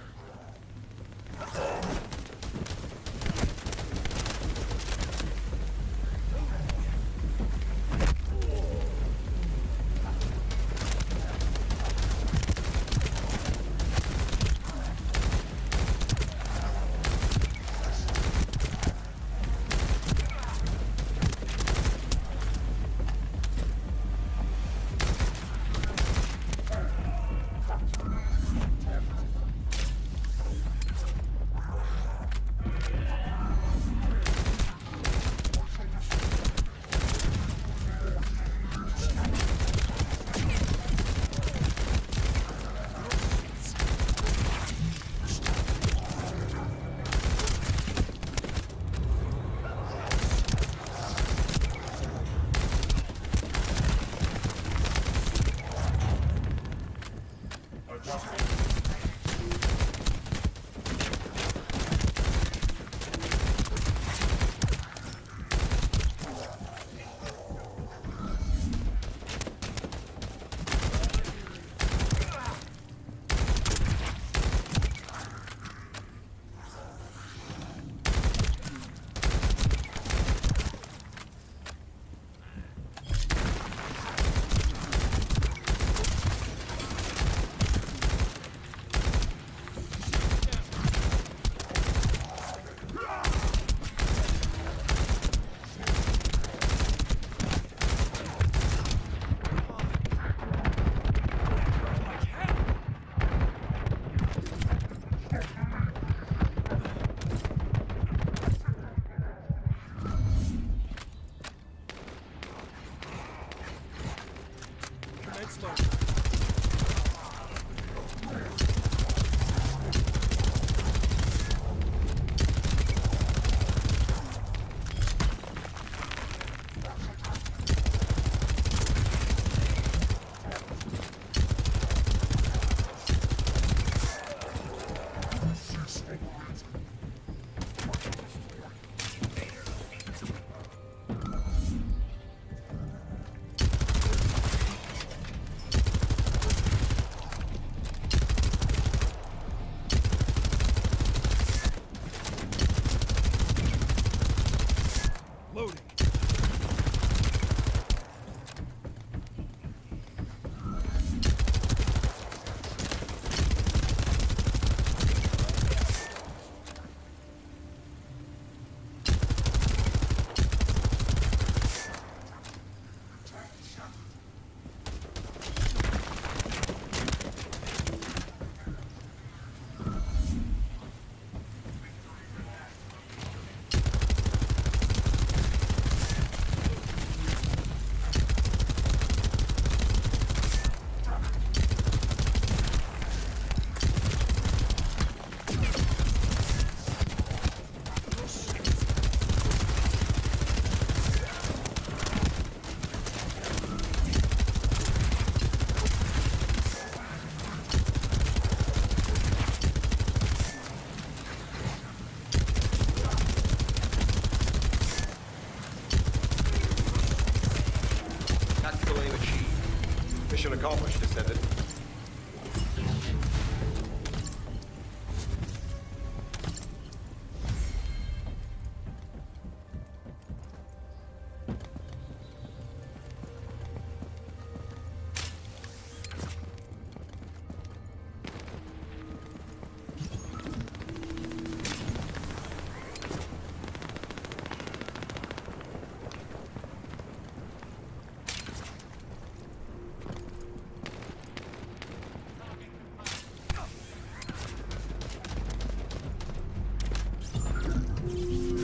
Mission accomplished, Descendant.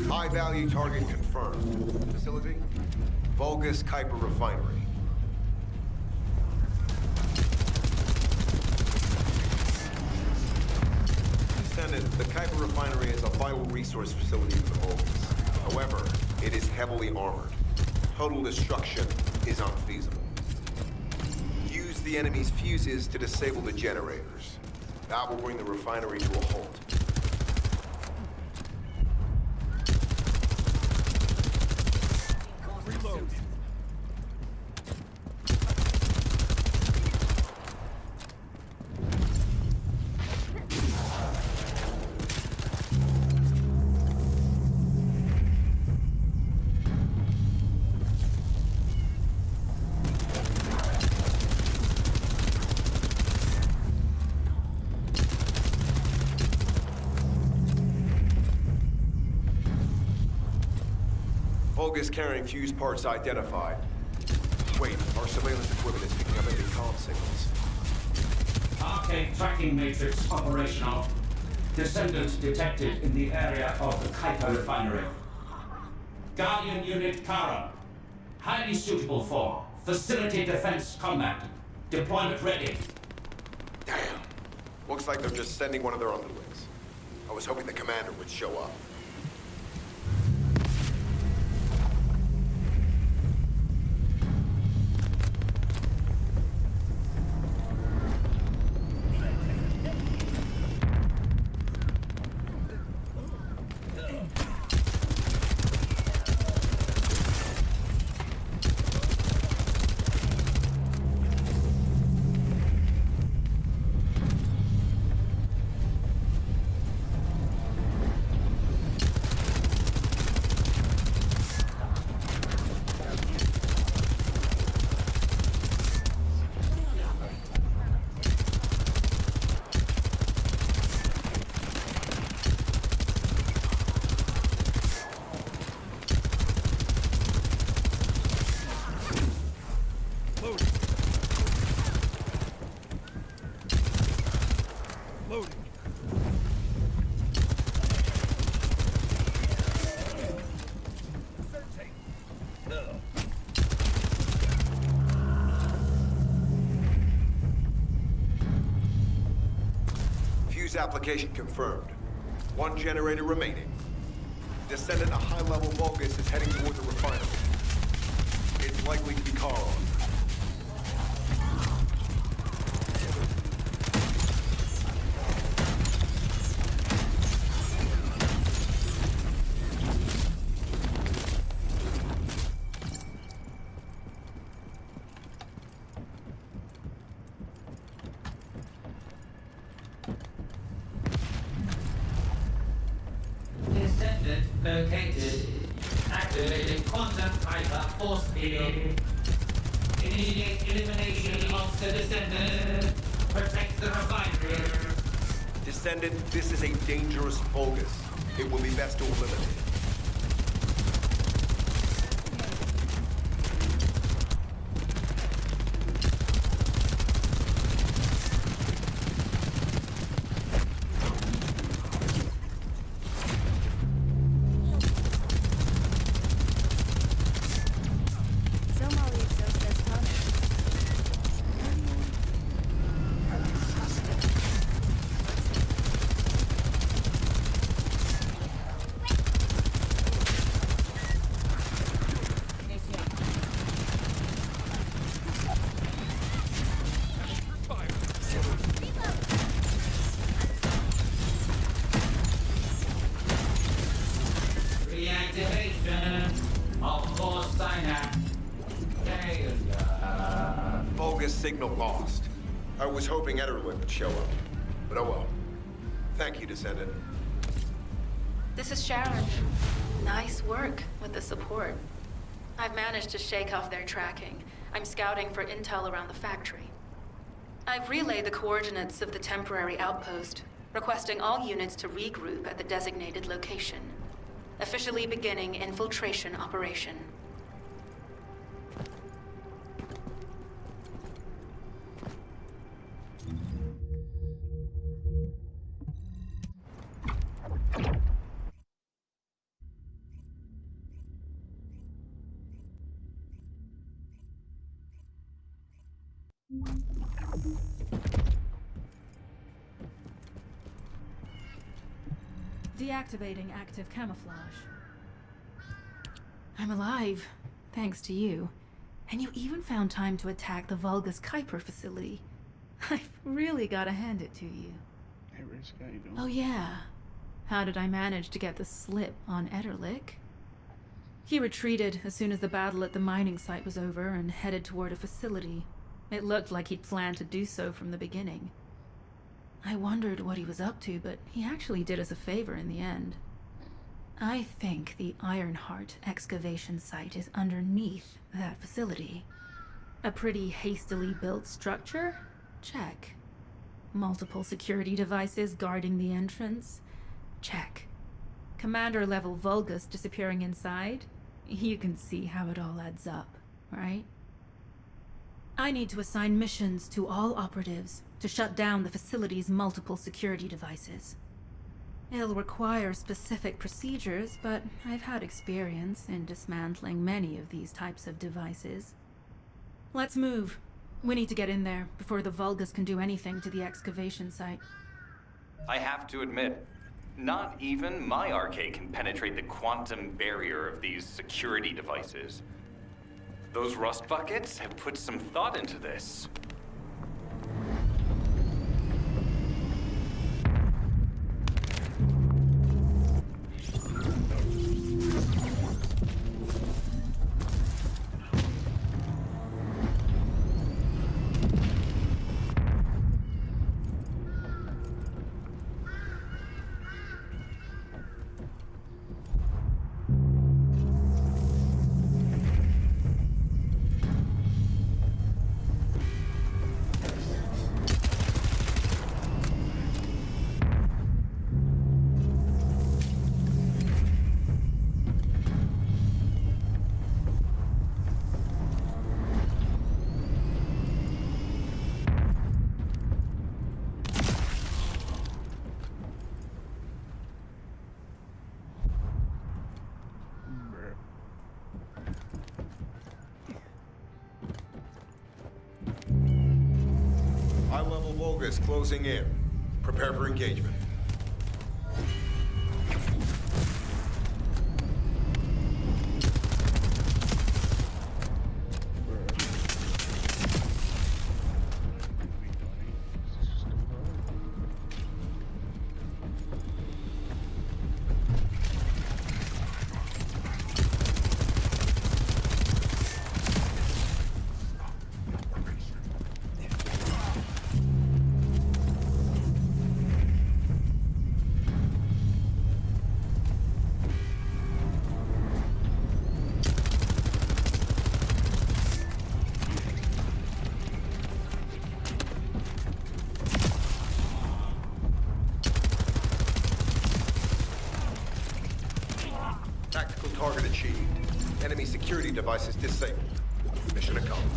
High-value target confirmed. Facility? Vulgus Kuiper Refinery. Descendant, the Kuiper Refinery is a vital resource facility for the Vulgus. However, it is heavily armored. Total destruction is unfeasible. Use the enemy's fuses to disable the generators. That will bring the refinery to a halt. Vulgus carrying fuse parts identified. Wait, our surveillance equipment is picking up enemy comm signals. Arcade tracking matrix operational. Descendant detected in the area of the Kuiper refinery. Guardian Unit Kara. Highly suitable for facility defense combat. Deployment ready. Damn. Looks like they're just sending one of their underlings. I was hoping the commander would show up. Application confirmed. One generator remaining. Descendant, a high-level Vulgus is heading toward the refinery. It's likely to be Carl. Located. Activating quantum hyper force field. Immediate elimination of the Descendant. Protect the refinery. Descendant, this is a dangerous Vulgus. It will be best to eliminate it. Signal lost. I was hoping Ederlin would show up, but oh well. Thank you, Descendant. This is Sharon. Nice work with the support. I've managed to shake off their tracking. I'm scouting for intel around the factory. I've relayed the coordinates of the temporary outpost, requesting all units to regroup at the designated location. Officially beginning infiltration operation. Deactivating active camouflage. I'm alive, thanks to you. And you even found time to attack the Vulgus Kuiper facility. I've really gotta hand it to you. Hey, Riz, how you doing? Oh yeah. How did I manage to get the slip on Ederlich? He retreated as soon as the battle at the mining site was over and headed toward a facility. It looked like he'd planned to do so from the beginning. I wondered what he was up to, but he actually did us a favor in the end. I think the Ironheart excavation site is underneath that facility. A pretty hastily built structure? Check. Multiple security devices guarding the entrance? Check. Commander-level Vulgus disappearing inside? You can see how it all adds up, right? I need to assign missions to all operatives to shut down the facility's multiple security devices. It'll require specific procedures, but I've had experience in dismantling many of these types of devices. Let's move. We need to get in there before the Vulgus can do anything to the excavation site. I have to admit, not even my RK can penetrate the quantum barrier of these security devices. Those rust buckets have put some thought into this. High-level Vulgus closing in. Prepare for engagement. Tactical target achieved. Enemy security devices disabled. Mission accomplished.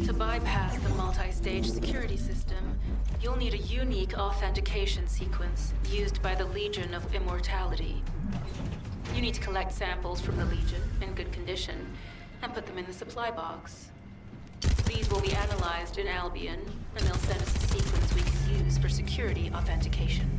To bypass the multi-stage security system, you'll need a unique authentication sequence used by the Legion of Immortality. You need to collect samples from the Legion in good condition and put them in the supply box. These will be analyzed in Albion, and they'll send us a sequence we can use for security authentication.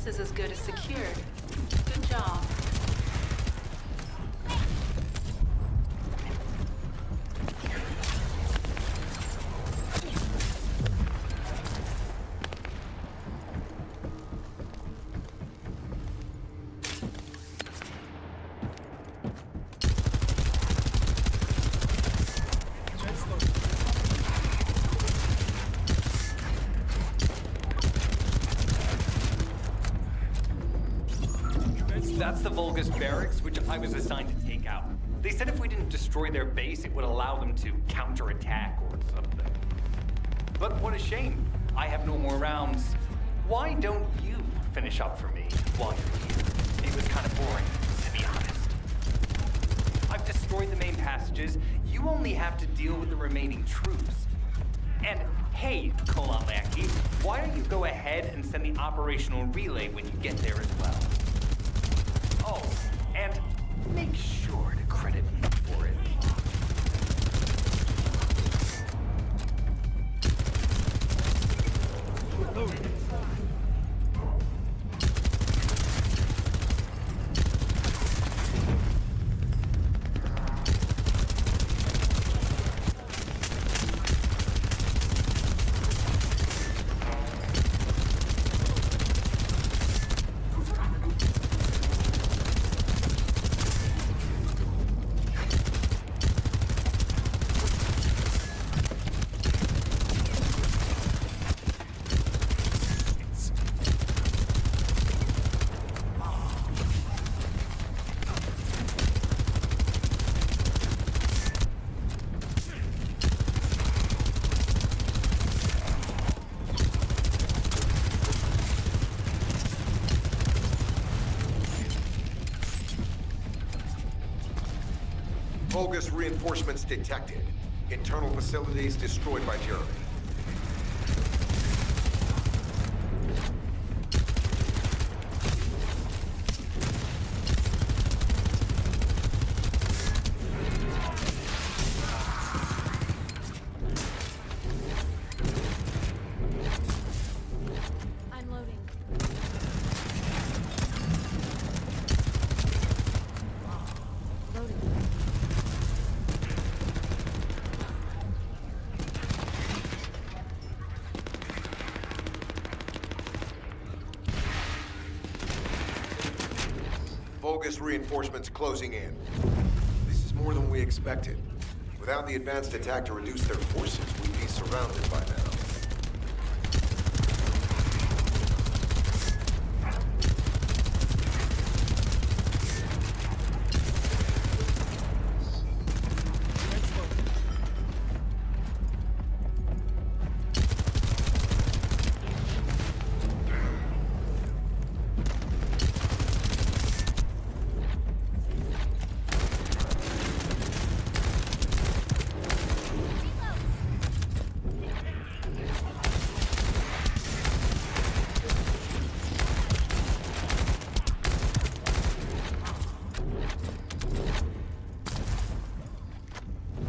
This is as good as secured. Good job. That's the Vulgus barracks, which I was assigned to take out. They said if we didn't destroy their base, it would allow them to counterattack or something. But what a shame. I have no more rounds. Why don't you finish up for me while you're here? It was kind of boring, to be honest. I've destroyed the main passages. You only have to deal with the remaining troops. And hey, Colon Lackey, why don't you go ahead and send the operational relay when you get there as well? Oh, and make sure to credit me for it. Vulgus reinforcements detected. Internal facilities destroyed by Jeremy. I'm loading. Loading. Vulgus reinforcements closing in. This is more than we expected. Without the advanced attack to reduce their forces, we'd be surrounded by now.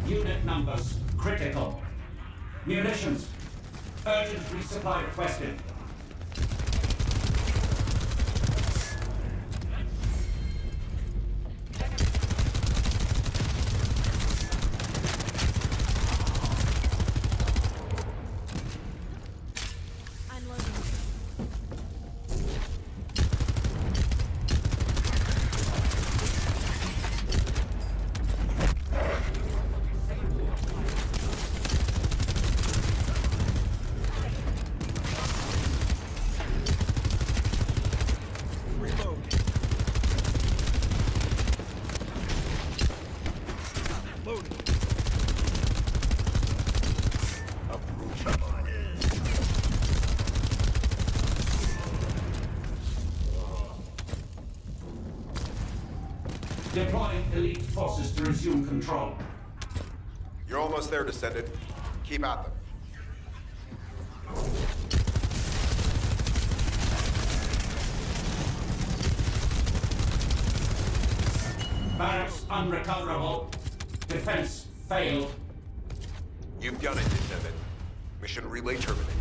Unit numbers critical. Munitions. Urgent resupply requested. I'm loading. Deploying elite forces to resume control. You're almost there, Descendant. Keep at them. Barracks unrecoverable. Defense failed. You've done it, Descendant. Mission relay terminated.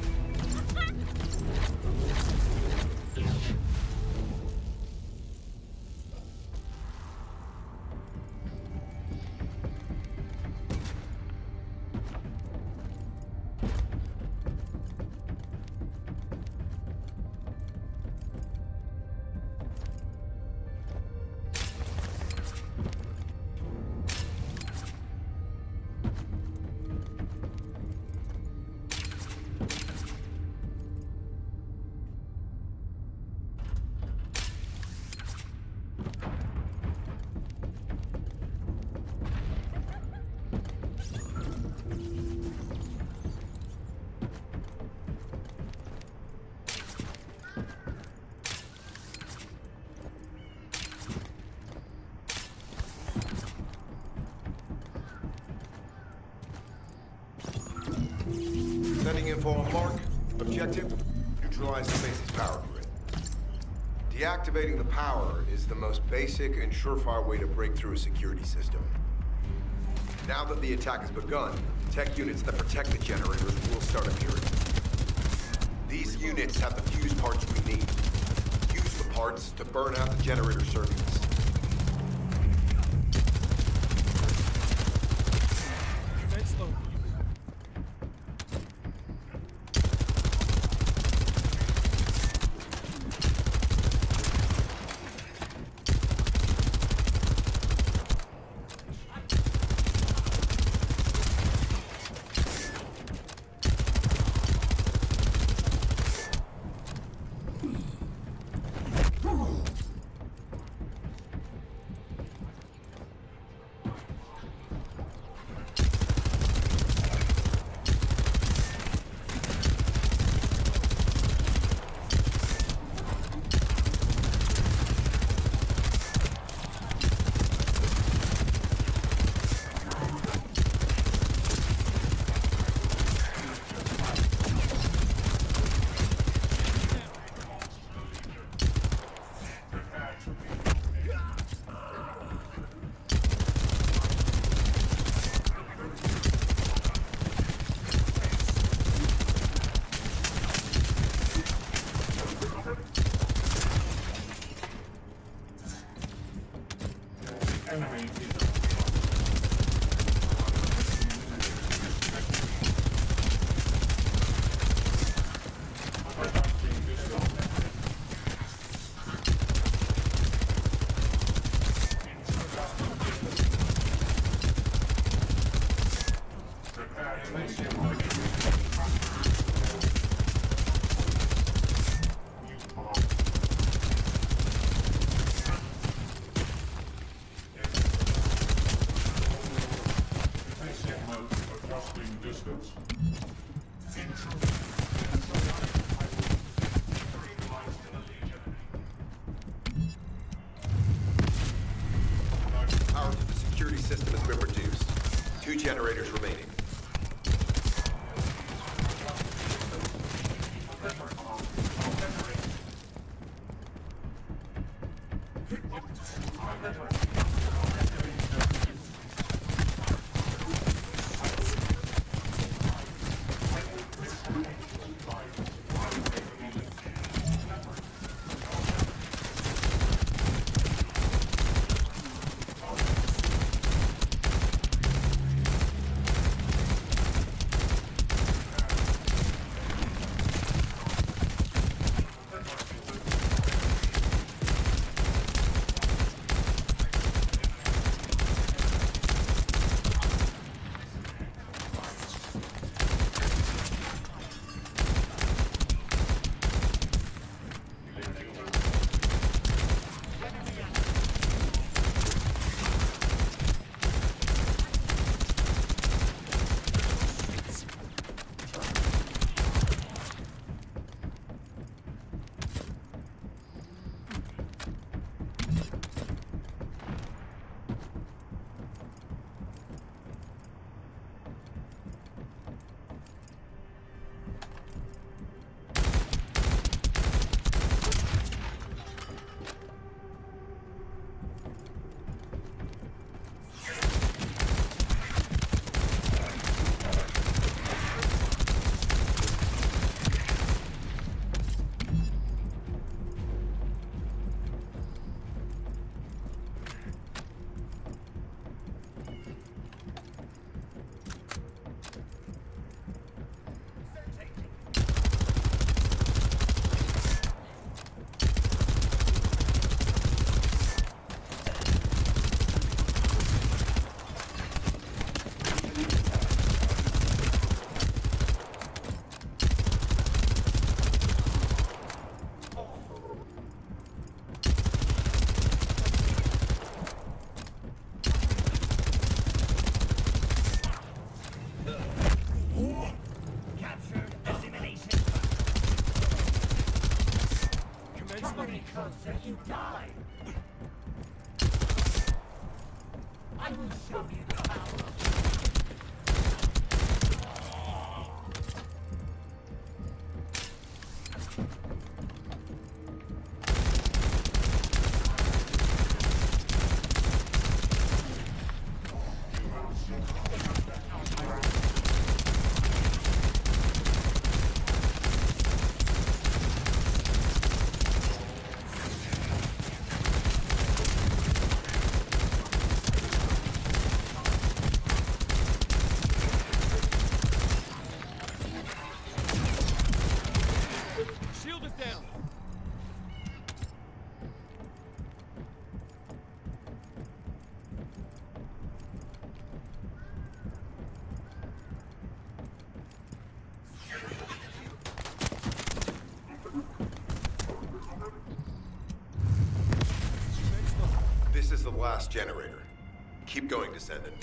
info on Mark. Objective, neutralize the base's power grid. Deactivating the power is the most basic and surefire way to break through a security system. Now that the attack has begun, tech units that protect the generators will start appearing. These units have the fuse parts we need. Use the parts to burn out the generator circuits. Power to the security system has been reduced. 2 generators remaining. You die! I will show you the power of last generator. Keep going, Descendant.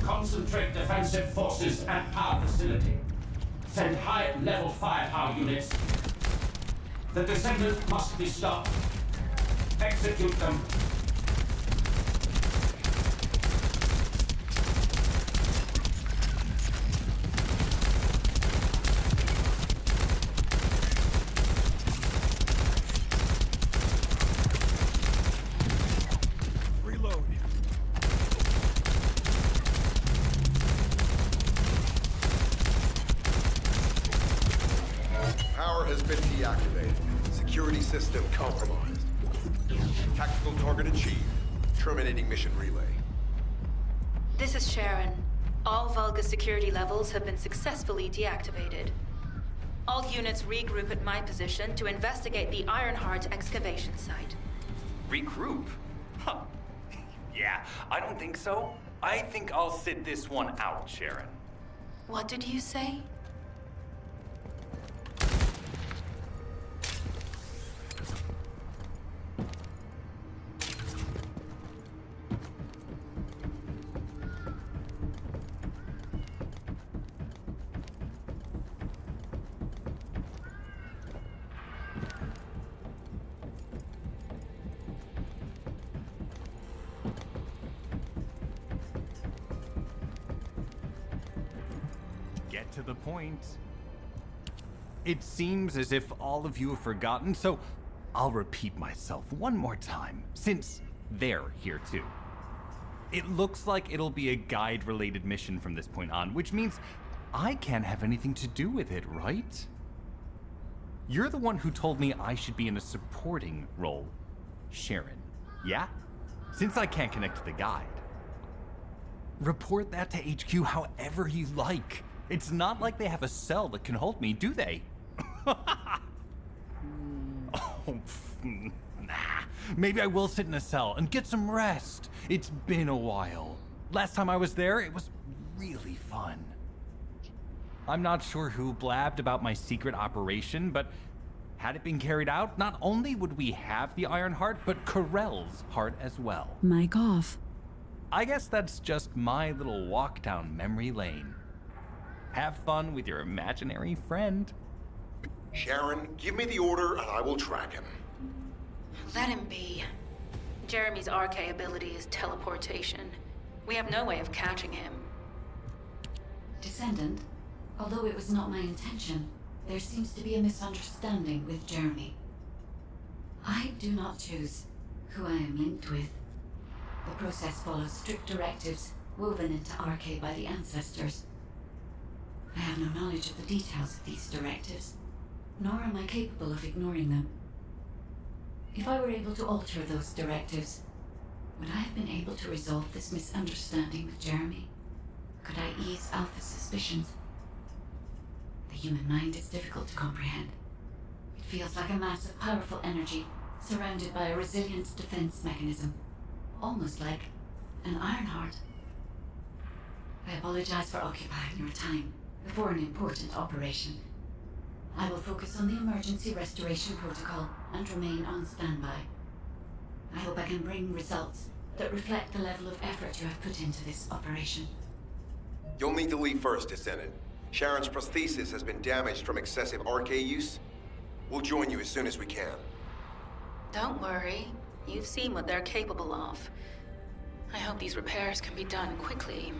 Concentrate defensive forces at our facility. Send high-level firepower units. The Descendant must be stopped. Execute them. System compromised. Tactical target achieved. Terminating mission relay. This is Sharon. All Vulgus security levels have been successfully deactivated. All units regroup at my position to investigate the Ironheart excavation site. Regroup? Huh. Yeah, I don't think so. I think I'll sit this one out, Sharon. What did you say? Get to the point. It seems as if all of you have forgotten, so I'll repeat myself one more time, since they're here too. It looks like it'll be a guide-related mission from this point on, which means I can't have anything to do with it, right? You're the one who told me I should be in a supporting role, Sharon, yeah? Since I can't connect to the guide. Report that to HQ however you like. It's not like they have a cell that can hold me, do they? Nah. Maybe I will sit in a cell and get some rest. It's been a while. Last time I was there, it was really fun. I'm not sure who blabbed about my secret operation, but had it been carried out, not only would we have the Iron Heart, but Corell's heart as well. Mic off. I guess that's just my little walk down memory lane. Have fun with your imaginary friend. Sharon, give me the order and I will track him. Let him be. Jeremy's RK ability is teleportation. We have no way of catching him. Descendant, although it was not my intention, there seems to be a misunderstanding with Jeremy. I do not choose who I am linked with. The process follows strict directives woven into RK by the ancestors. I have no knowledge of the details of these directives, nor am I capable of ignoring them. If I were able to alter those directives, would I have been able to resolve this misunderstanding with Jeremy? Could I ease Alpha's suspicions? The human mind is difficult to comprehend. It feels like a mass of powerful energy surrounded by a resilient defense mechanism, almost like an Ironheart. I apologize for occupying your time before an important operation. I will focus on the emergency restoration protocol and remain on standby. I hope I can bring results that reflect the level of effort you have put into this operation. You'll need to leave first, Descendant. Sharon's prosthesis has been damaged from excessive RK use. We'll join you as soon as we can. Don't worry. You've seen what they're capable of. I hope these repairs can be done quickly.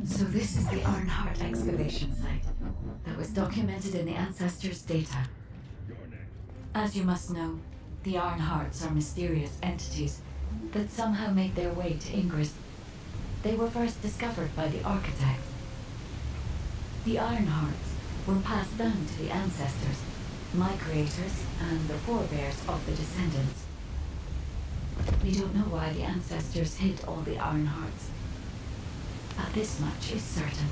So this is the Ironheart excavation site that was documented in the Ancestors' data. As you must know, the Ironhearts are mysterious entities that somehow made their way to Ingress. They were first discovered by the architects. The Ironhearts were passed down to the Ancestors, my creators, and the forebears of the Descendants. We don't know why the Ancestors hid all the Ironhearts. But this much is certain.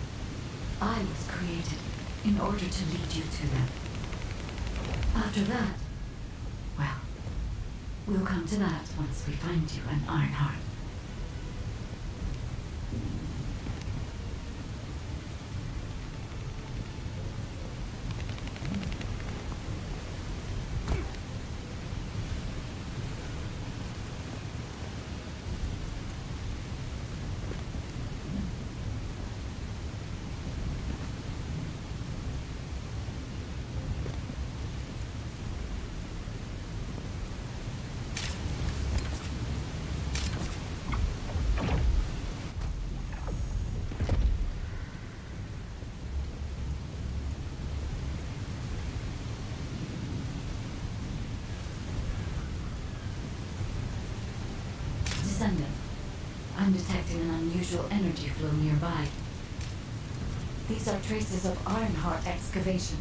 I was created in order to lead you to them. After that, well, we'll come to that once we find you an Ironheart. Descendant. I'm detecting an unusual energy flow nearby. These are traces of Ironheart excavation.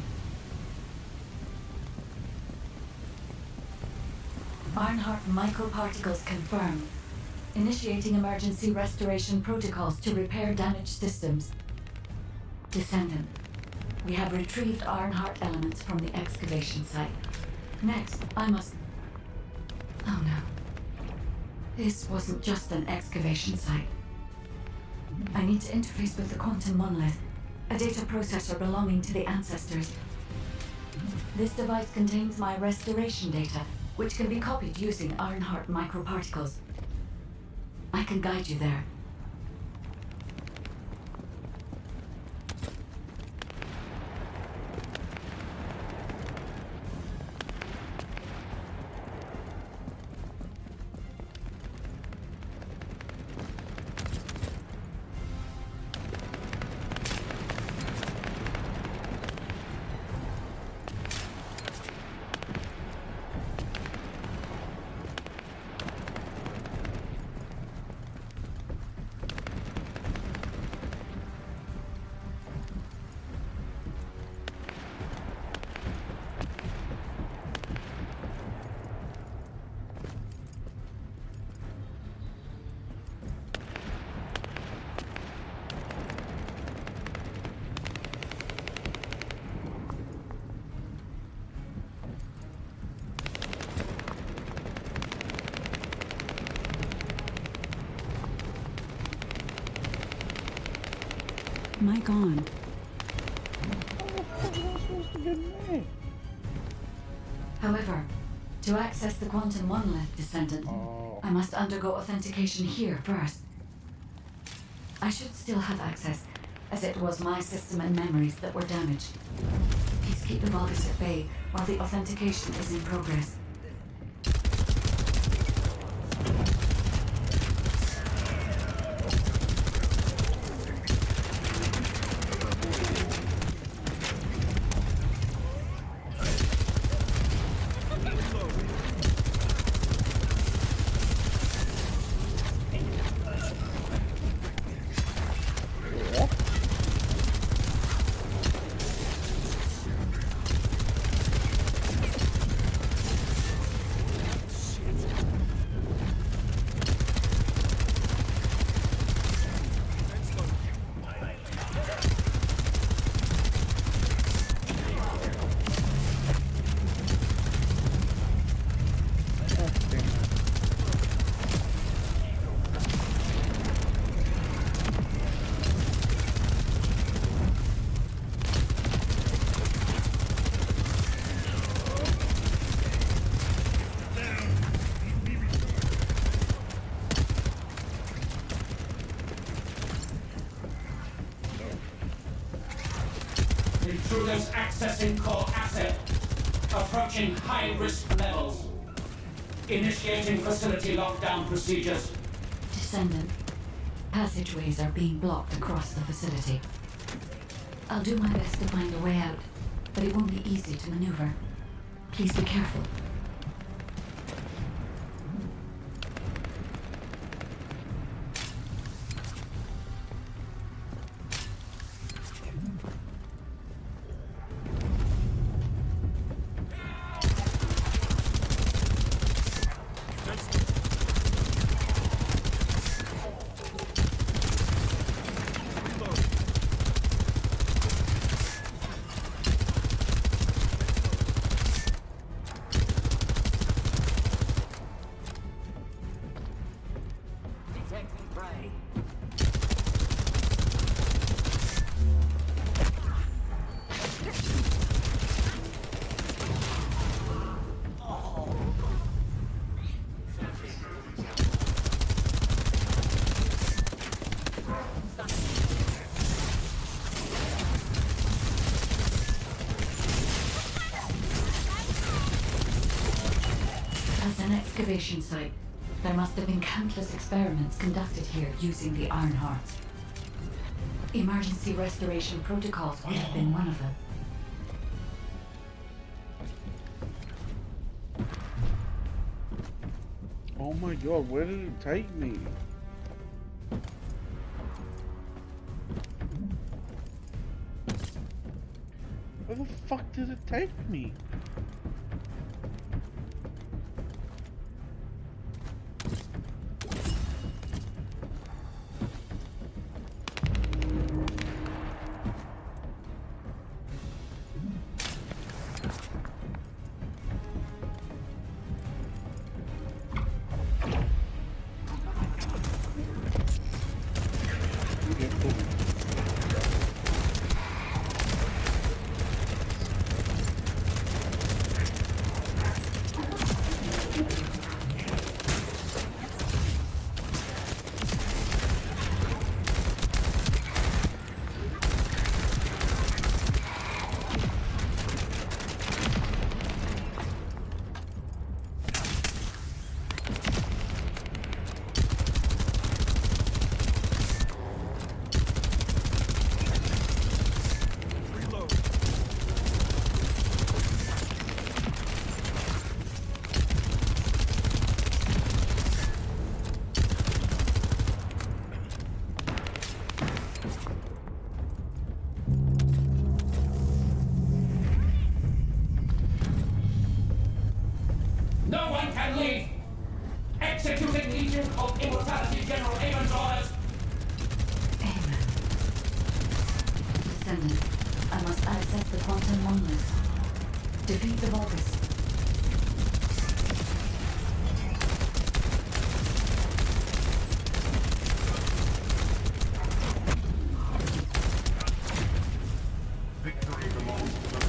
Ironheart microparticles confirmed. Initiating emergency restoration protocols to repair damaged systems. Descendant, we have retrieved Ironheart elements from the excavation site. Next, I must... Oh no. This wasn't just an excavation site. I need to interface with the quantum monolith, a data processor belonging to the ancestors. This device contains my restoration data, which can be copied using Ironheart microparticles. I can guide you there. Mic on. However, to access the quantum monolith, Descendant, I must undergo authentication here first. I should still have access, as it was my system and memories that were damaged. Please keep the Vulgus at bay while the authentication is in progress. Intruders accessing core asset. Approaching high-risk levels. Initiating facility lockdown procedures. Descendant, passageways are being blocked across the facility. I'll do my best to find a way out, but it won't be easy to maneuver. Please be careful. Excavation site. There must have been countless experiments conducted here using the Ironhearts. Emergency restoration protocols would have been one of them. Oh my god, where did it take me? Where the fuck did it take me? No one can leave! Executing Legion of Immortality General Amon's orders! Descendant, I must access the quantum monolith. Defeat the Vulgus. Victory belongs to the...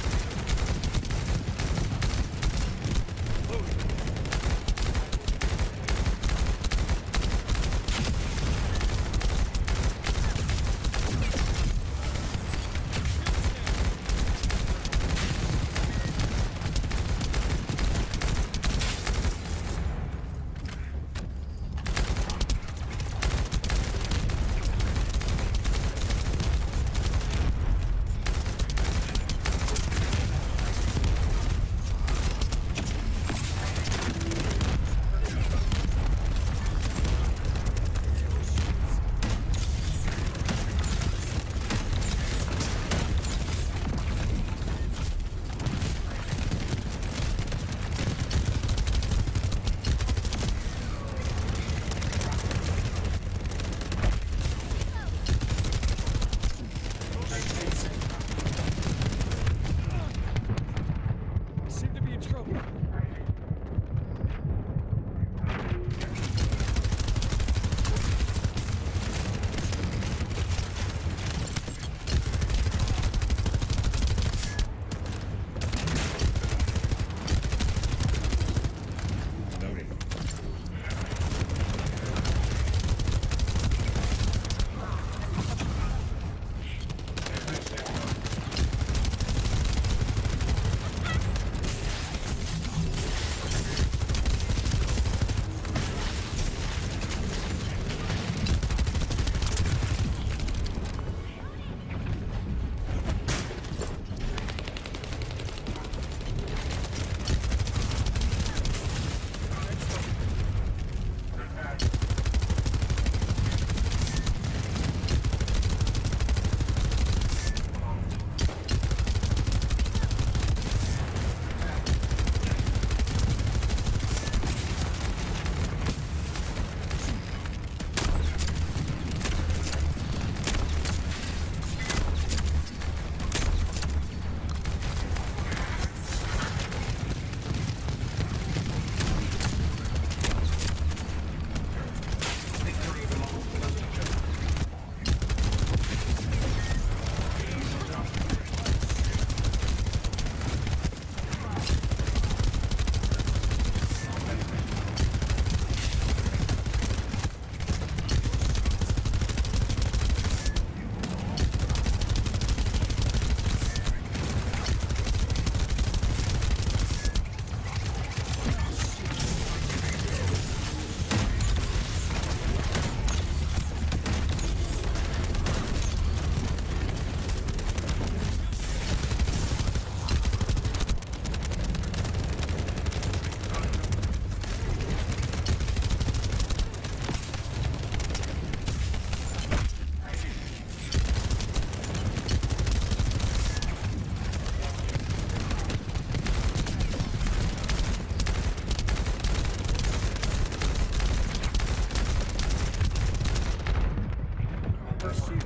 first shield.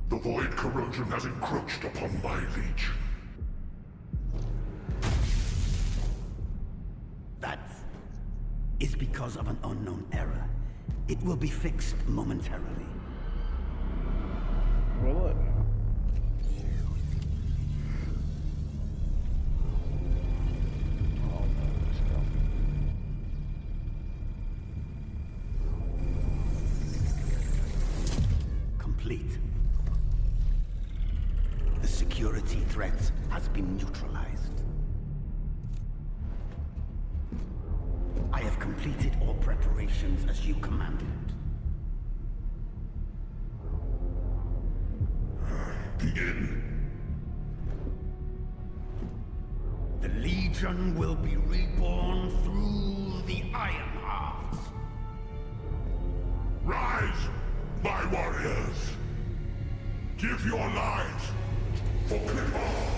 The void corrosion has encroached upon my legion. That is because of an unknown error. It will be fixed momentarily. Will it? Complete. The security threat has been neutralized. I have completed all preparations as you commanded. Begin. The Legion will be reborn through the Iron Heart. Rise, my warriors! Give your lives for Clipper!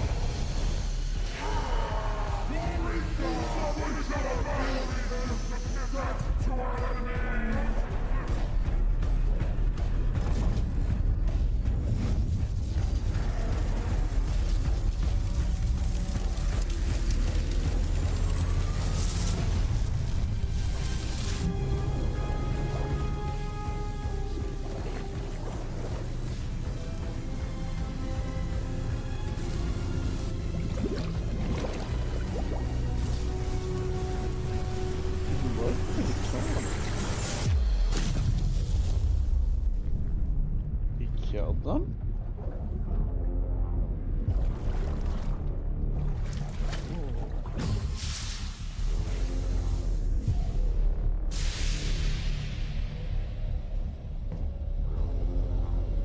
He killed them?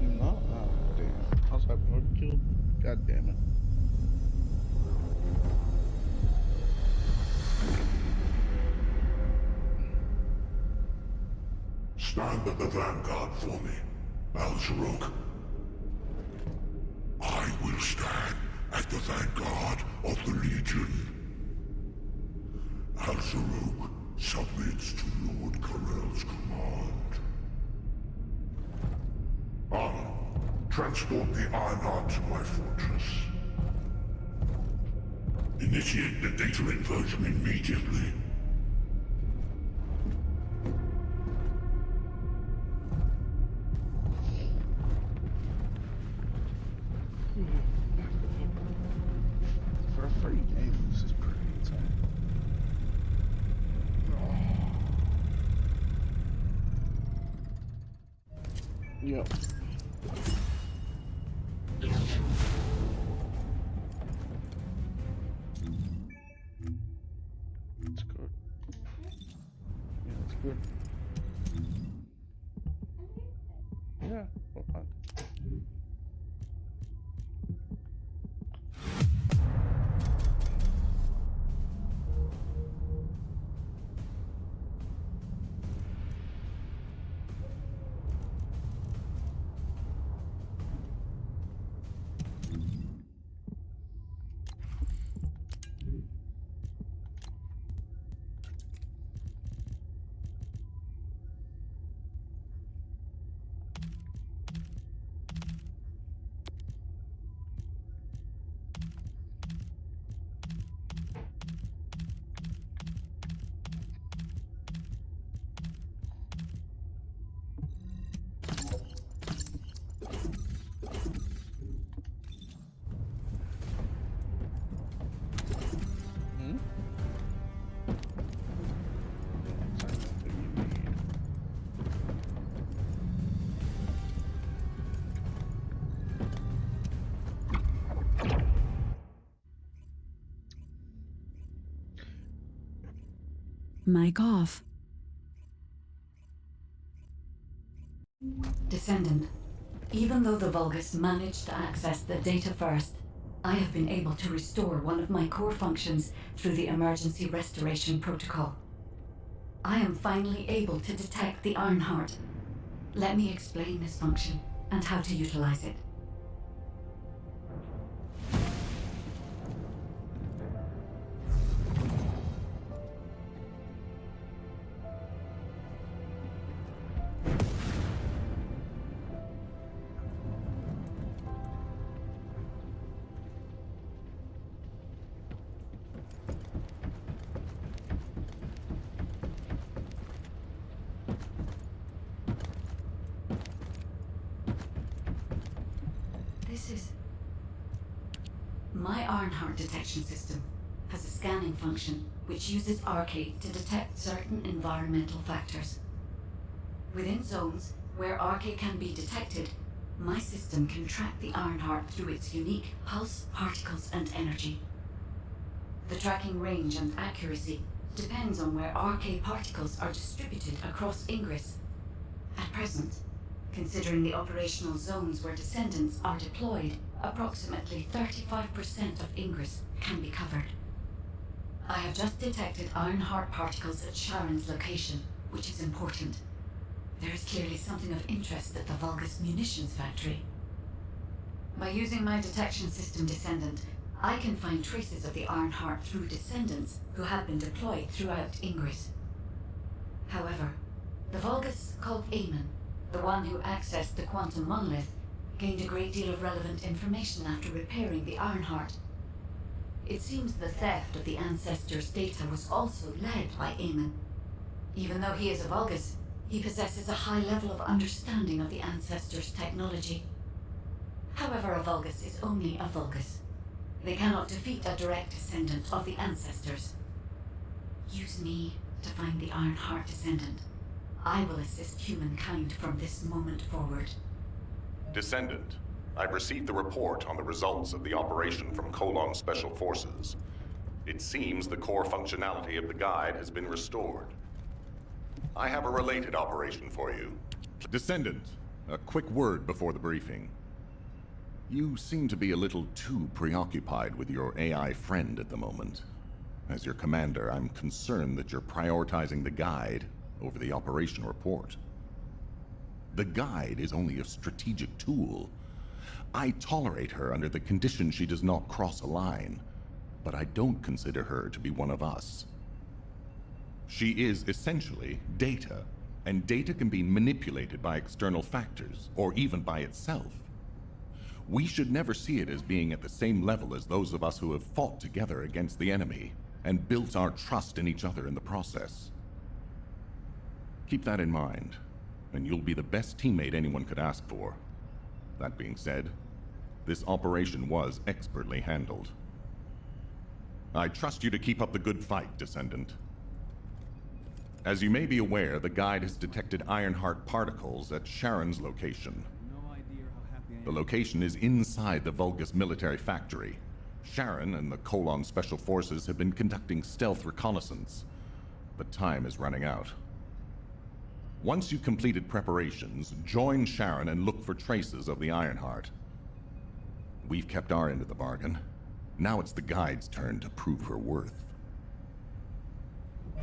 No, oh, damn. I was hoping I would kill. God damn it. Stand at the vanguard for me, Al-Zaruk. I will stand at the vanguard of the Legion. Al-Zaruk submits to Lord Karel's command. Transport the Ironheart to my fortress. Initiate the data inversion immediately. For a free game, this is pretty insane. Yep. It's good. Yeah, it's good. Yeah, well, fine. Mic off. Descendant, even though the Vulgus managed to access the data first, I have been able to restore one of my core functions through the emergency restoration protocol. I am finally able to detect the Ironheart. Let me explain this function and how to utilize it. My Ironheart detection system has a scanning function which uses Arcade to detect certain environmental factors. Within zones where Arcade can be detected, my system can track the Ironheart through its unique pulse, particles, and energy. The tracking range and accuracy depends on where Arcade particles are distributed across Ingress. At present, considering the operational zones where Descendants are deployed, approximately 35% of Ingress can be covered. I have just detected Ironheart particles at Sharon's location, which is important. There is clearly something of interest at the Vulgus munitions factory. By using my detection system Descendant, I can find traces of the Ironheart through Descendants who have been deployed throughout Ingress. However, the Vulgus called Eamon, the one who accessed the quantum monolith, gained a great deal of relevant information after repairing the Ironheart. It seems the theft of the Ancestors' data was also led by Eamon. Even though he is a Vulgus, he possesses a high level of understanding of the Ancestors' technology. However, a Vulgus is only a Vulgus. They cannot defeat a direct descendant of the Ancestors. Use me to find the Ironheart Descendant. I will assist humankind from this moment forward. Descendant, I've received the report on the results of the operation from Colon Special Forces. It seems the core functionality of the guide has been restored. I have a related operation for you. Descendant, a quick word before the briefing. You seem to be a little too preoccupied with your AI friend at the moment. As your commander, I'm concerned that you're prioritizing the guide over the operation report. The guide is only a strategic tool. I tolerate her under the condition she does not cross a line, but I don't consider her to be one of us. She is essentially data, and data can be manipulated by external factors, or even by itself. We should never see it as being at the same level as those of us who have fought together against the enemy, and built our trust in each other in the process. Keep that in mind, and you'll be the best teammate anyone could ask for. That being said, this operation was expertly handled. I trust you to keep up the good fight, Descendant. As you may be aware, the guide has detected Ironheart particles at Sharon's location. The location is inside the Vulgus military factory. Sharon and the Colon Special Forces have been conducting stealth reconnaissance, but time is running out. Once you've completed preparations, join Sharon and look for traces of the Ironheart. We've kept our end of the bargain. Now it's the guide's turn to prove her worth.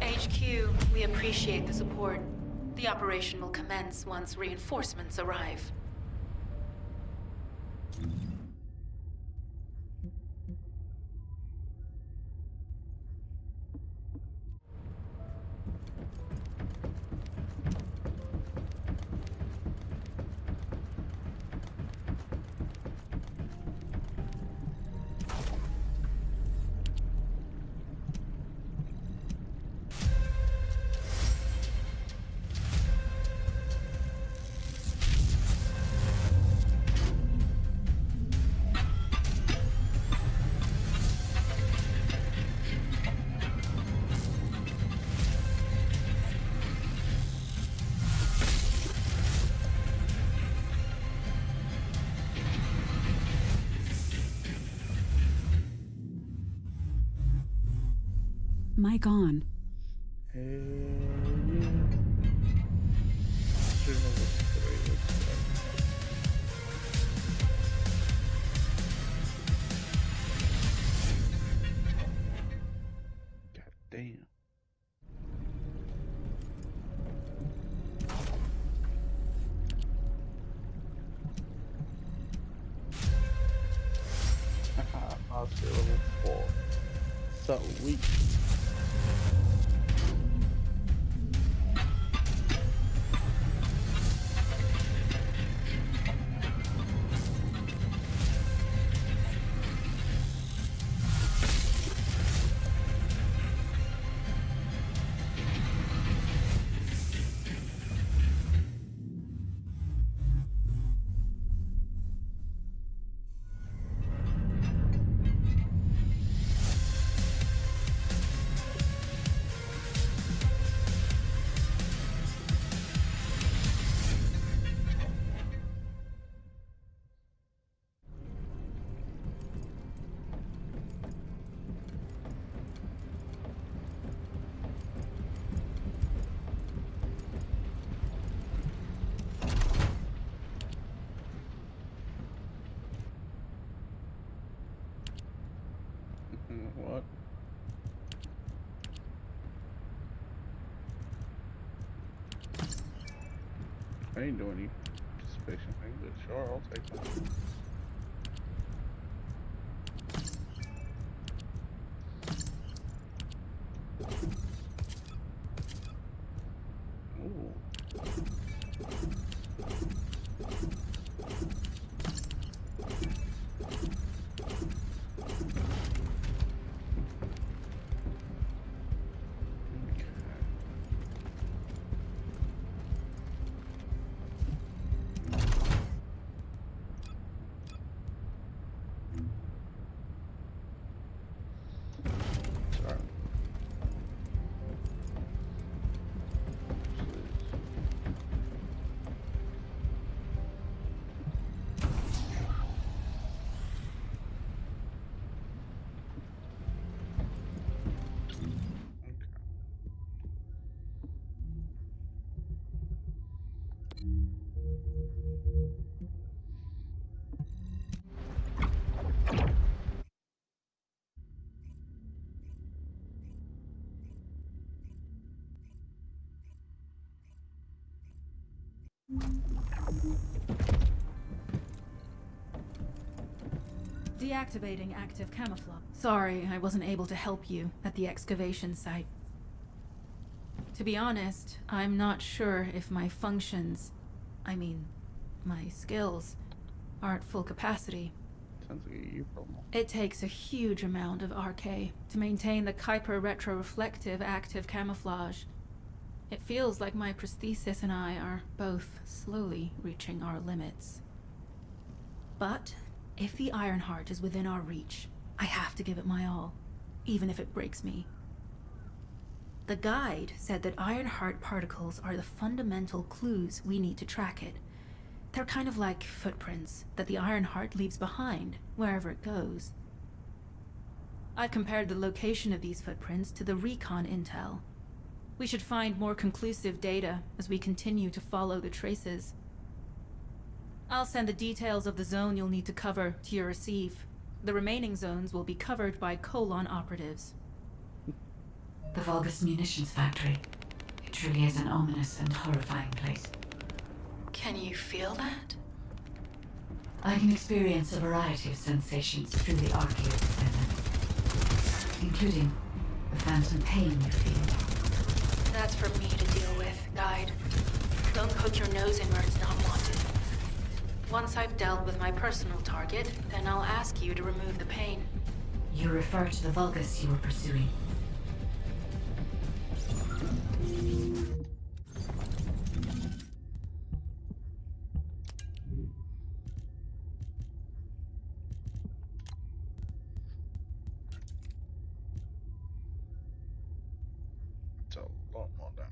HQ, we appreciate the support. The operation will commence once reinforcements arrive. Mic on. Should have looked at the way it looks like. God damn. Haha, master level 4. So weak. What? I didn't do any participation thing, but sure, I'll take that. Ooh. Sorry. Deactivating active camouflage. Sorry, I wasn't able to help you at the excavation site. To be honest, I'm not sure if my functions, my skills, are at full capacity. Sounds like a you problem. It takes a huge amount of RK to maintain the Kuiper retroreflective active camouflage. It feels like my prosthesis and I are both slowly reaching our limits. But if the Ironheart is within our reach, I have to give it my all, even if it breaks me. The guide said that Ironheart particles are the fundamental clues we need to track it. They're kind of like footprints that the Ironheart leaves behind, wherever it goes. I've compared the location of these footprints to the recon intel. We should find more conclusive data as we continue to follow the traces. I'll send the details of the zone you'll need to cover to your receive. The remaining zones will be covered by Colon operatives. The Vulgus munitions factory. It truly is an ominous and horrifying place. Can you feel that? I can experience a variety of sensations through the arc of Descendant, including the phantom pain you feel. That's for me to deal with, Guide. Don't poke your nose in where it's not wanted. Once I've dealt with my personal target, then I'll ask you to remove the pain. You refer to the Vulgus you were pursuing. It's a lot more damage.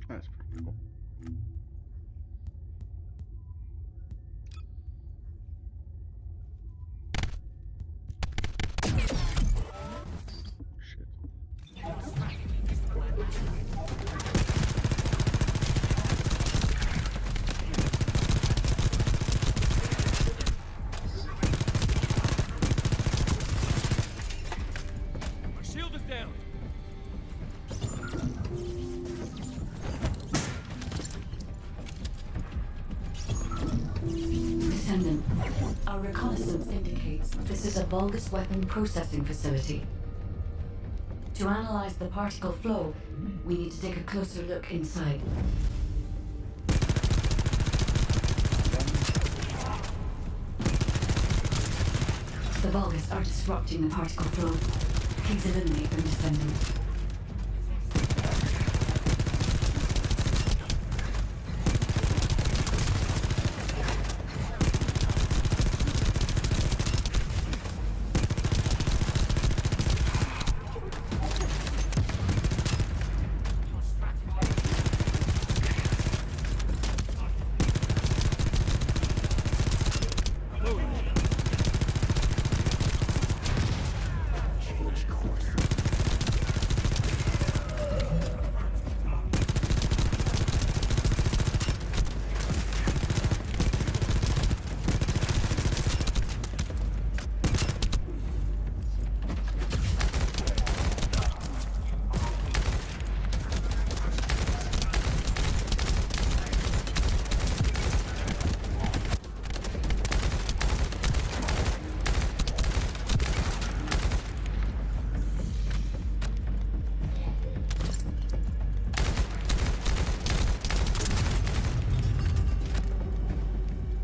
That's pretty cool. My shield is down. Descendant, our reconnaissance indicates this is a Vulgus weapon processing facility. To analyze the particle flow, we need to take a closer look inside. The Vulgus are disrupting the particle flow. Please eliminate them, Descendant.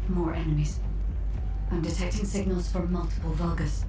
More enemies. I'm detecting signals from multiple Vulgus.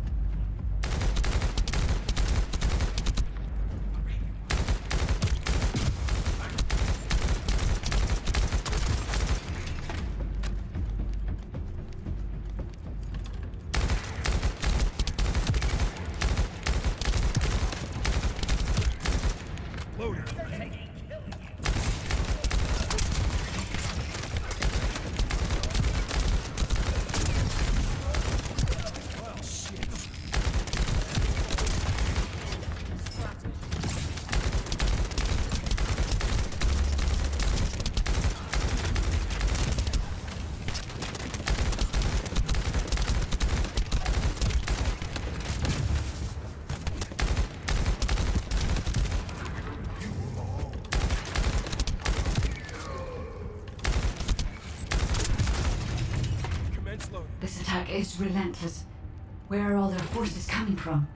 This attack is relentless. Where are all their forces coming from?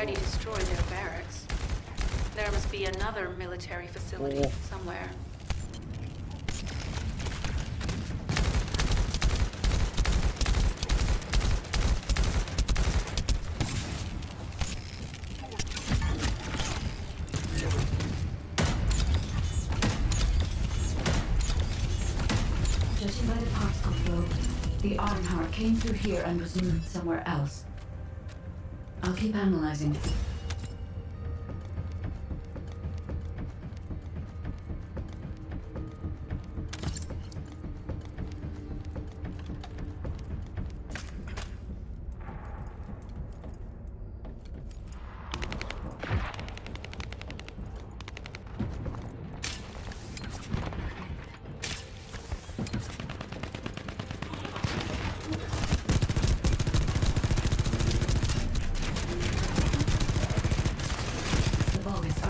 already destroyed their barracks. There must be another military facility somewhere. Judging by the particle flow, the Ironheart came through here and was moved somewhere else. I'll keep analyzing.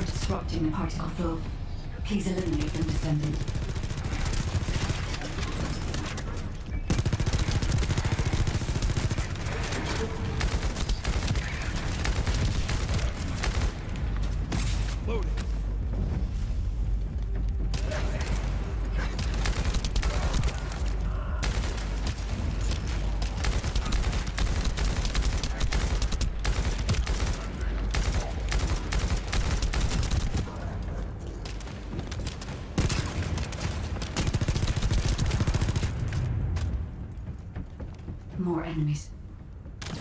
Disrupting the particle flow. Please eliminate them, Descendant. Loading. More enemies.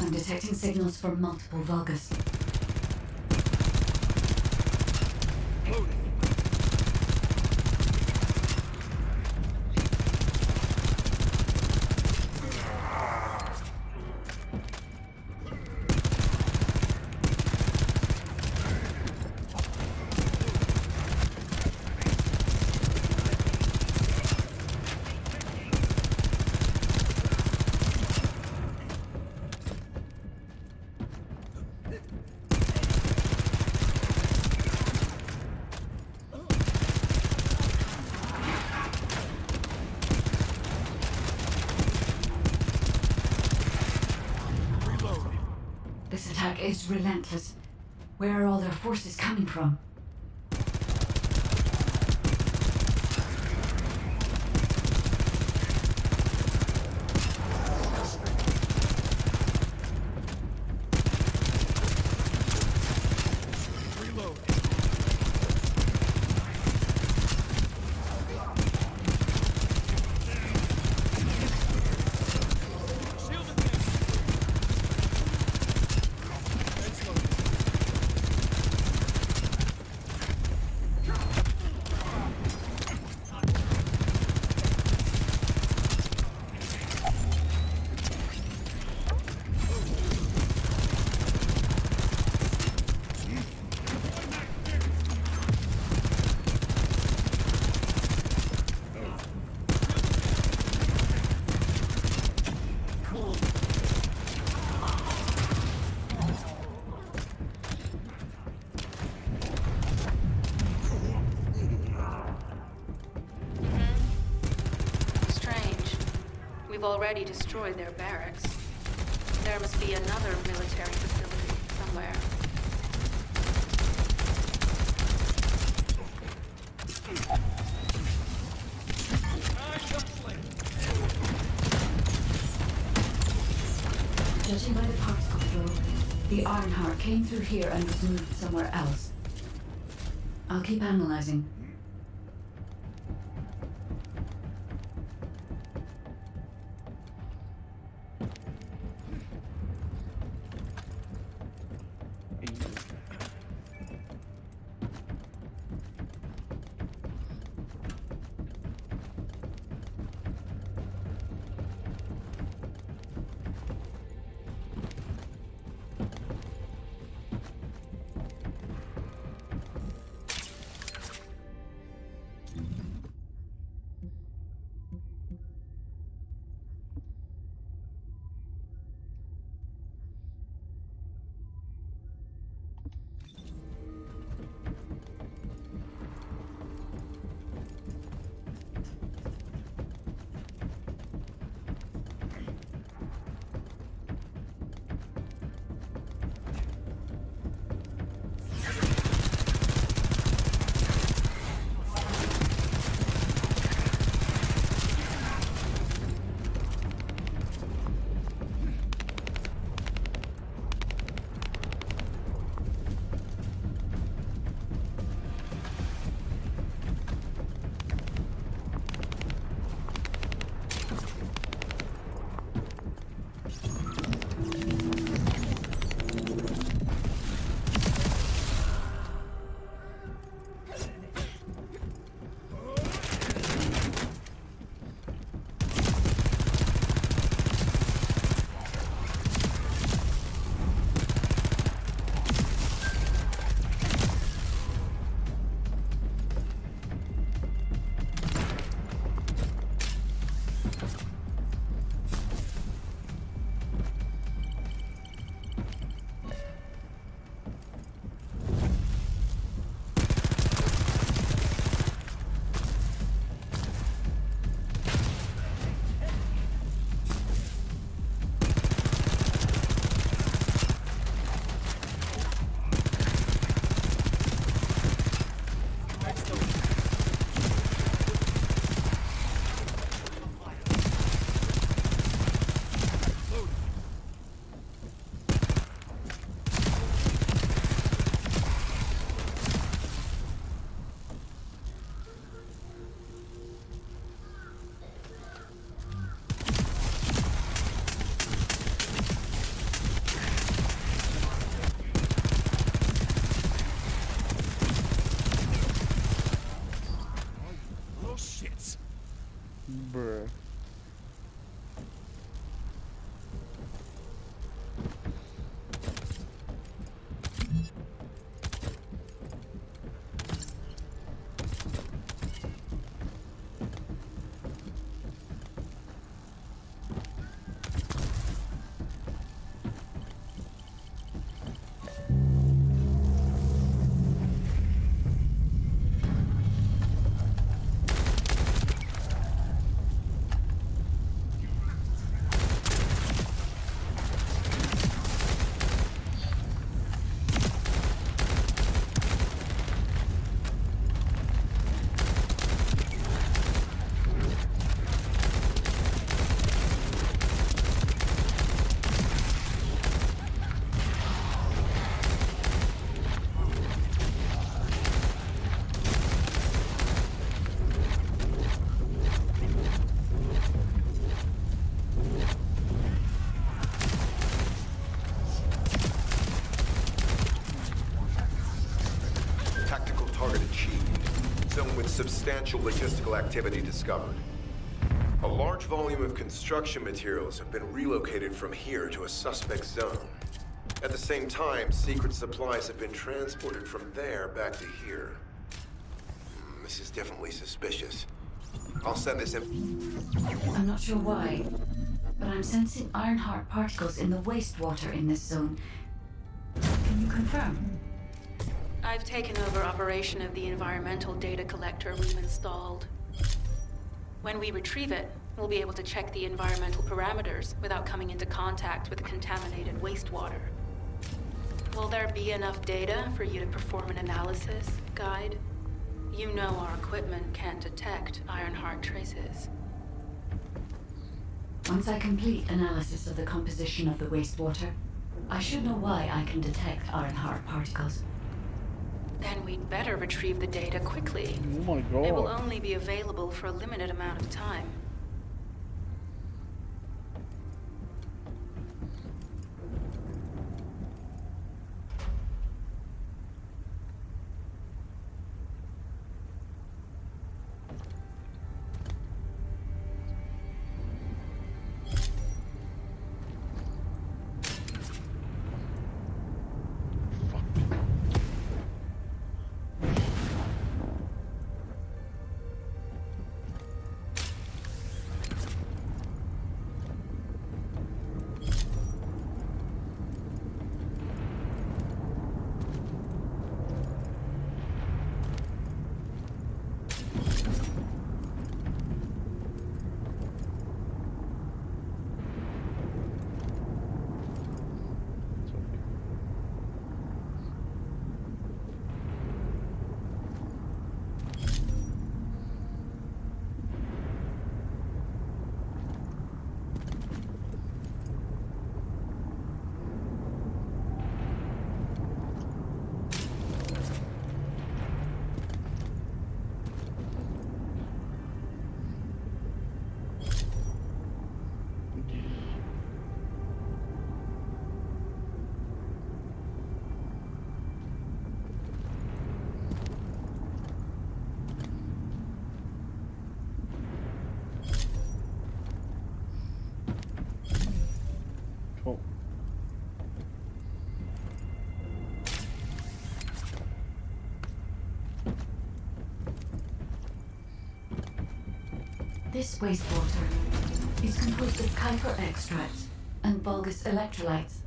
I'm detecting signals from multiple Vulgus. Loading. This attack is relentless. Where are all their forces coming from? We've already destroyed their barracks. There must be another military facility somewhere. Judging by the particle flow, the Ironheart came through here and was moved somewhere else. I'll keep analyzing. Bruh. Tactical target achieved. Zone with substantial logistical activity discovered. A large volume of construction materials have been relocated from here to a suspect zone. At the same time, secret supplies have been transported from there back to here. This is definitely suspicious. I'll send this in. I'm not sure why, but I'm sensing Ironheart particles in the wastewater in this zone. Can you confirm? I've taken over operation of the environmental data collector we've installed. When we retrieve it, we'll be able to check the environmental parameters without coming into contact with the contaminated wastewater. Will there be enough data for you to perform an analysis, Guide? You know our equipment can't detect Ironheart traces. Once I complete analysis of the composition of the wastewater, I should know why I can detect Ironheart particles. Then we'd better retrieve the data quickly. Oh my god. It will only be available for a limited amount of time. Cool. This wastewater is composed of Kuiper extracts and Vulgus electrolytes.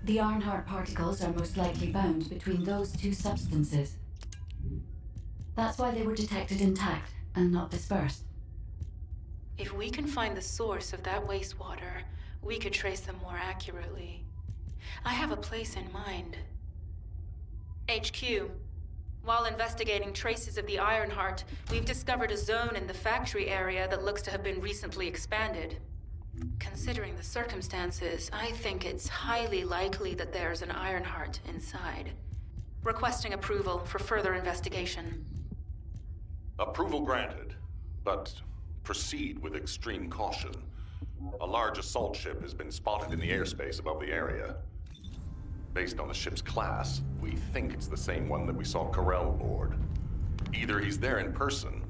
The Ironheart particles are most likely bound between those two substances. That's why they were detected intact and not dispersed. If we can find the source of that wastewater, we could trace them more accurately. I have a place in mind. HQ. While investigating traces of the Ironheart, we've discovered a zone in the factory area that looks to have been recently expanded. Considering the circumstances, I think it's highly likely that there's an Ironheart inside. Requesting approval for further investigation. Approval granted, but proceed with extreme caution. A large assault ship has been spotted in the airspace above the area. Based on the ship's class, we think it's the same one that we saw Corell aboard. Either he's there in person,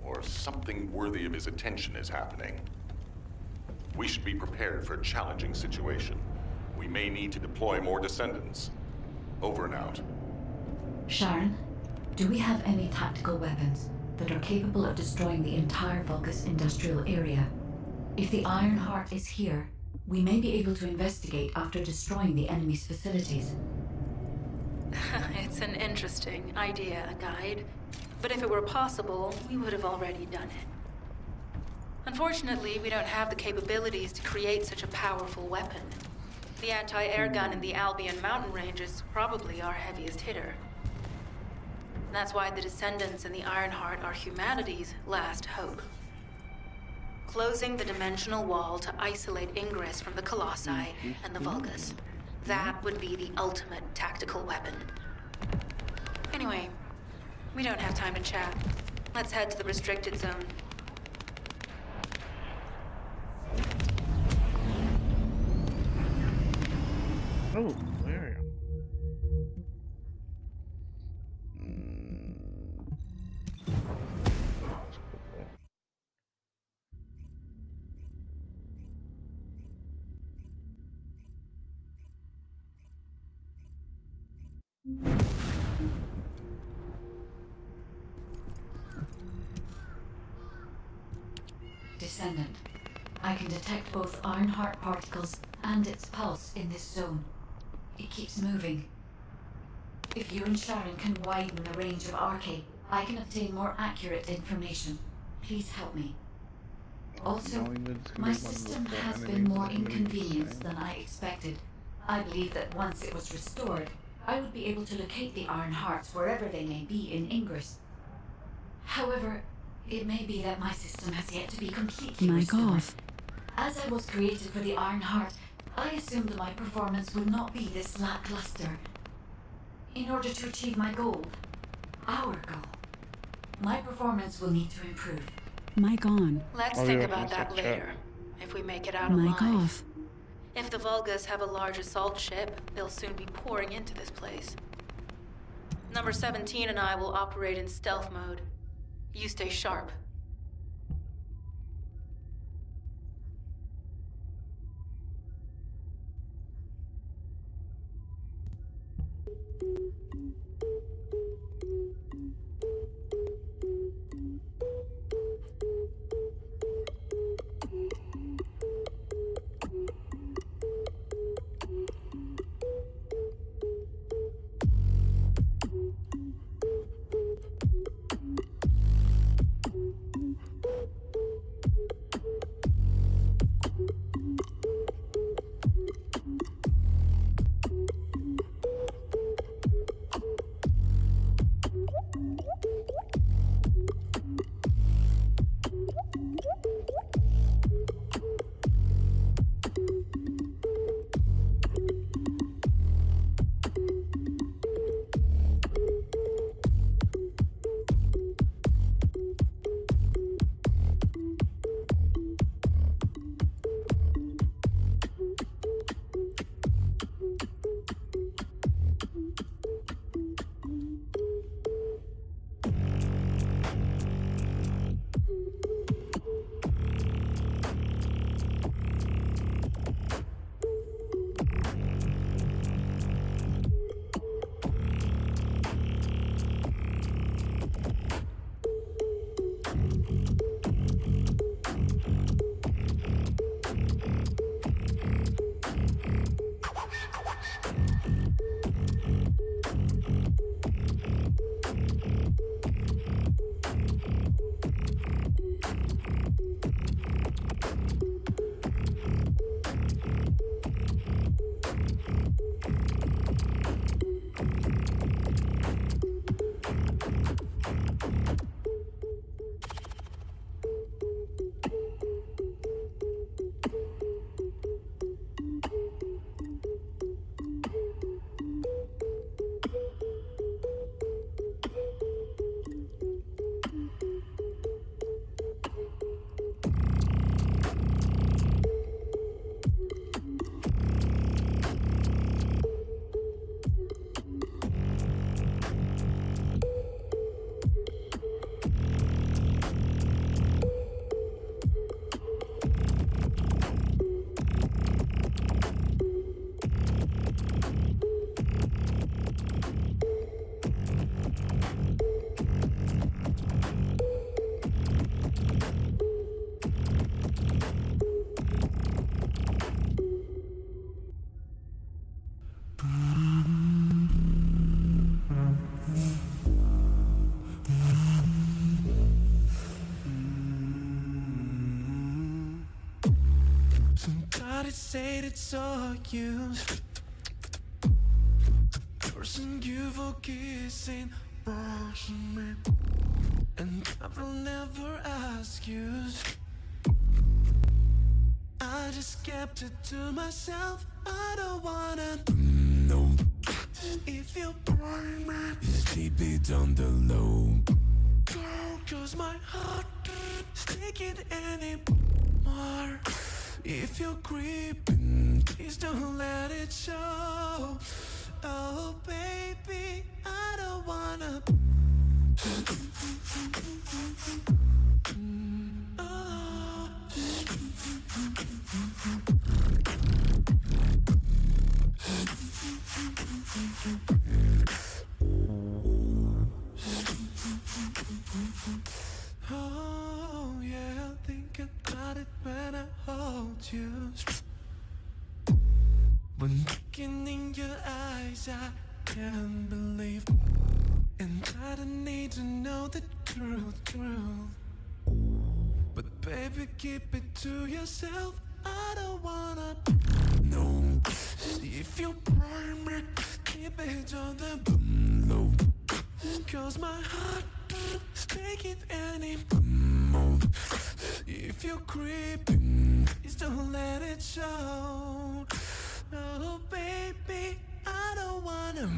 or something worthy of his attention is happening. We should be prepared for a challenging situation. We may need to deploy more Descendants. Over and out. Sharon, do we have any tactical weapons that are capable of destroying the entire Vulgus industrial area? If the Ironheart is here, we may be able to investigate after destroying the enemy's facilities. It's an interesting idea, Guide. But if it were possible, we would have already done it. Unfortunately, we don't have the capabilities to create such a powerful weapon. The anti-air gun in the Albion mountain range is probably our heaviest hitter. That's why the Descendants and the Ironheart are humanity's last hope. Closing the dimensional wall to isolate Ingress from the Colossi and the Vulgus. That would be the ultimate tactical weapon. Anyway, we don't have time to chat. Let's head to the restricted zone. Oh, there. Descendant, I can detect both Ironheart particles and its pulse in this zone. It keeps moving. If you and Sharon can widen the range of Arche, I can obtain more accurate information. Please help me. Also, my system has been more inconvenienced than I expected. I believe that once it was restored, I would be able to locate the Ironhearts wherever they may be in Ingress. However, it may be that my system has yet to be completely restored. As I was created for the Ironheart, I assumed my performance would not be this lackluster. In order to achieve my goal, our goal, my performance will need to improve. Mic on. Let's think about that later, if we make it out Mic alive. off. If the Vulgus have a large assault ship, they'll soon be pouring into this place. Number 17 and I will operate in stealth mode. You stay sharp. Everybody said it's all you. Person you for kissing, person me. And I will never ask you. I just kept it to myself. I don't wanna know if you burn me. Keep it on the low. Cause my heart can't take it anymore. If you're creeping, please don't let it show. Oh baby, I don't wanna. Oh. Oh yeah, think about it when I hold you. When looking in your eyes, I can't believe. And I don't need to know the truth. But baby, keep it to yourself. I don't wanna know if you burn me. Keep it on the low. Cause my heart can't take it anymore. If you're creeping, please don't let it show. Oh baby, I don't wanna.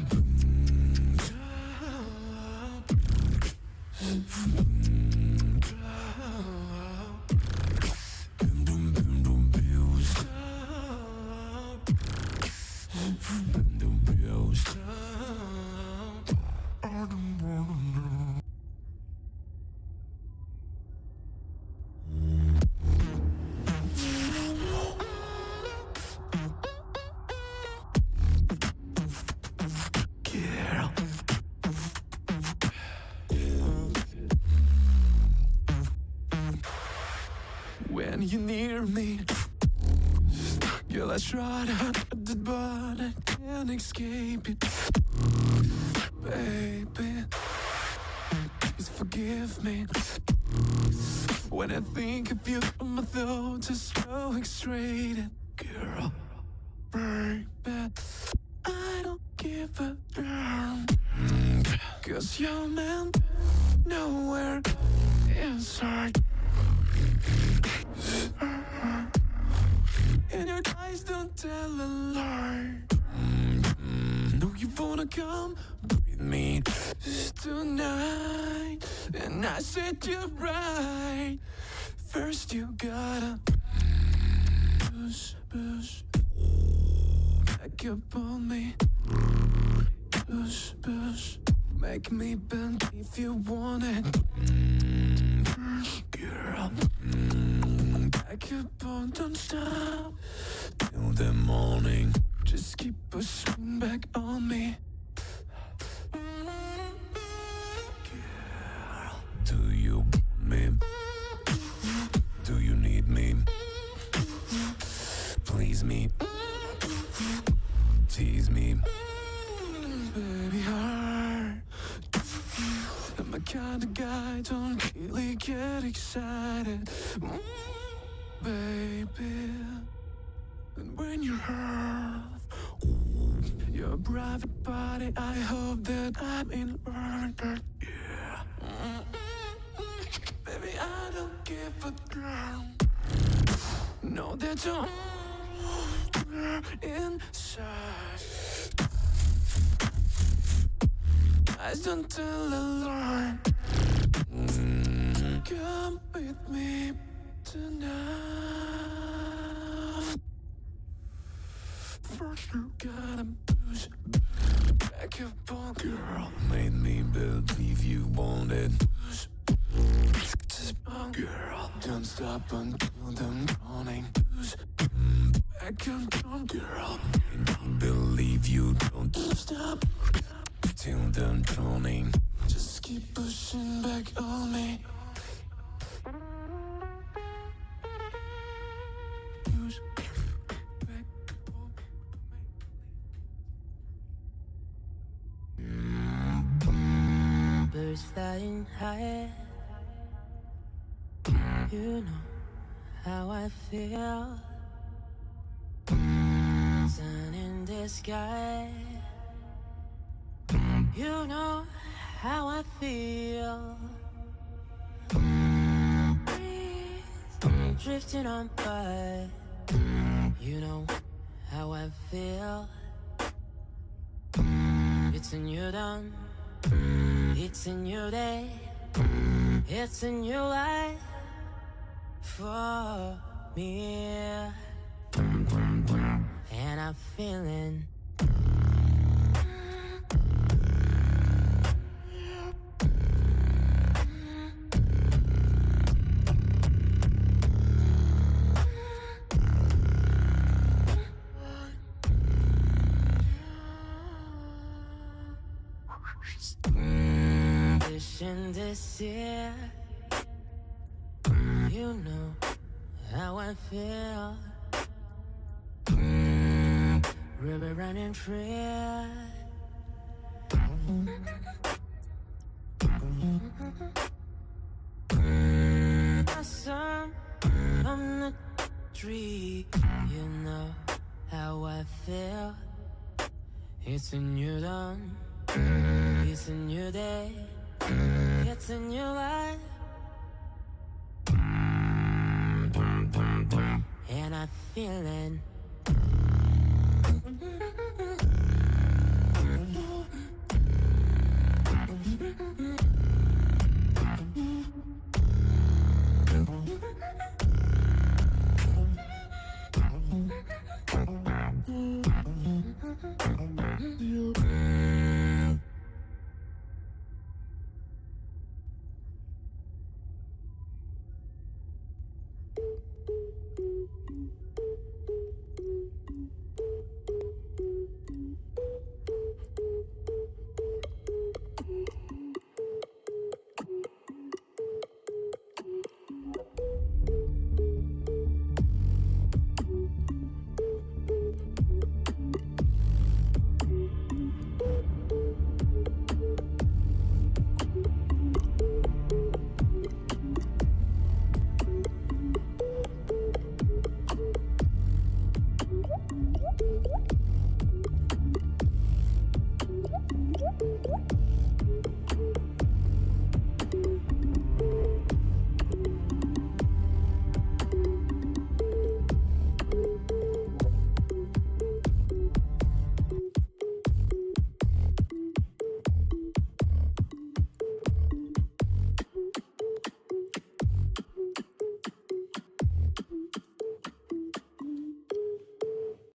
When you're near me, girl, I try to hide it, but I can't escape it. Baby, please forgive me. When I think of you, my thoughts are so frustrated. Girl, baby, I don't give a damn. Cause you're meant nowhere inside. And your eyes don't tell a lie. No, you wanna come with me tonight. And I said you're right. First you gotta push back up on me. Push, make me bend if you want it. Girl, back up on, don't stop till the morning. Just keep pushing back on me. Girl, do you want me? Do you need me? Please me, tease me, baby heart. I'm the kind of guy don't really get excited, baby. And when you hurt your private body, I hope that I'm in order. Yeah. Baby, I don't give a damn. Know that you're inside. Eyes don't tell a lie. Come with me tonight. First you gotta push back up on. Girl, made me believe you wanted. Girl, don't stop until the morning. Back up on. Girl, made me believe you don't stop till the morning. Just keep pushing back on me. Push back on me. Birds flying high. You know how I feel. sun in the sky. You know how I feel. Breeze drifting on by. You know how I feel. It's a new dawn. It's a new day. It's a new life for me. And I'm feeling wishing this year. You know how I feel. River running free. A song from the tree. You know how I feel. It's a new dawn. It's a new day. It's a new life. And I'm feeling